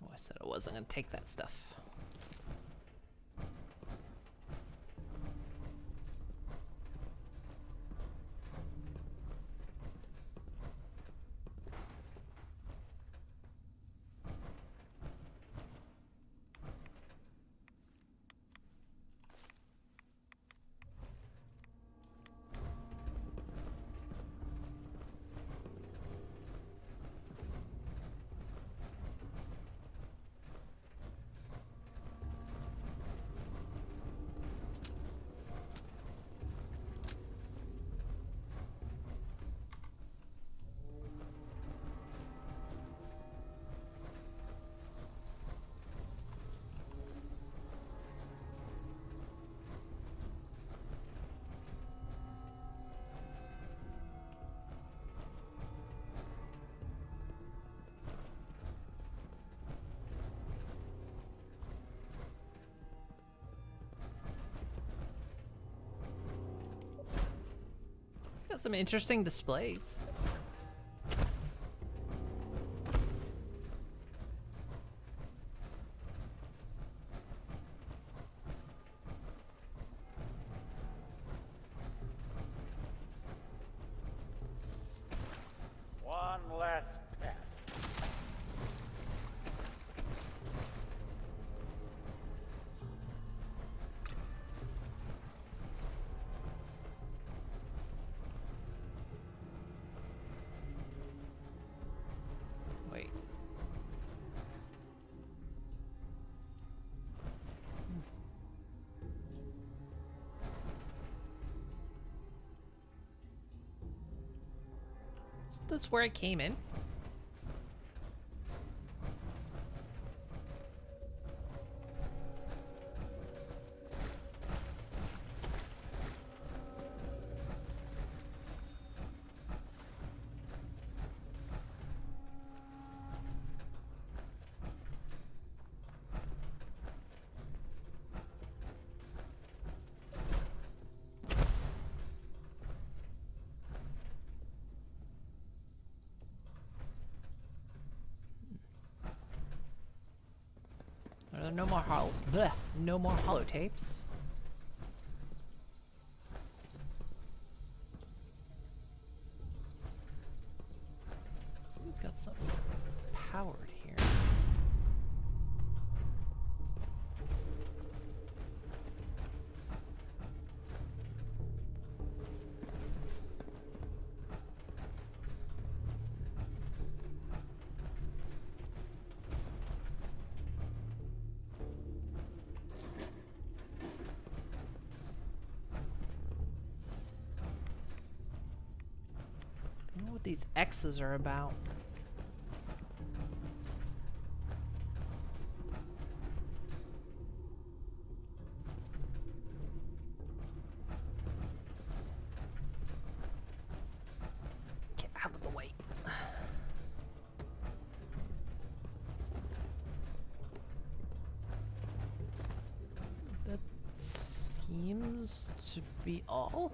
Oh, I said I wasn't gonna take that stuff. Some interesting displays. One last pass. Wait. Is this where I came in? Are there no more no more holotapes? He's got something powered here. I don't know what these X's are about. Get out of the way. That seems to be all.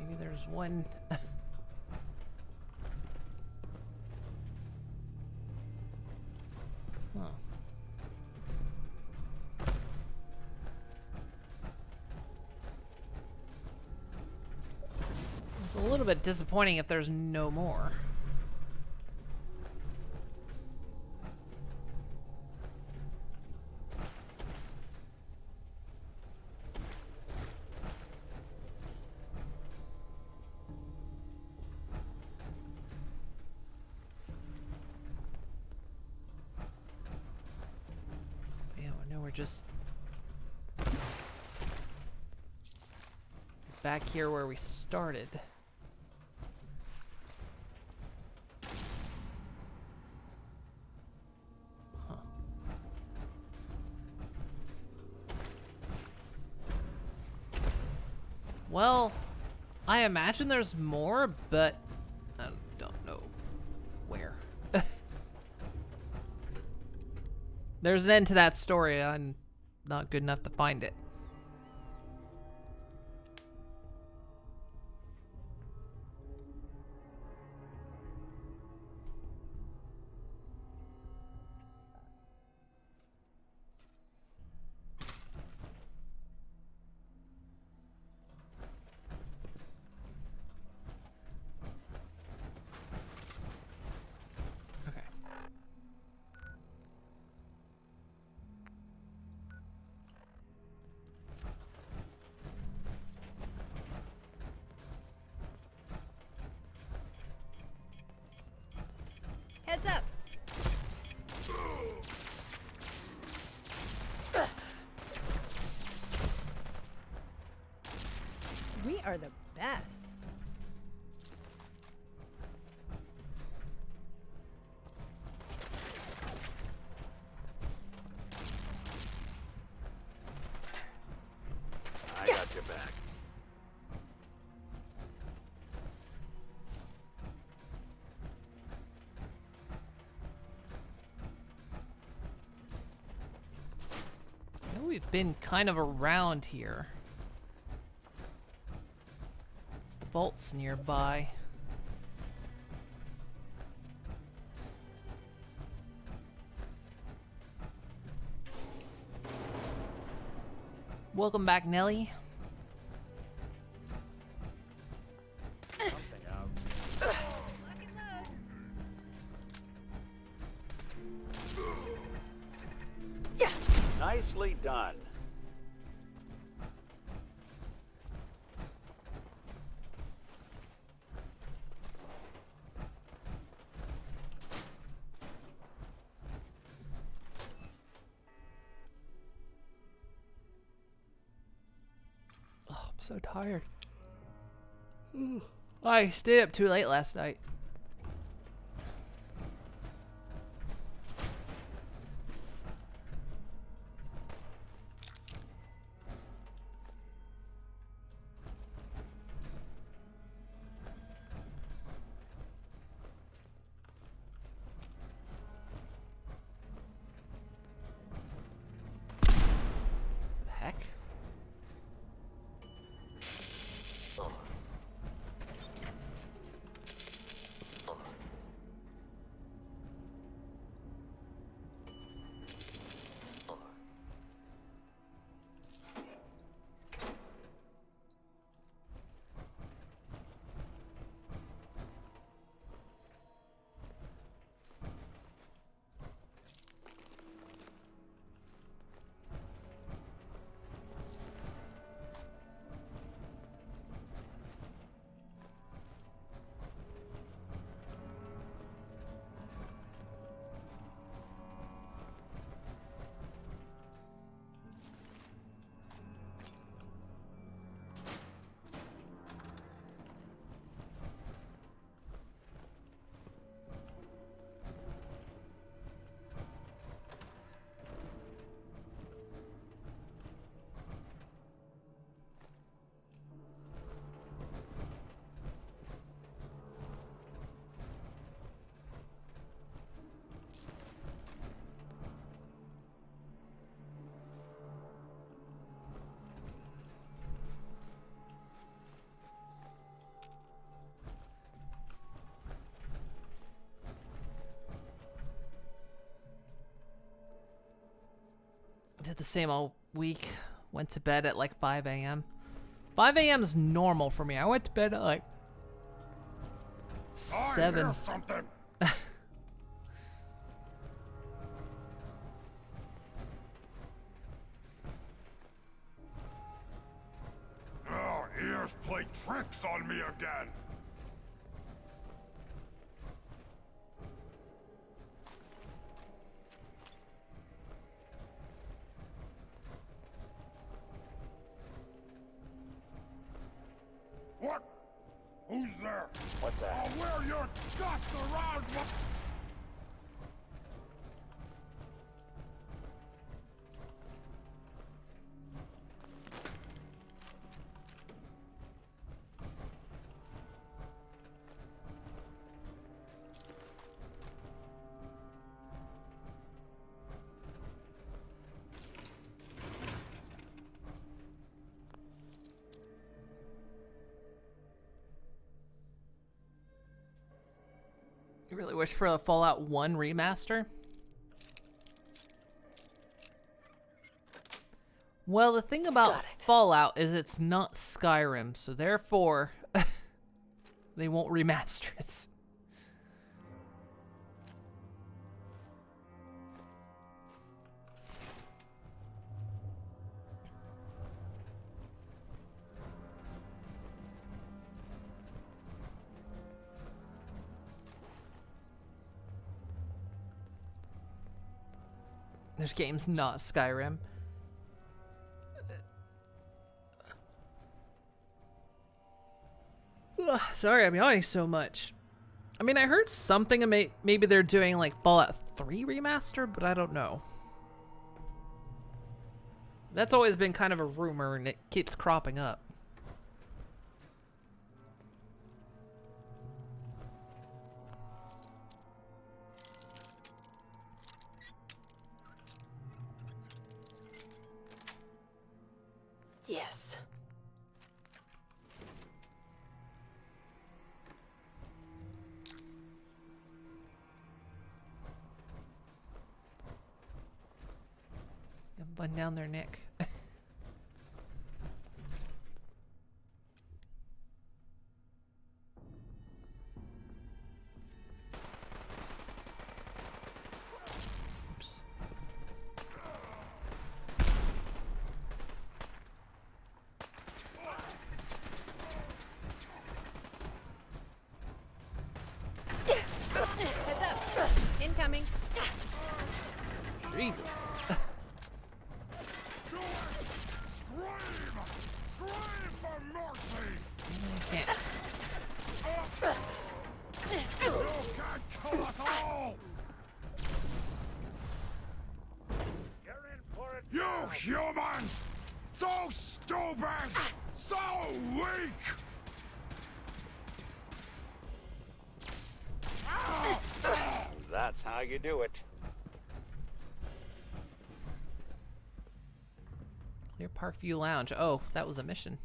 Maybe there's one. Huh. It's a little bit disappointing if there's no more. Yeah, I know we're just back here where we started. Huh. Well, I imagine there's more, but I don't know where. There's an end to that story. I'm not good enough to find it. Heads up! We are the best. been kind of around here. The vault's nearby. Welcome back, Nelly. Something out. Nicely done. Oh, I'm so tired. I stayed up too late last night. Heck? Did the same all week. Went to bed at like 5 a.m. 5 a.m. is normal for me. I went to bed at like 7. I hear something. Oh, ears play tricks on me again. What? Who's there? What's that? I'll wear your guts around my... You really wish for a Fallout 1 remaster? Well, the thing about Fallout is it's not Skyrim, so therefore they won't remaster it. There's games not Skyrim. Ugh, sorry, I'm yawning so much. I mean, I heard something, maybe they're doing like Fallout 3 remaster, but I don't know. That's always been kind of a rumor, and it keeps cropping up. Bun down their neck. Oops. Heads up. Incoming. Jesus. I can't. You humans! So stupid! So weak! That's how you do it. Clear Parkview Lounge. Oh, that was a mission.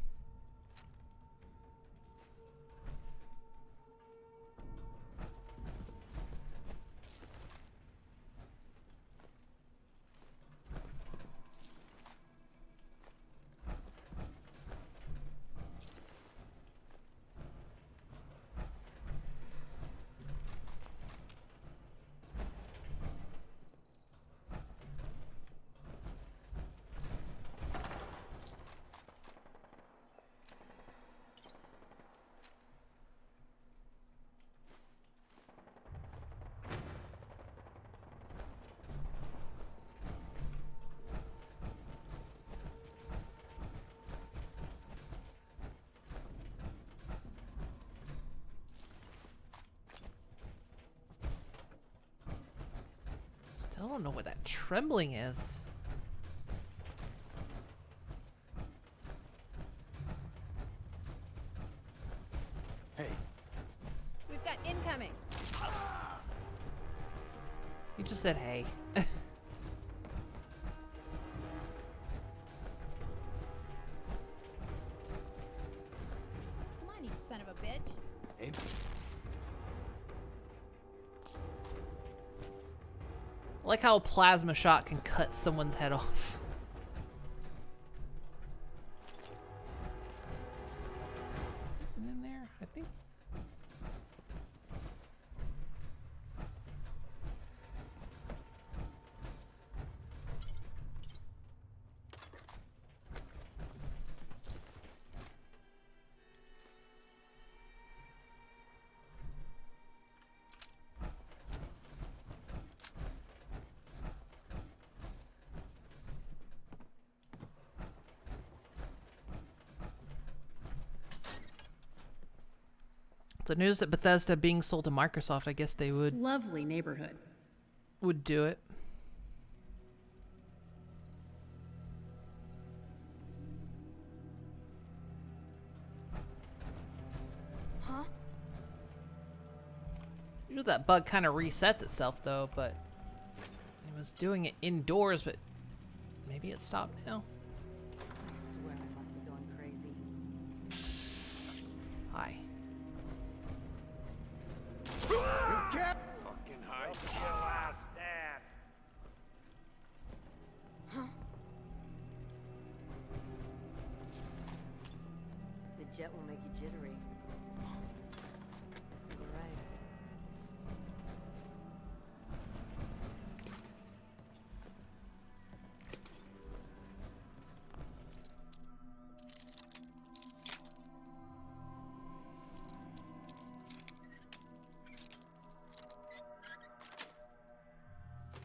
Still don't know what that trembling is. Hey. We've got incoming. You just said hey. Come on, you son of a bitch. Hey. I like how a plasma shot can cut someone's head off. In there, I think. The news that Bethesda being sold to Microsoft, I guess they would Lovely neighborhood. would do it. Huh? You know that bug kind of resets itself though, but it was doing it indoors, but maybe it stopped now. I swear I must be going crazy. Hi. You can't fucking hide your last stand. Huh? The jet will make you jittery. Guess they were right.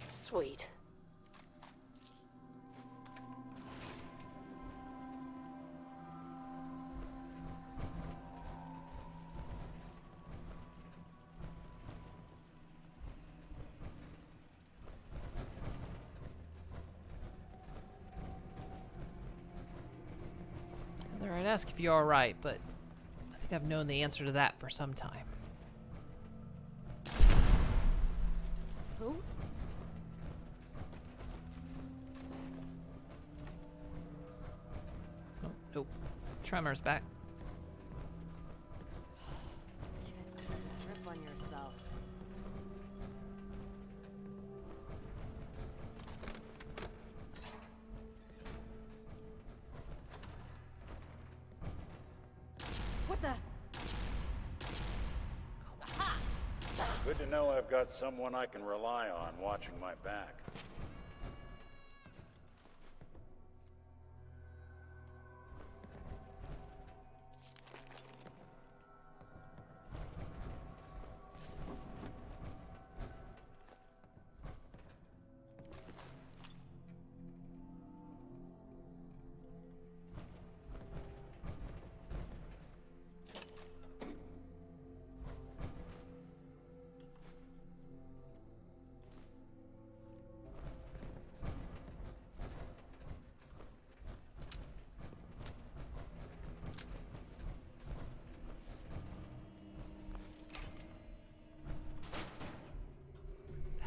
Sweet. Heather, I'd ask if you're alright, but I think I've known the answer to that for some time. Who? Oh, nope. Tremor's back. Rip on yourself. Good to know I've got someone I can rely on watching my back.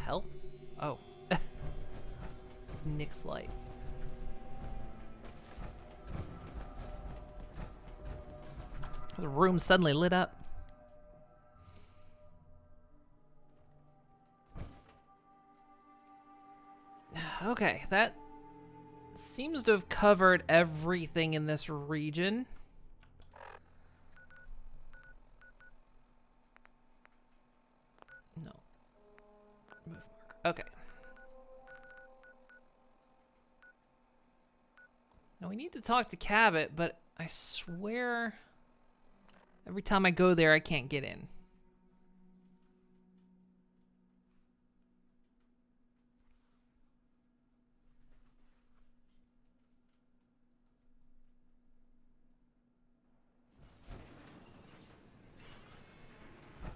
Hell? Oh. It's Nick's light. The room suddenly lit up. Okay, that seems to have covered everything in this region. No. Move marker. Okay. Now we need to talk to Cabot, but I swear every time I go there I can't get in.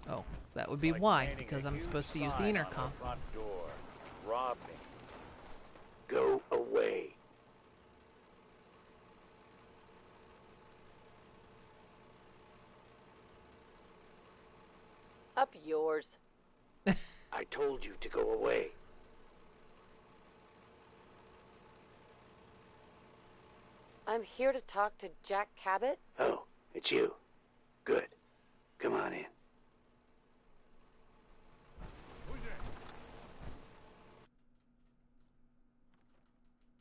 Oh, that would be why, because I'm supposed to use the intercom. Front door. Rob me. Go away. Up yours. I told you to go away. I'm here to talk to Jack Cabot. Oh, it's you. Good. Come on in.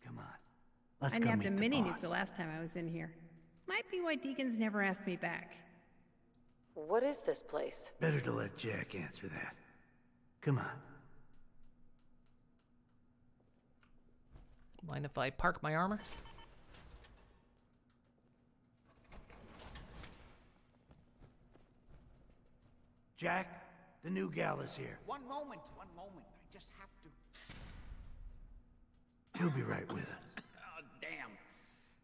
Come on. Let's I go nabbed meet a the mini boss. nuke the last time I was in here. Might be why Deacons never asked me back. What is this place? Better to let Jack answer that. Come on. Mind if I park my armor? Jack, the new gal is here. One moment. I just have to... He'll be right with us. Oh, damn.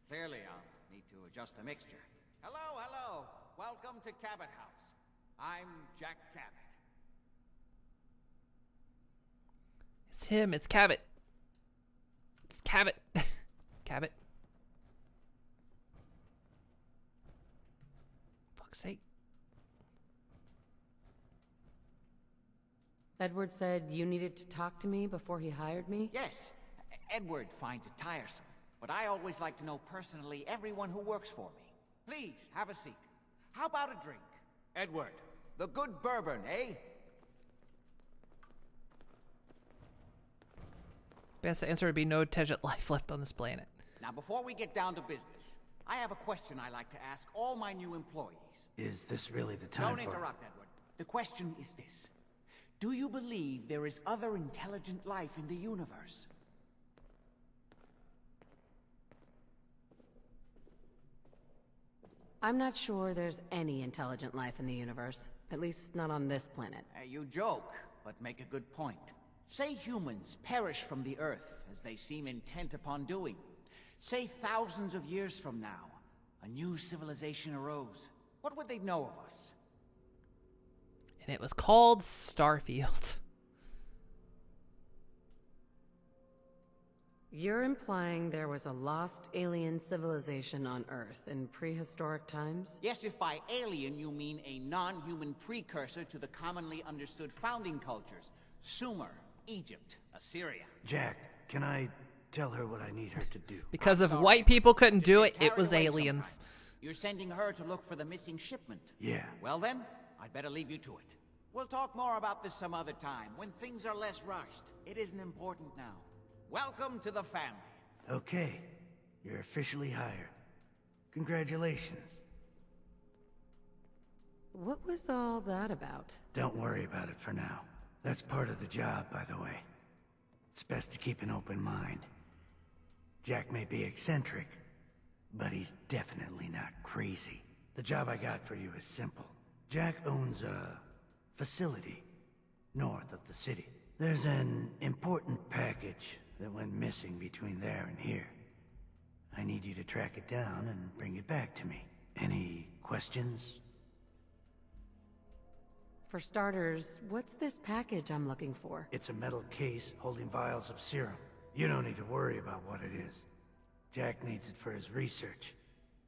Clearly, I'll need to adjust the mixture. Hello. Welcome to Cabot House. I'm Jack Cabot. It's him, it's Cabot. It's Cabot. Cabot. Fuck's sake. Edward said you needed to talk to me before he hired me? Yes, Edward finds it tiresome, but I always like to know personally everyone who works for me. Please, have a seat. How about a drink? Edward, the good bourbon, eh? Best answer would be no Tejet life left on this planet. Now, before we get down to business, I have a question I like to ask all my new employees. Is this really the time Don't interrupt, Edward. The question is this. Do you believe there is other intelligent life in the universe? I'm not sure there's any intelligent life in the universe. At least not on this planet. You joke, but make a good point. Say humans perish from the Earth, as they seem intent upon doing. Say thousands of years from now, a new civilization arose. What would they know of us? And it was called Starfield. You're implying there was a lost alien civilization on Earth in prehistoric times? Yes, if by alien you mean a non-human precursor to the commonly understood founding cultures. Sumer, Egypt, Assyria. Jack, can I tell her what I need her to do? Because if white people couldn't do it, it was aliens. Sometimes. You're sending her to look for the missing shipment. Yeah. Well then, I'd better leave you to it. We'll talk more about this some other time, when things are less rushed. It isn't important now. Welcome to the family. Okay. You're officially hired. Congratulations. What was all that about? Don't worry about it for now. That's part of the job, by the way. It's best to keep an open mind. Jack may be eccentric, but he's definitely not crazy. The job I got for you is simple. Jack owns a facility north of the city. There's an important package that went missing between there and here. I need you to track it down and bring it back to me. Any questions? For starters, what's this package I'm looking for? It's a metal case holding vials of serum. You don't need to worry about what it is. Jack needs it for his research.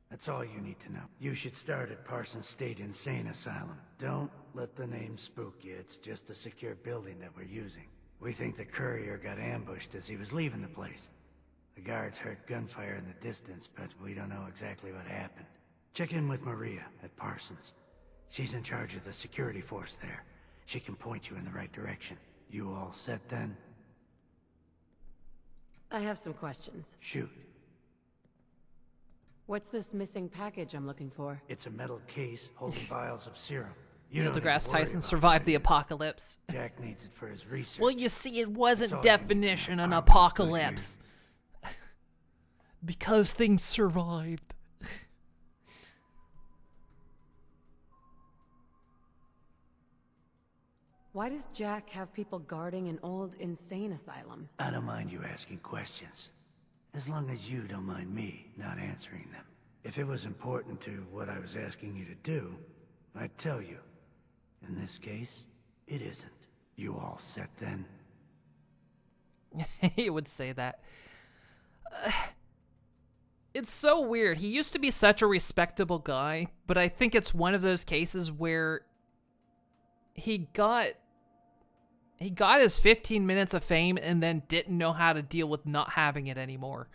That's all you need to know. You should start at Parsons State Insane Asylum. Don't let the name spook you. It's just a secure building that we're using. We think the courier got ambushed as he was leaving the place. The guards heard gunfire in the distance, but we don't know exactly what happened. Check in with Maria at Parsons. She's in charge of the security force there. She can point you in the right direction. You all set then? I have some questions. Shoot. What's this missing package I'm looking for? It's a metal case holding vials of serum. Neil deGrasse Tyson survived the apocalypse. Jack needs it for his research. Well, you see, it wasn't That's all definition an apocalypse. Because things survived. Why does Jack have people guarding an old insane asylum? I don't mind you asking questions. As long as you don't mind me not answering them. If it was important to what I was asking you to do, I'd tell you. In this case, it isn't. You all set then? He would say that. It's so weird. He used to be such a respectable guy, but I think it's one of those cases where he got his 15 minutes of fame and then didn't know how to deal with not having it anymore.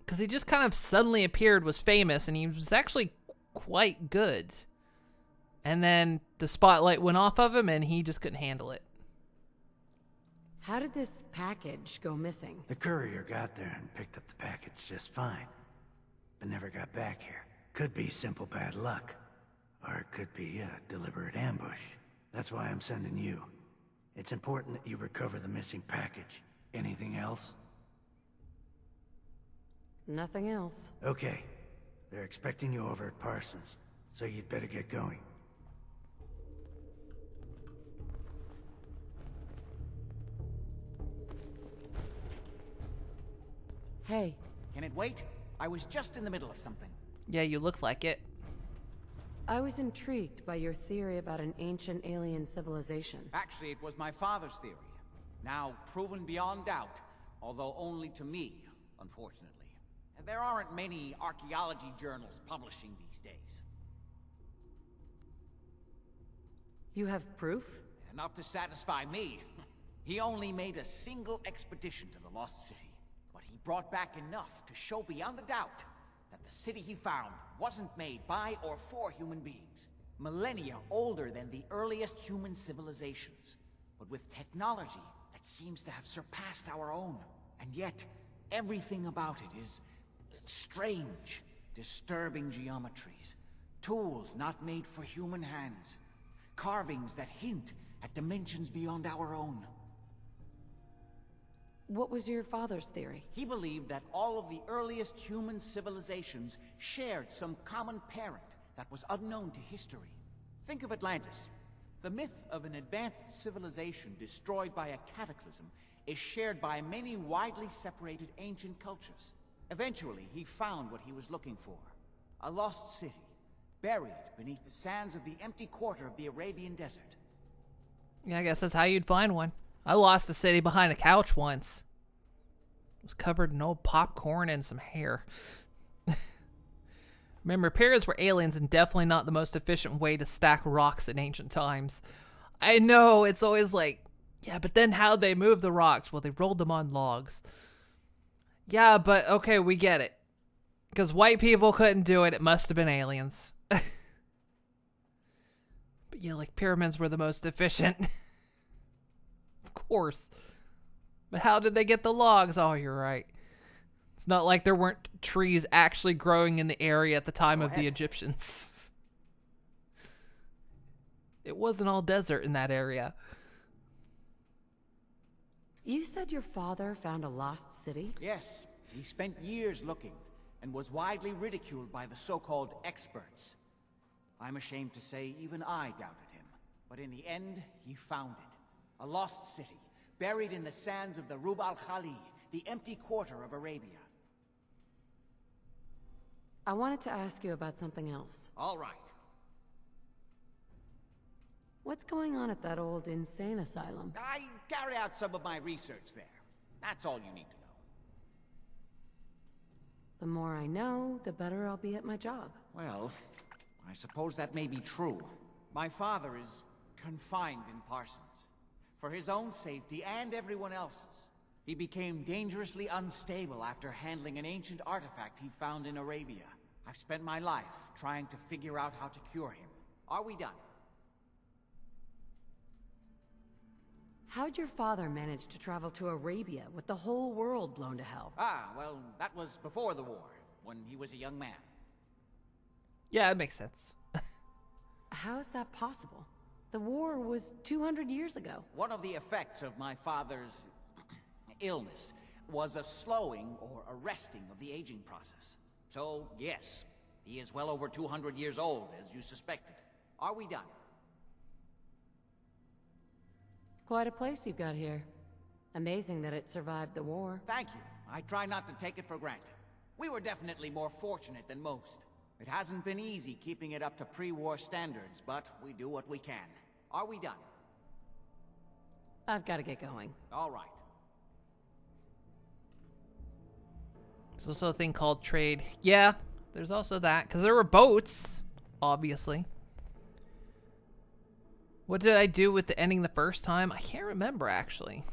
Because he just kind of suddenly appeared, was famous, and he was actually quite good. And then the spotlight went off of him, and he just couldn't handle it. How did this package go missing? The courier got there and picked up the package just fine, but never got back here. Could be simple bad luck, or it could be a deliberate ambush. That's why I'm sending you. It's important that you recover the missing package. Anything else? Nothing else. Okay. They're expecting you over at Parsons, so you'd better get going. Hey. Can it wait? I was just in the middle of something. Yeah, you look like it. I was intrigued by your theory about an ancient alien civilization. Actually, it was my father's theory. Now proven beyond doubt, although only to me, unfortunately. And there aren't many archaeology journals publishing these days. You have proof? Enough to satisfy me. He only made a single expedition to the Lost City, but he brought back enough to show beyond a doubt that the city he found wasn't made by or for human beings. Millennia older than the earliest human civilizations, but with technology that seems to have surpassed our own. And yet, everything about it is strange, disturbing geometries, tools not made for human hands, carvings that hint at dimensions beyond our own. What was your father's theory? He believed that all of the earliest human civilizations shared some common parent that was unknown to history. Think of Atlantis. The myth of an advanced civilization destroyed by a cataclysm is shared by many widely separated ancient cultures. Eventually, he found what he was looking for. A lost city, buried beneath the sands of the empty quarter of the Arabian desert. Yeah, I guess that's how you'd find one. I lost a city behind a couch once. It was covered in old popcorn and some hair. Remember, pyramids were aliens and definitely not the most efficient way to stack rocks in ancient times. I know, it's always like, yeah, but then how'd they move the rocks? Well, they rolled them on logs. Yeah, but okay, we get it. Because white people couldn't do it, it must have been aliens. But yeah, like pyramids were the most efficient. Of course. But how did they get the logs? Oh, you're right. It's not like there weren't trees actually growing in the area at the time of the Egyptians. It wasn't all desert in that area. You said your father found a lost city? Yes, he spent years looking and was widely ridiculed by the so-called experts. I'm ashamed to say even I doubted him. But in the end, he found it. A lost city, buried in the sands of the Rub al-Khali, the empty quarter of Arabia. I wanted to ask you about something else. All right. What's going on at that old insane asylum? I carry out some of my research there. That's all you need to know. The more I know, the better I'll be at my job. Well, I suppose that may be true. My father is confined in Parsons. For his own safety and everyone else's. He became dangerously unstable after handling an ancient artifact he found in Arabia. I've spent my life trying to figure out how to cure him. Are we done? How'd your father manage to travel to Arabia with the whole world blown to hell? Ah, well, that was before the war, when he was a young man. Yeah, it makes sense. How is that possible? The war was 200 years ago. One of the effects of my father's illness was a slowing or arresting of the aging process. So, yes, he is well over 200 years old, as you suspected. Are we done? Quite a place you've got here. Amazing that it survived the war. Thank you. I try not to take it for granted. We were definitely more fortunate than most. It hasn't been easy keeping it up to pre-war standards, but we do what we can. Are we done? I've got to get going. All right. There's also a thing called trade. Yeah, there's also that, because there were boats, obviously. What did I do with the ending the first time? I can't remember, actually.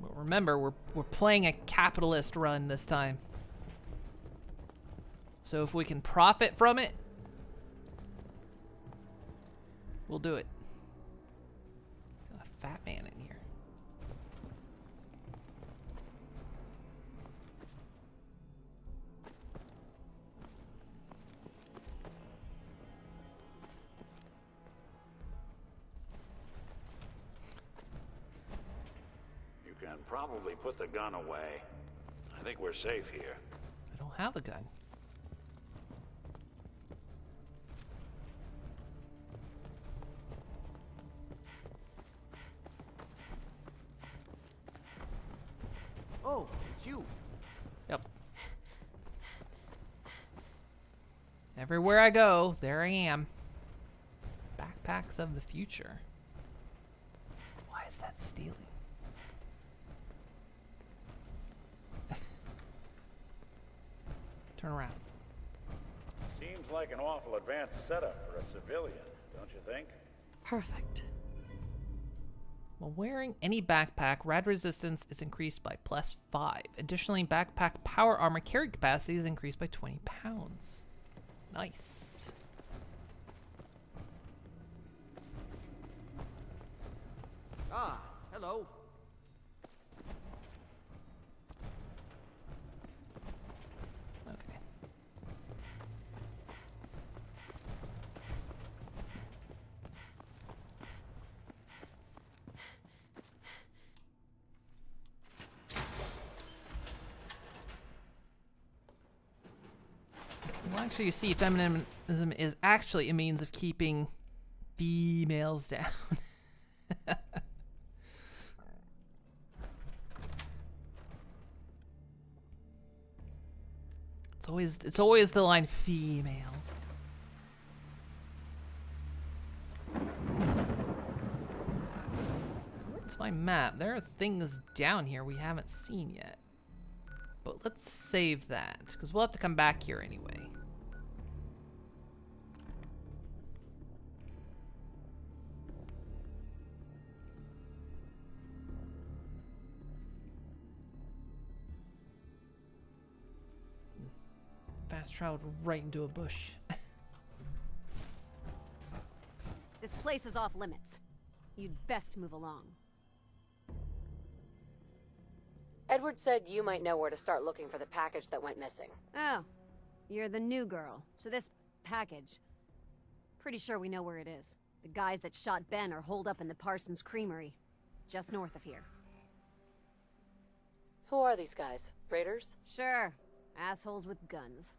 Well, remember, we're playing a capitalist run this time. So if we can profit from it, we'll do it. Got a fat man in here. You can probably put the gun away. I think we're safe here. I don't have a gun. Oh, it's you. Yep. Everywhere I go, there I am. Backpacks of the future. Why is that stealing? Turn around. Seems like an awful advanced setup for a civilian, don't you think? Perfect. While wearing any backpack, rad resistance is increased by +5. Additionally, backpack power armor carry capacity is increased by 20 pounds. Nice. Ah, hello. Okay. Well, actually, you see, feminism is actually a means of keeping females down. It's always the line females. Where's my map? There are things down here we haven't seen yet. But let's save that, because we'll have to come back here anyway. Fast traveled right into a bush. place is off limits. You'd best move along. Edward said you might know where to start looking for the package that went missing. Oh, you're the new girl. So this package, pretty sure we know where it is. The guys that shot Ben are holed up in the Parsons Creamery, just north of here. Who are these guys? Raiders? Sure. Assholes with guns.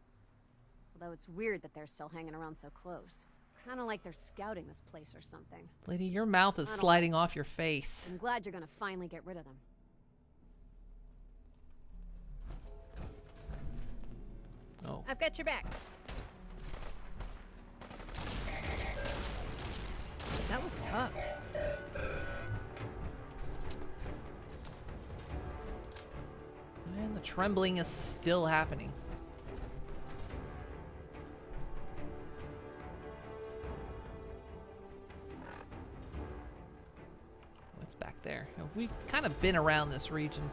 Although it's weird that they're still hanging around so close. Kind of like they're scouting this place or something. Lady, your mouth is sliding off your face. I'm glad you're gonna finally get rid of them. Oh. I've got your back. That was tough. And the trembling is still happening. What's back there? We've kind of been around this region.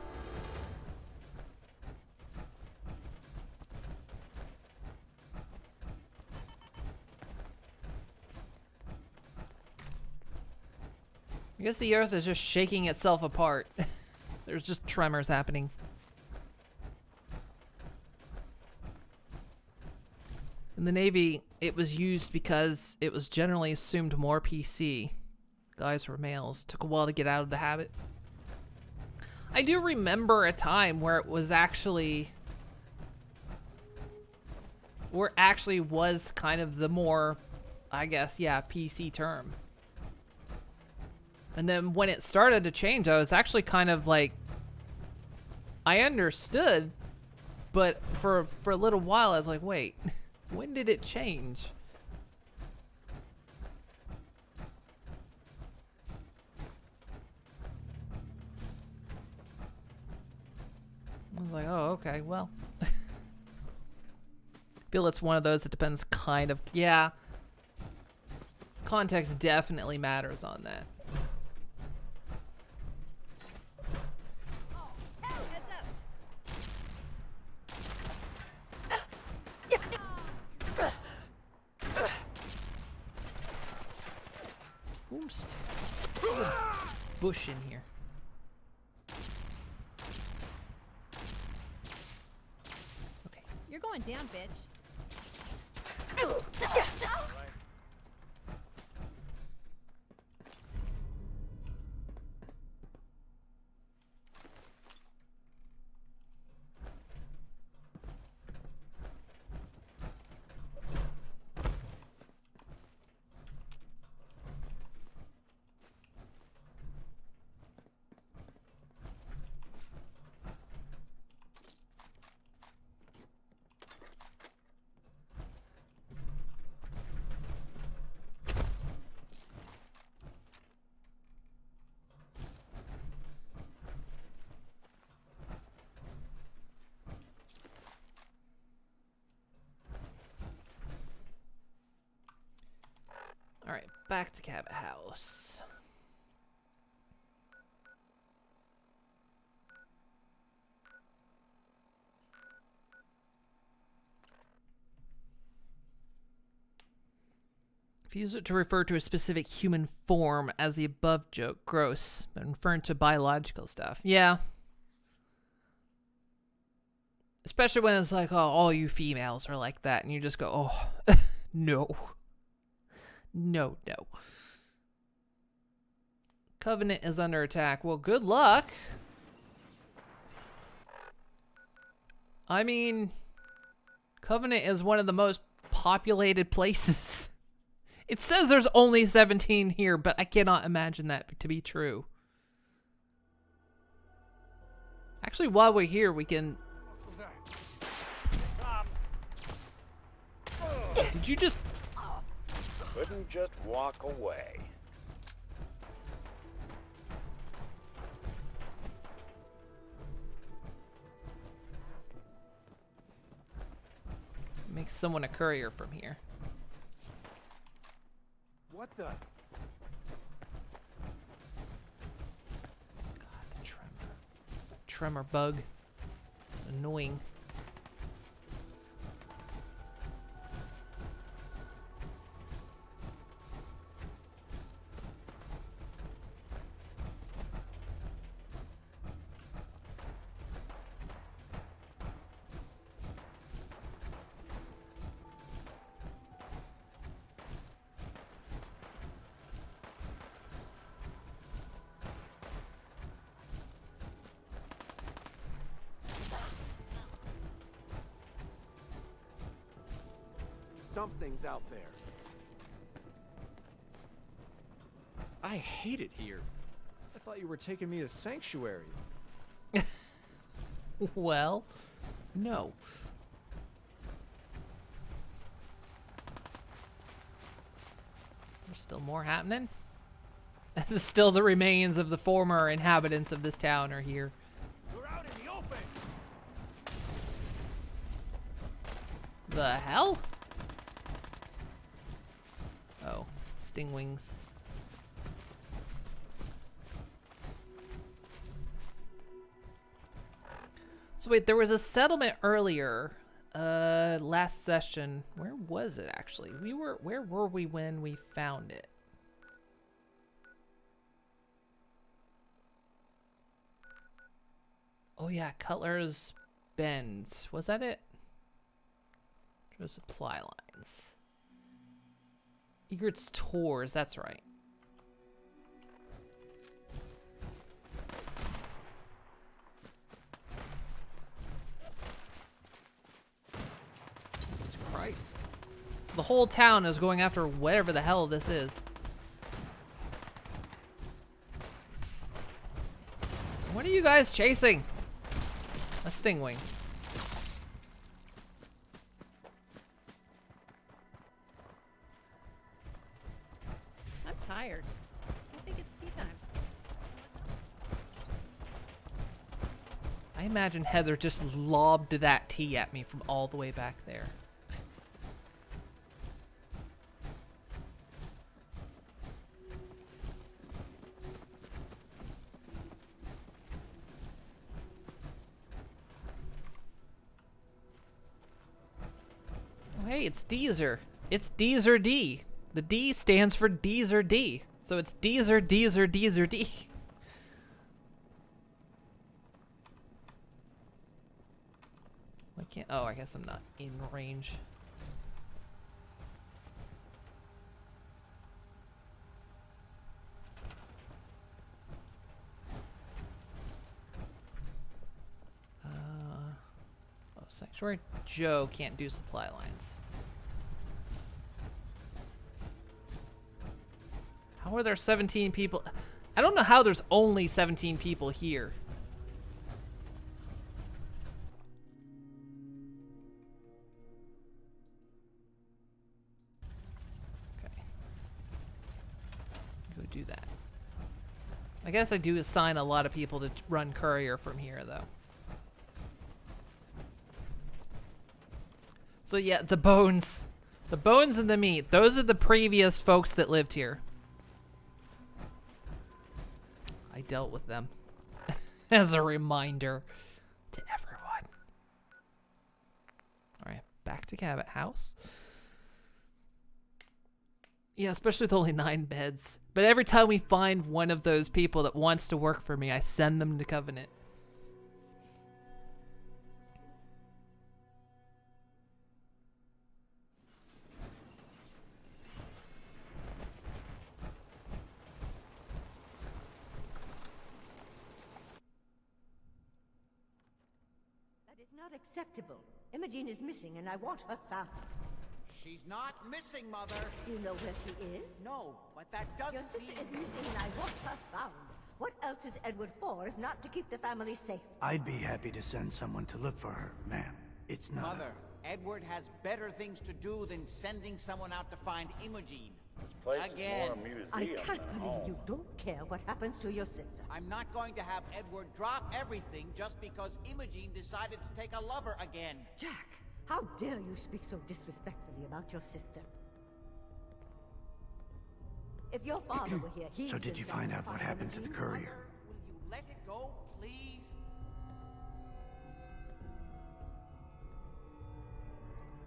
I guess the Earth is just shaking itself apart. There's just tremors happening. In the Navy, it was used because it was generally assumed more PC. Guys were males. Took a while to get out of the habit. I do remember a time where it was actually... where actually was kind of the more, I guess, yeah, PC term. And then when it started to change, I was actually kind of like, I understood, but for a little while I was like, wait, when did it change? I was like, oh, okay, well. I feel it's one of those that depends kind of, yeah. Context definitely matters on that. Oops. Bush in here. Okay. You're going down, bitch. Alright, back to Cabot House. If you use it to refer to a specific human form as the above joke, gross, but referring to biological stuff. Yeah. Especially when it's like, oh, all you females are like that, and you just go, oh, no. No, no. Covenant is under attack. Well, good luck. I mean, Covenant is one of the most populated places. It says there's only 17 here, but I cannot imagine that to be true. Actually, while we're here, we can... Did you just... Couldn't just walk away. Make someone a courier from here. What the? God, the tremor. Tremor bug. Annoying. something's out there. I hate it here. I thought you were taking me to Sanctuary. Well, no. There's still more happening. Still the remains of the former inhabitants of this town are here. We're out in the open. The hell? Oh, stingwings. So wait, there was a settlement earlier, last session. Where was it actually? Where were we when we found it? Oh yeah, Cutler's Bend. Was that it? Supply lines. Egret's Tours, that's right. Christ. The whole town is going after whatever the hell this is. What are you guys chasing? A stingwing. I'm tired. I think it's tea time. I imagine Heather just lobbed that tea at me from all the way back there. Hey, it's Deezer. It's Deezer D. The D stands for Deezer D. So it's Deezer, Deezer, Deezer D. I can't. Oh, I guess I'm not in range. Oh, Sanctuary Joe can't do supply lines. How are there 17 people? I don't know how there's only 17 people here. Okay. Go do that. I guess I do assign a lot of people to run courier from here, though. So yeah, the bones. The bones and the meat. Those are the previous folks that lived here. I dealt with them as a reminder to everyone. Alright, back to Cabot House. Yeah, especially with only 9 beds. But every time we find one of those people that wants to work for me, I send them to Covenant. Not acceptable. Imogene is missing and I want her found. She's not missing, Mother. You know where she is? No, but that doesn't Your sister mean... is missing and I want her found. What else is Edward for if not to keep the family safe? I'd be happy to send someone to look for her, ma'am. It's not... Mother, Edward has better things to do than sending someone out to find Imogene. This place Again. is more a museum I can't than believe home. you don't care what happens to your sister. I'm not going to have Edward drop everything just because Imogene decided to take a lover again. Jack, how dare you speak so disrespectfully about your sister? If your father were here, he'd... So did you find out what happened to the courier? Mother, will you let it go, please?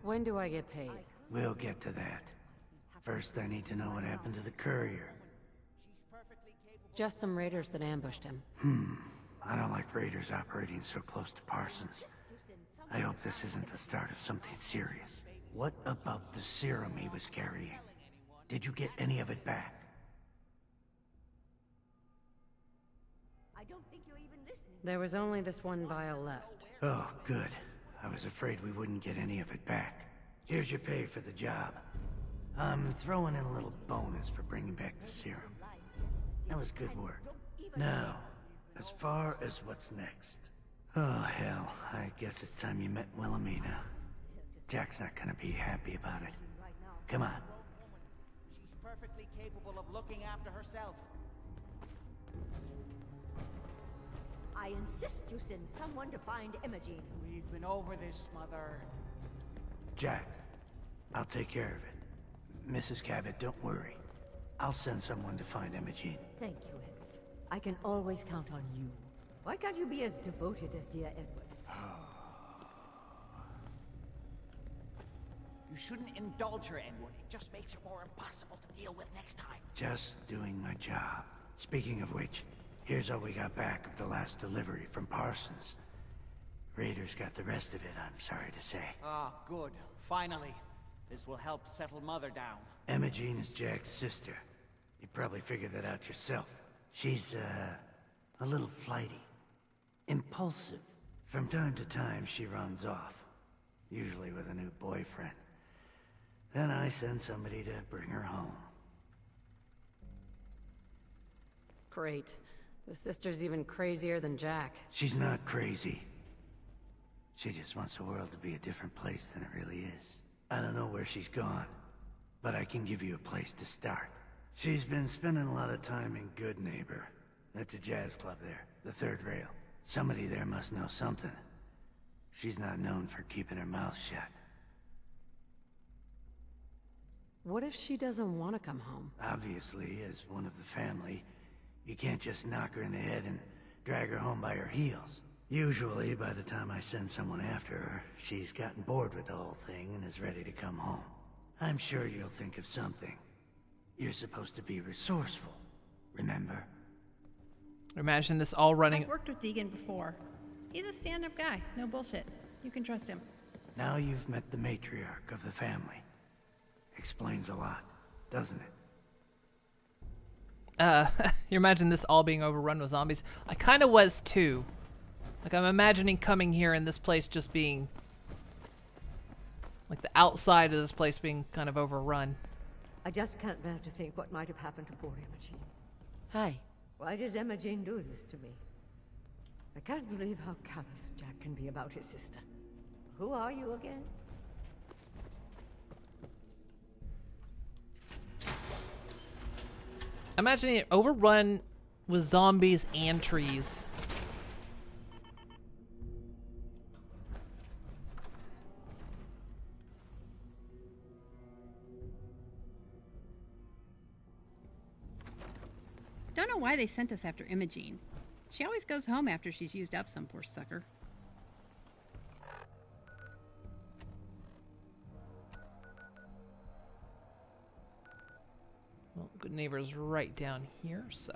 When do I get paid? We'll get to that. First, I need to know what happened to the courier. Just some raiders that ambushed him. I don't like raiders operating so close to Parsons. I hope this isn't the start of something serious. What about the serum he was carrying? Did you get any of it back? I don't think you're even listening. There was only this one vial left. Oh, good. I was afraid we wouldn't get any of it back. Here's your pay for the job. I'm throwing in a little bonus for bringing back the serum. That was good work. Now, as far as what's next. Oh, hell. I guess it's time you met Wilhelmina. Jack's not gonna be happy about it. Come on. She's perfectly capable of looking after herself. I insist you send someone to find Imogene. We've been over this, Mother. Jack, I'll take care of it. Mrs. Cabot, don't worry. I'll send someone to find Imogene. Thank you, Edward. I can always count on you. Why can't you be as devoted as dear Edward? You shouldn't indulge her, Edward. It just makes her more impossible to deal with next time. Just doing my job. Speaking of which, here's all we got back of the last delivery from Parsons. Raiders got the rest of it, I'm sorry to say. Ah, good. Finally. This will help settle Mother down. Imogene is Jack's sister. You probably figured that out yourself. She's, a little flighty. Impulsive. From time to time, she runs off. Usually with a new boyfriend. Then I send somebody to bring her home. Great. The sister's even crazier than Jack. She's not crazy. She just wants the world to be a different place than it really is. I don't know where she's gone, but I can give you a place to start. She's been spending a lot of time in Good Neighbor, at the jazz club there, the third rail. Somebody there must know something. She's not known for keeping her mouth shut. What if she doesn't want to come home? Obviously, as one of the family, you can't just knock her in the head and drag her home by her heels. Usually, by the time I send someone after her, she's gotten bored with the whole thing and is ready to come home. I'm sure you'll think of something. You're supposed to be resourceful, remember? Imagine this all running. I've worked with Deegan before. He's a stand-up guy, no bullshit. You can trust him. Now you've met the matriarch of the family. Explains a lot, doesn't it? You imagine this all being overrun with zombies? I kind of was too. Like, I'm imagining coming here and this place just being... like, the outside of this place being kind of overrun. I just can't bear to think what might have happened to poor Imogene. Hi. Why does Imogene do this to me? I can't believe how callous Jack can be about his sister. Who are you again? Imagining it overrun with zombies and trees. Don't know why they sent us after Imogene. She always goes home after she's used up some poor sucker. Well, Good Neighbor's right down here, so...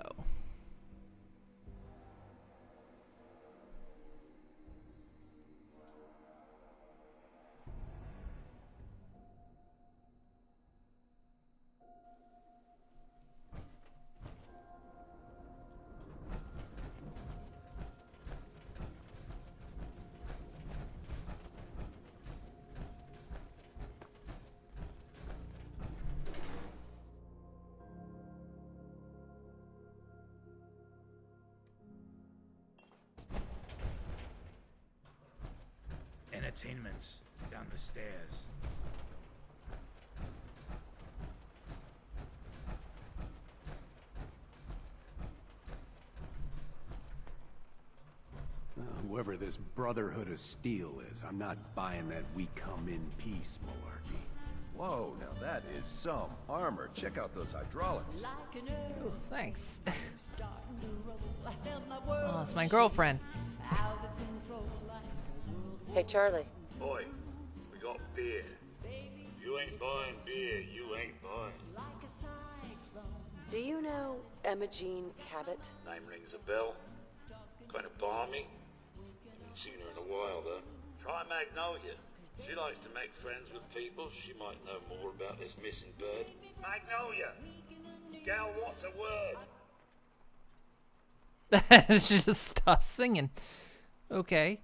Entertainment's down the stairs. Whoever this Brotherhood of Steel is, I'm not buying that we come in peace malarkey. Whoa, now that is some armor. Check out those hydraulics. Ooh, thanks. Oh, it's my girlfriend. Hey, Charlie. Boy, we got beer. You ain't buying beer, you ain't buying. Do you know Imogene Cabot? Name rings a bell. Kind of balmy. Haven't seen her in a while, though. Try Magnolia. She likes to make friends with people. She might know more about this missing bird. Magnolia! Gal, what's a word? She just stopped singing. Okay.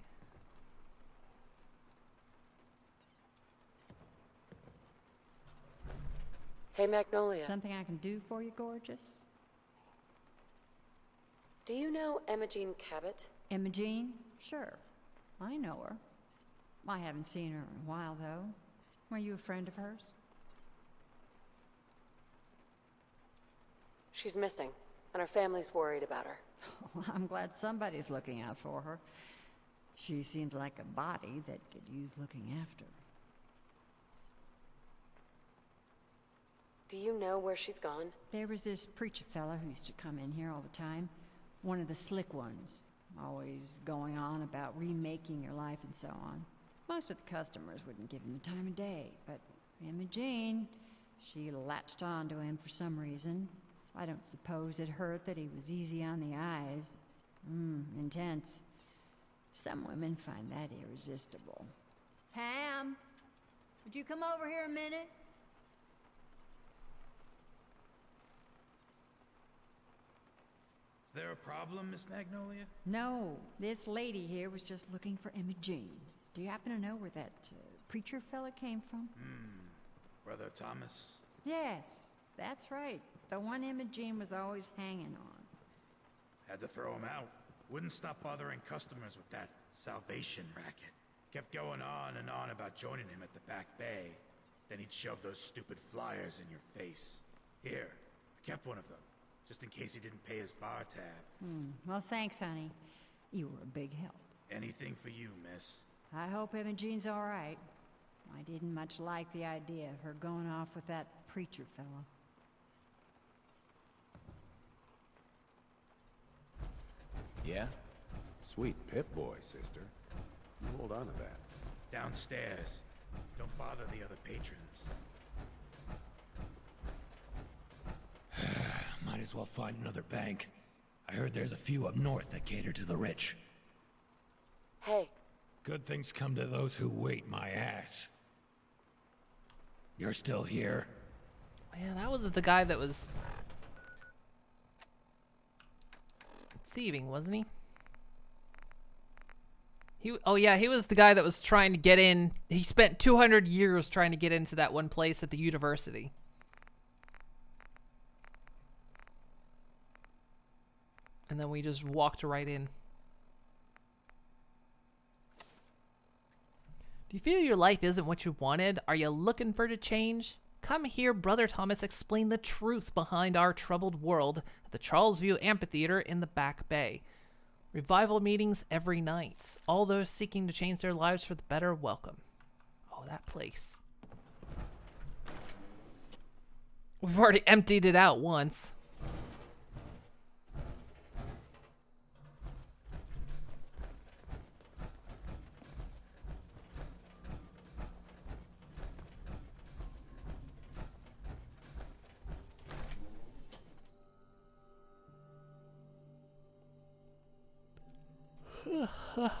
Hey, Magnolia. Something I can do for you, gorgeous? Do you know Imogene Cabot? Imogene? Sure. I know her. I haven't seen her in a while, though. Were you a friend of hers? She's missing, and her family's worried about her. Well, I'm glad somebody's looking out for her. She seems like a body that could use looking after. Do you know where she's gone? There was this preacher fella who used to come in here all the time. One of the slick ones. Always going on about remaking your life and so on. Most of the customers wouldn't give him the time of day, but Imogene, she latched on to him for some reason. I don't suppose it hurt that he was easy on the eyes. Intense. Some women find that irresistible. Pam, would you come over here a minute? Is there a problem, Miss Magnolia? No, this lady here was just looking for Imogene. Do you happen to know where that preacher fella came from? Brother Thomas? Yes, that's right. The one Imogene was always hanging on. Had to throw him out. Wouldn't stop bothering customers with that salvation racket. Kept going on and on about joining him at the back bay. Then he'd shove those stupid flyers in your face. Here, I kept one of them, just in case he didn't pay his bar tab. Well, thanks, honey. You were a big help. Anything for you, miss. I hope Imogene's all right. I didn't much like the idea of her going off with that preacher fella. Yeah? Sweet Pip-Boy, sister. You hold on to that. Downstairs. Don't bother the other patrons. Might as well find another bank. I heard there's a few up north that cater to the rich. Hey. Good things come to those who wait, my ass. You're still here? Yeah, that was the guy that was thieving, wasn't he? Oh yeah, he was the guy that was trying to get in. He spent 200 years trying to get into that one place at the university. And then we just walked right in. Do you feel your life isn't what you wanted? Are you looking for to change? Come hear Brother Thomas explain the truth behind our troubled world at the Charlesview Amphitheater in the Back Bay. Revival meetings every night. All those seeking to change their lives for the better welcome. Oh, that place. We've already emptied it out once.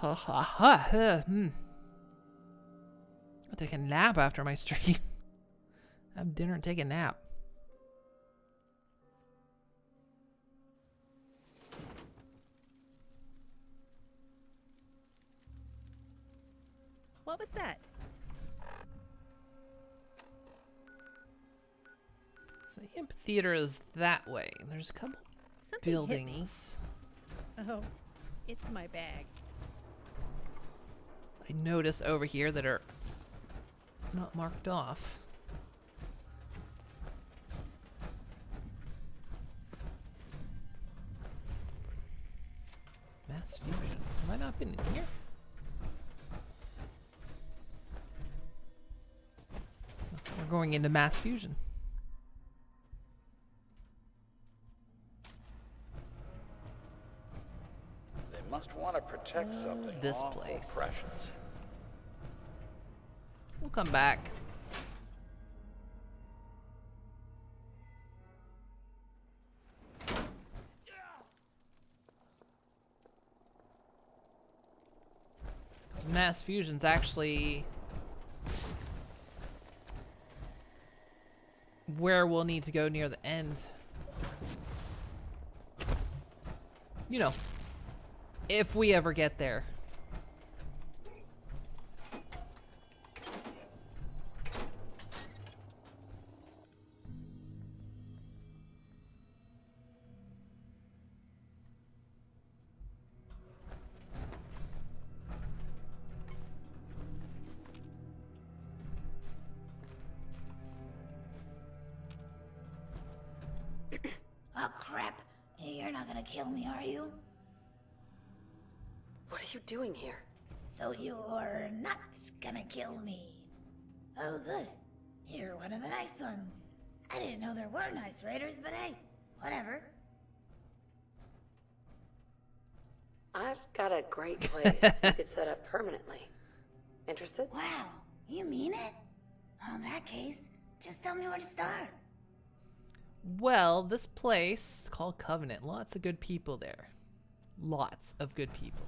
I'll take a nap after my stream. Have dinner and take a nap. What was that? So the amphitheater is that way. There's a couple Something buildings. Hit me. Oh, it's my bag. I notice over here that are not marked off. Mass fusion. Have I not been in here? We're going into mass fusion. They must want to protect something This awful place. precious. We'll come back. Mass fusion's actually where we'll need to go near the end. You know, if we ever get there. not gonna kill me, are you? What are you doing here? So you're not gonna kill me. Oh, good. You're one of the nice ones. I didn't know there were nice raiders, but hey, whatever. I've got a great place you could set up permanently. Interested? Wow, you mean it? Well, in that case, just tell me where to start. Well, this place is called Covenant. Lots of good people there. Lots of good people.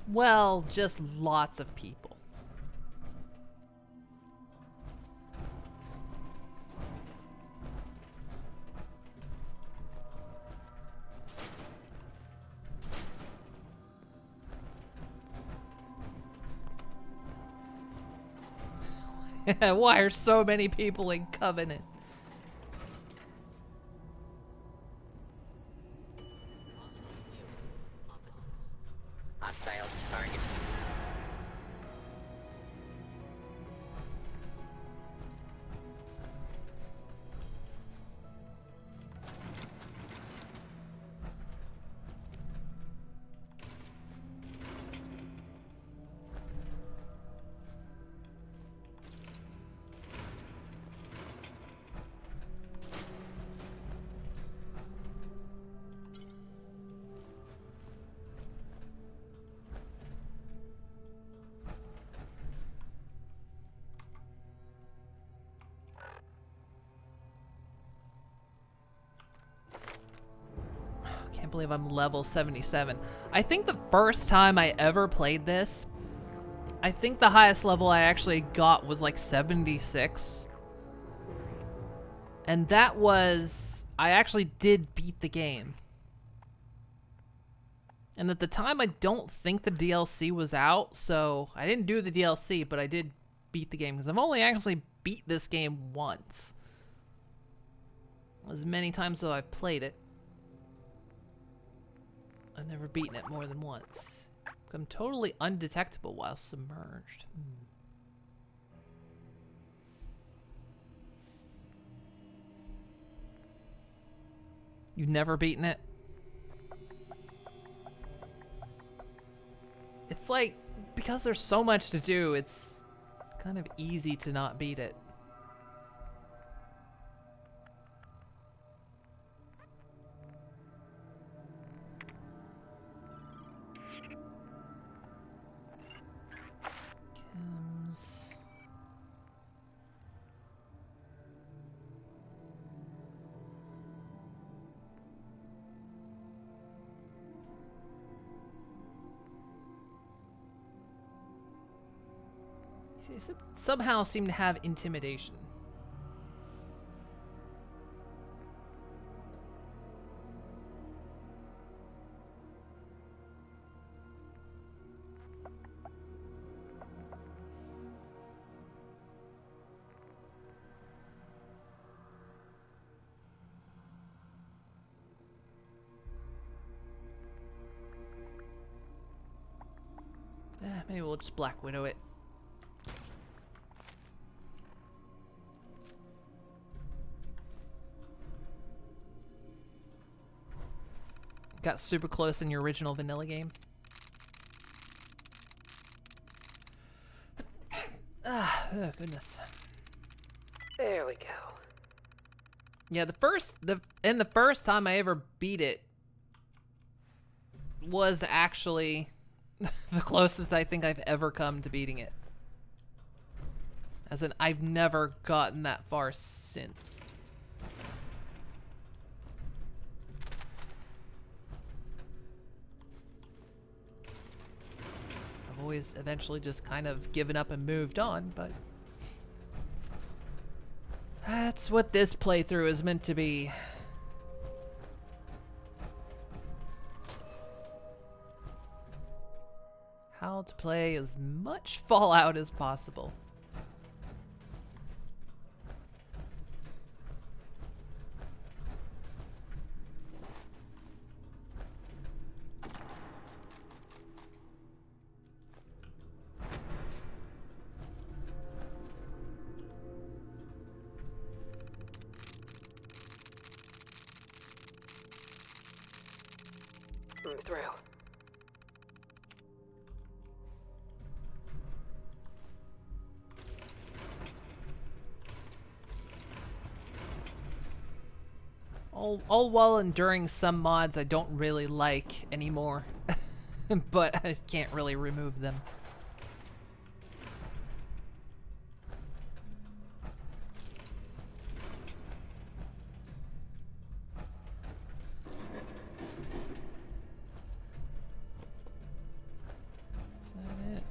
Well, just lots of people. Why are so many people in Covenant? Hostile target. Can't believe I'm level 77. I think the first time I ever played this, I think the highest level I actually got was like 76. And that was, I actually did beat the game. And at the time, I don't think the DLC was out, so I didn't do the DLC, but I did beat the game, because I've only actually beat this game once. As many times as I've played it, I've never beaten it more than once. I'm totally undetectable while submerged. You've never beaten it? It's like, because there's so much to do, it's kind of easy to not beat it. Chems. Somehow seem to have intimidation. Maybe we'll just Black Widow it. Got super close in your original vanilla game. Oh goodness. There we go. Yeah, the first time I ever beat it was actually the closest I think I've ever come to beating it. As in, I've never gotten that far since. I've always eventually just kind of given up and moved on, but that's what this playthrough is meant to be. How to play as much Fallout as possible. I'm through. All while enduring some mods I don't really like anymore, but I can't really remove them. Is that it?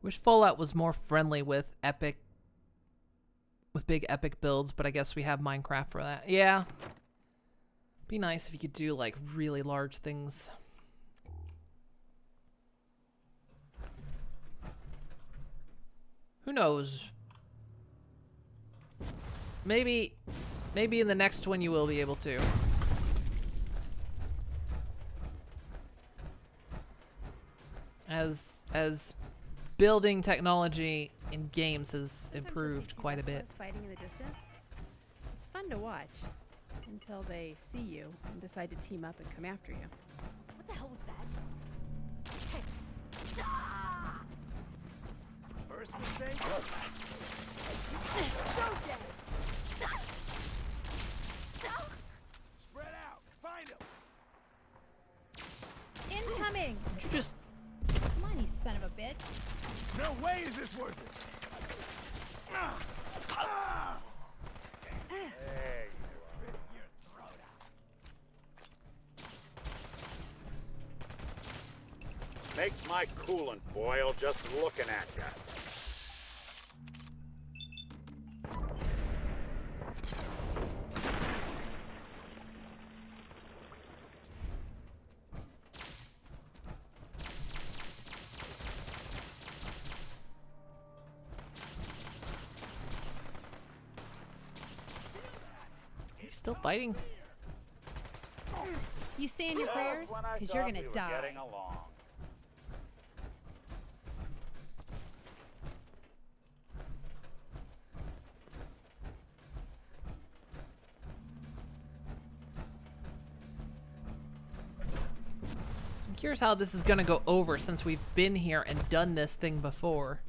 Wish Fallout was more friendly with big epic builds, but I guess we have Minecraft for that. Yeah. Be nice if you could do like really large things. Who knows? Maybe in the next one you will be able to. As building technology in games has improved quite a bit. Fighting in the distance. It's fun to watch until they see you and decide to team up and come after you. What the hell was that? Hey. Ah! First mistake. So dead. Spread out. Find him. Incoming. Did you just? Come on, you son of a bitch. No way is this worth it. There you are. Your throat out. Makes my coolant boil just looking at you. Still fighting? You saying your prayers? Because you're gonna die. Getting along. I'm curious how this is gonna go over since we've been here and done this thing before.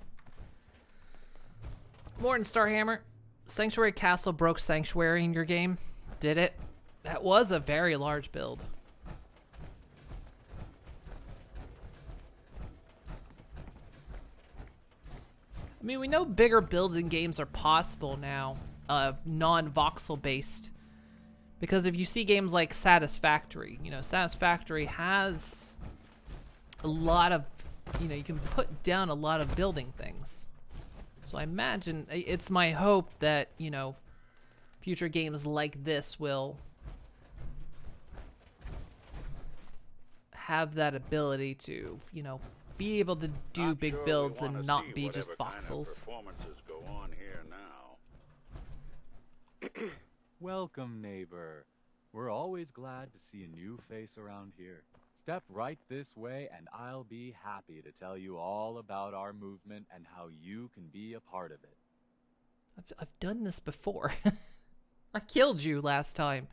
Morton Starhammer, Sanctuary Castle broke Sanctuary in your game. Did it? That was a very large build. I mean, we know bigger builds in games are possible now, non-voxel based. Because if you see games like Satisfactory, you know, Satisfactory has a lot of, you know, you can put down a lot of building things. So I imagine, it's my hope that, you know, future games like this will have that ability to, you know, be able to do big builds and not be just voxels. Performances go on here now. Welcome, neighbor. We're always glad to see a new face around here. Step right this way and I'll be happy to tell you all about our movement and how you can be a part of it. I've done this before. I killed you last time.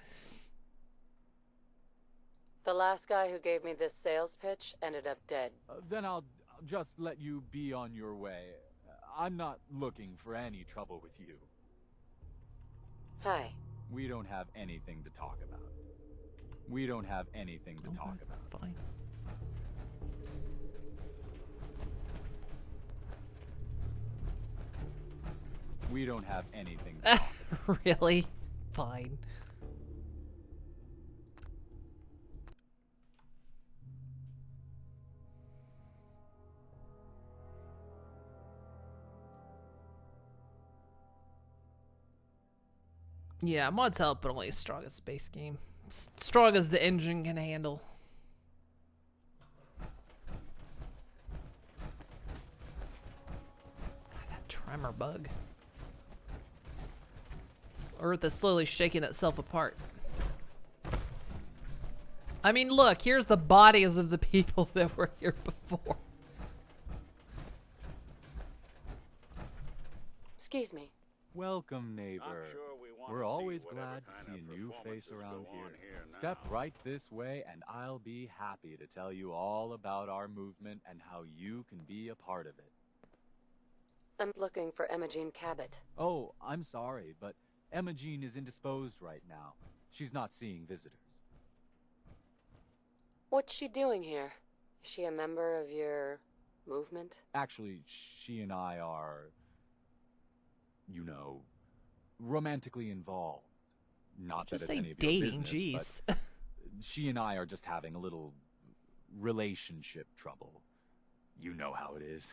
The last guy who gave me this sales pitch ended up dead. Then I'll just let you be on your way. I'm not looking for any trouble with you. Hi. We don't have anything to talk about. We don't have anything to talk about. Fine. We don't have anything to talk about. Really? Fine. Yeah, mods help, but only as strong as the base game. Strong as the engine can handle. God, that tremor bug. Earth is slowly shaking itself apart. I mean, look, here's the bodies of the people that were here before. Excuse me. Welcome, neighbor. sure we wanna We're see always whatever glad to kind see of a new face performances around go here. on here Step now. right this way, and I'll be happy to tell you all about our movement and how you can be a part of it. I'm looking for Imogene Cabot. Oh, I'm sorry, but Imogene is indisposed right now. She's not seeing visitors. What's she doing here? Is she a member of your movement? Actually, she and I are, you know, romantically involved. Not Just that it's say any of your dating, business, jeez. but she and I are just having a little relationship trouble. You know how it is.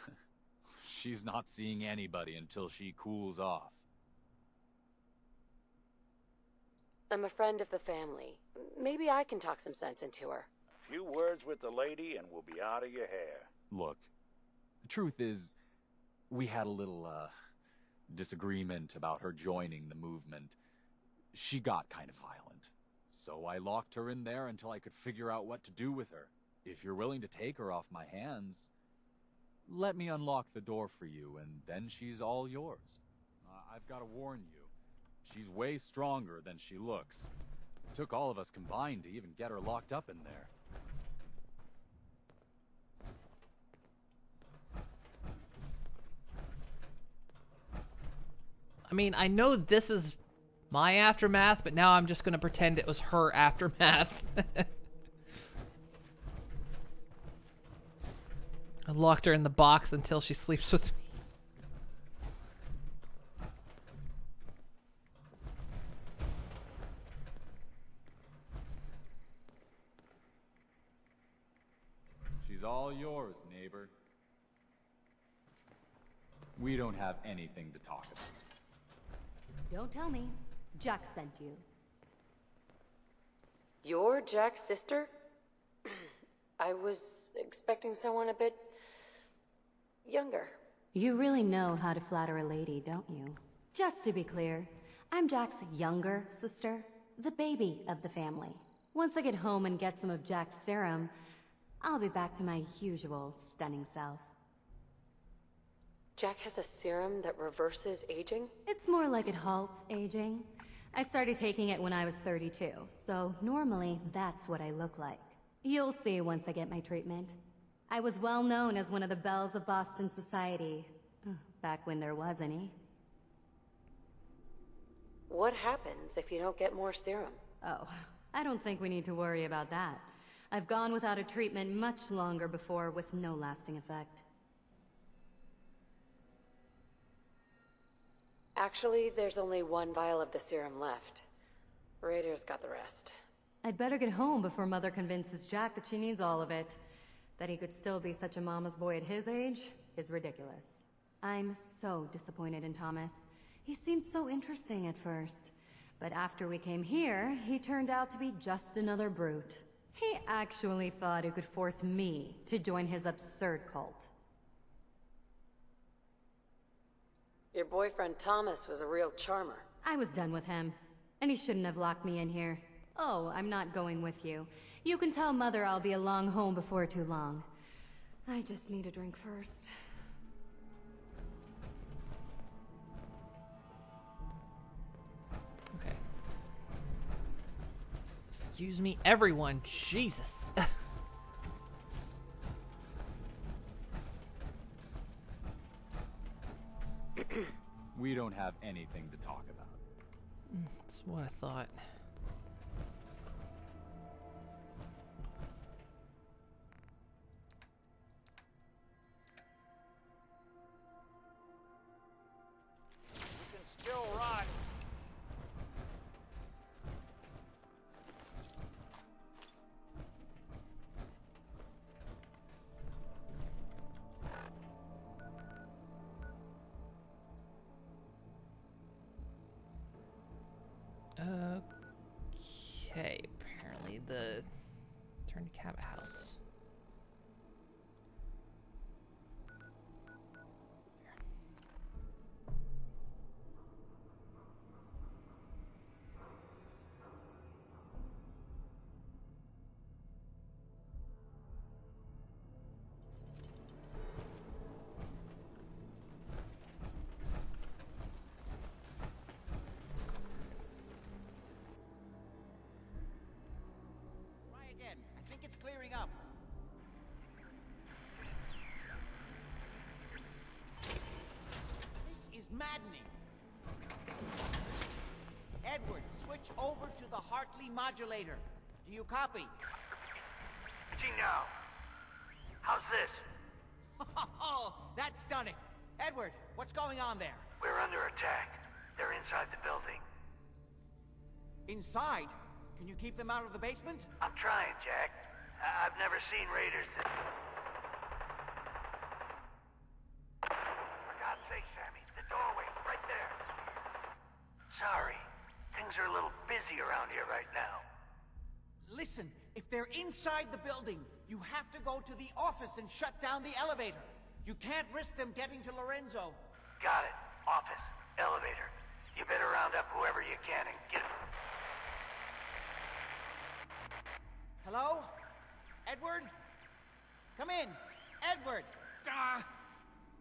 She's not seeing anybody until she cools off. I'm a friend of the family. Maybe I can talk some sense into her. A few words with the lady and we'll be out of your hair. Look, the truth is, we had a little, disagreement about her joining the movement. She got kind of violent. So I locked her in there until I could figure out what to do with her. If you're willing to take her off my hands, let me unlock the door for you, and then she's all yours. I've got to warn you, she's way stronger than she looks. It took all of us combined to even get her locked up in there. I mean, I know this is my aftermath, but now I'm just gonna pretend it was her aftermath. I locked her in the box until she sleeps with me. She's all yours, neighbor. We don't have anything to talk about. Don't tell me. Jack sent you. You're Jack's sister? I was expecting someone a bit younger. You really know how to flatter a lady, don't you? Just to be clear, I'm Jack's younger sister, the baby of the family. Once I get home and get some of Jack's serum, I'll be back to my usual stunning self. Jack has a serum that reverses aging? It's more like it halts aging. I started taking it when I was 32, so normally that's what I look like. You'll see once I get my treatment. I was well known as one of the belles of Boston society, back when there was any. What happens if you don't get more serum? Oh, I don't think we need to worry about that. I've gone without a treatment much longer before with no lasting effect. Actually, there's only one vial of the serum left. Raiders got the rest. I'd better get home before Mother convinces Jack that she needs all of it. That he could still be such a mama's boy at his age is ridiculous. I'm so disappointed in Thomas. He seemed so interesting at first. But after we came here, he turned out to be just another brute. He actually thought he could force me to join his absurd cult. Your boyfriend Thomas was a real charmer. I was done with him, and he shouldn't have locked me in here. Oh, I'm not going with you. You can tell Mother I'll be along home before too long. I just need a drink first. Okay. Excuse me, everyone. Jesus. We don't have anything to talk about. That's what I thought. You can still run. Okay, apparently the turn to Cabot House. clearing up. This is maddening. Edward, switch over to the Hartley modulator. Do you copy? now. How's this? Oh, that's done it. Edward, what's going on there? We're under attack. They're inside the building. Inside? Can you keep them out of the basement? I'm trying, Jack. I've never seen raiders that... For God's sake, Sammy, the doorway, right there. Sorry. Things are a little busy around here right now. Listen, if they're inside the building, you have to go to the office and shut down the elevator. You can't risk them getting to Lorenzo. Got it. Office. Elevator. You better round up whoever you can and get... Hello? Edward? Come in. Edward!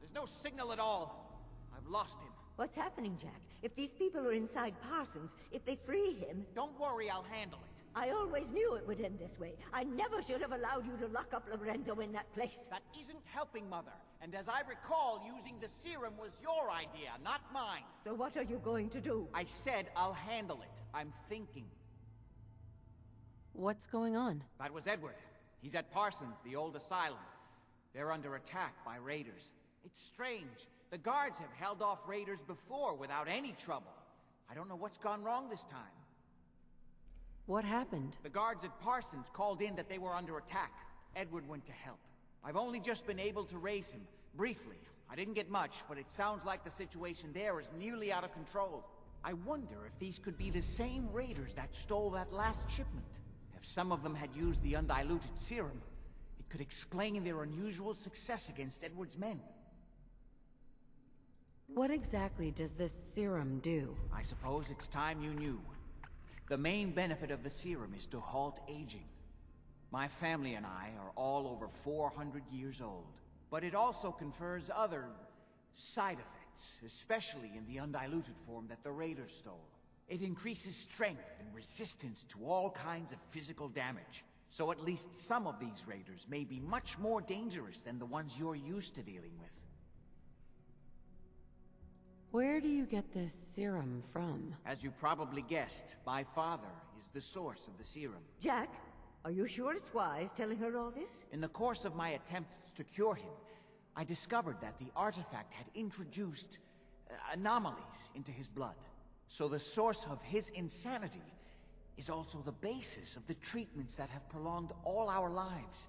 There's no signal at all. I've lost him. What's happening, Jack? If these people are inside Parsons, if they free him... Don't worry, I'll handle it. I always knew it would end this way. I never should have allowed you to lock up Lorenzo in that place. That isn't helping, Mother. And as I recall, using the serum was your idea, not mine. So what are you going to do? I said I'll handle it. I'm thinking. What's going on? That was Edward. He's at Parsons, the old asylum. They're under attack by raiders. It's strange. The guards have held off raiders before without any trouble. I don't know what's gone wrong this time. What happened? The guards at Parsons called in that they were under attack. Edward went to help. I've only just been able to raise him, briefly. I didn't get much, but it sounds like the situation there is nearly out of control. I wonder if these could be the same raiders that stole that last shipment. If some of them had used the undiluted serum, it could explain their unusual success against Edward's men. What exactly does this serum do? I suppose it's time you knew. The main benefit of the serum is to halt aging. My family and I are all over 400 years old. But it also confers other side effects, especially in the undiluted form that the raiders stole. It increases strength and resistance to all kinds of physical damage. So at least some of these raiders may be much more dangerous than the ones you're used to dealing with. Where do you get this serum from? As you probably guessed, my father is the source of the serum. Jack, are you sure it's wise telling her all this? In the course of my attempts to cure him, I discovered that the artifact had introduced anomalies into his blood. So the source of his insanity is also the basis of the treatments that have prolonged all our lives.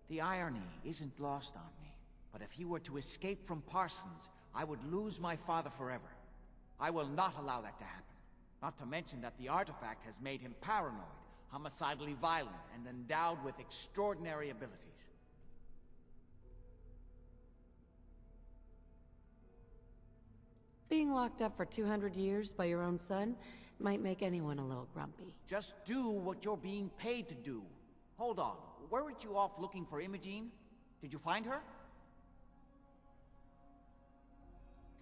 The irony isn't lost on me, but if he were to escape from Parsons, I would lose my father forever. I will not allow that to happen. Not to mention that the artifact has made him paranoid, homicidally violent, and endowed with extraordinary abilities. Being locked up for 200 years by your own son might make anyone a little grumpy. Just do what you're being paid to do. Hold on, weren't you off looking for Imogene? Did you find her?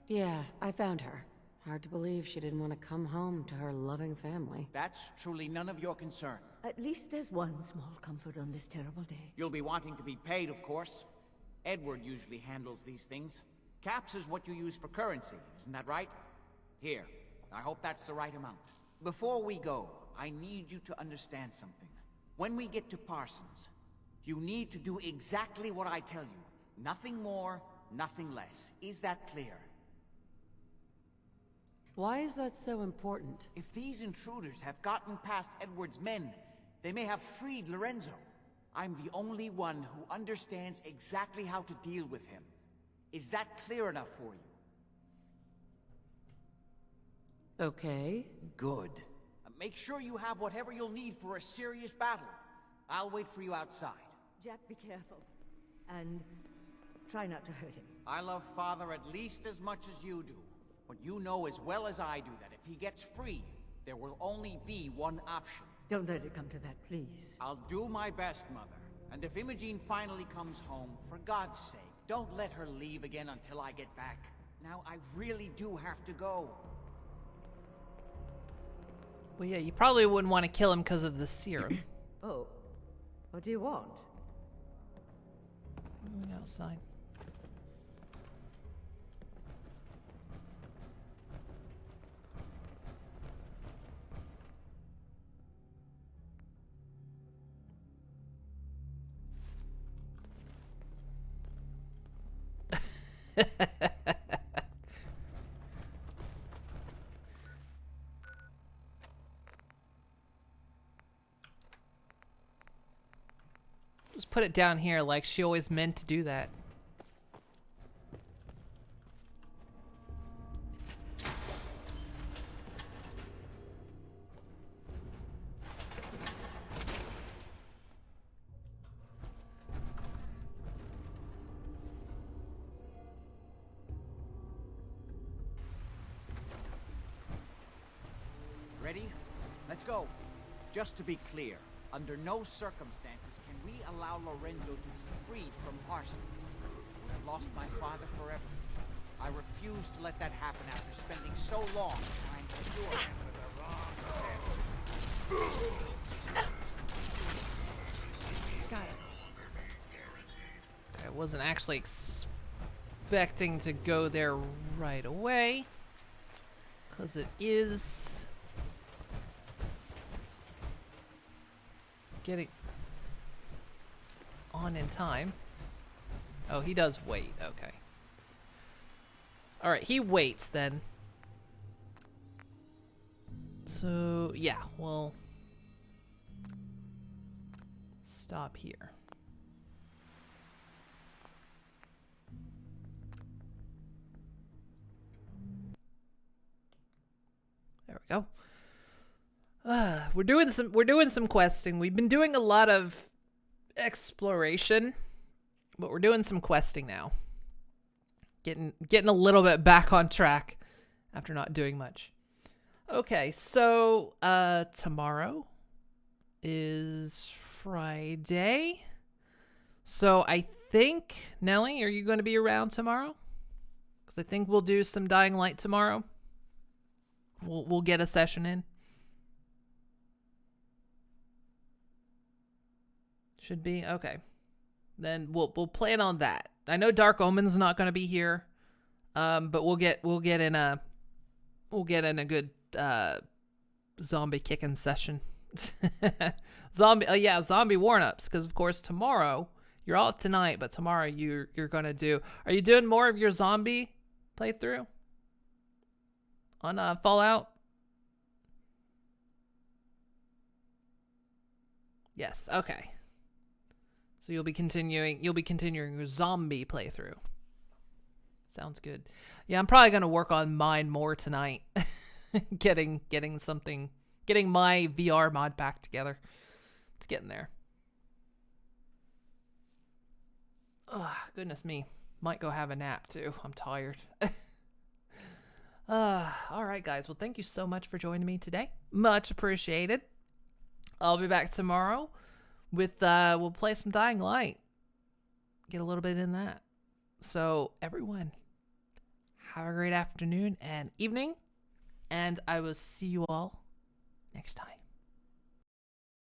Yeah, I found her. Hard to believe she didn't want to come home to her loving family. That's truly none of your concern. At least there's one small comfort on this terrible day. You'll be wanting to be paid, of course. Edward usually handles these things. Caps is what you use for currency, isn't that right? Here, I hope that's the right amount. Before we go, I need you to understand something. When we get to Parsons, you need to do exactly what I tell you. Nothing more, nothing less. Is that clear? Why is that so important? If these intruders have gotten past Edward's men, they may have freed Lorenzo. I'm the only one who understands exactly how to deal with him. Is that clear enough for you? Okay. Good. Make sure you have whatever you'll need for a serious battle. I'll wait for you outside. Jack, be careful. And try not to hurt him. I love Father at least as much as you do. But you know as well as I do that if he gets free, there will only be one option. Don't let it come to that, please. I'll do my best, Mother. And if Imogene finally comes home, for God's sake, don't let her leave again until I get back. Now, I really do have to go. Well, yeah, you probably wouldn't want to kill him because of the serum. Oh. What do you want? Going outside. Just put it down here like she always meant to do that. Ready? Let's go. Just to be clear, under no circumstances can we allow Lorenzo to be freed from Parsons. We have lost my father forever. I refuse to let that happen after spending so long trying to cure him. Got it. I wasn't actually expecting to go there right away, because it is getting on in time. Oh, he does wait. Okay. All right, he waits then. So, yeah, we'll stop here. There we go. We're doing some questing. We've been doing a lot of exploration, but we're doing some questing now. Getting a little bit back on track after not doing much. Okay, so tomorrow is Friday. So I think, Nelly, are you going to be around tomorrow? Because I think we'll do some Dying Light tomorrow. We'll get a session in. Should be okay. Then we'll plan on that. I know Dark Omen's not going to be here, but we'll get in a good zombie kicking session. Zombie warm-ups, because of course tomorrow you're off tonight, but tomorrow you're gonna do. Are you doing more of your zombie playthrough on Fallout? Yes. Okay. So you'll be continuing your zombie playthrough. Sounds good. Yeah, I'm probably gonna work on mine more tonight. getting my VR mod pack together. It's getting there. Oh, goodness me. Might go have a nap too. I'm tired. All right, guys. Well, thank you so much for joining me today. Much appreciated. I'll be back tomorrow with we'll play some Dying Light. Get a little bit in that. So everyone, have a great afternoon and evening, and I will see you all next time.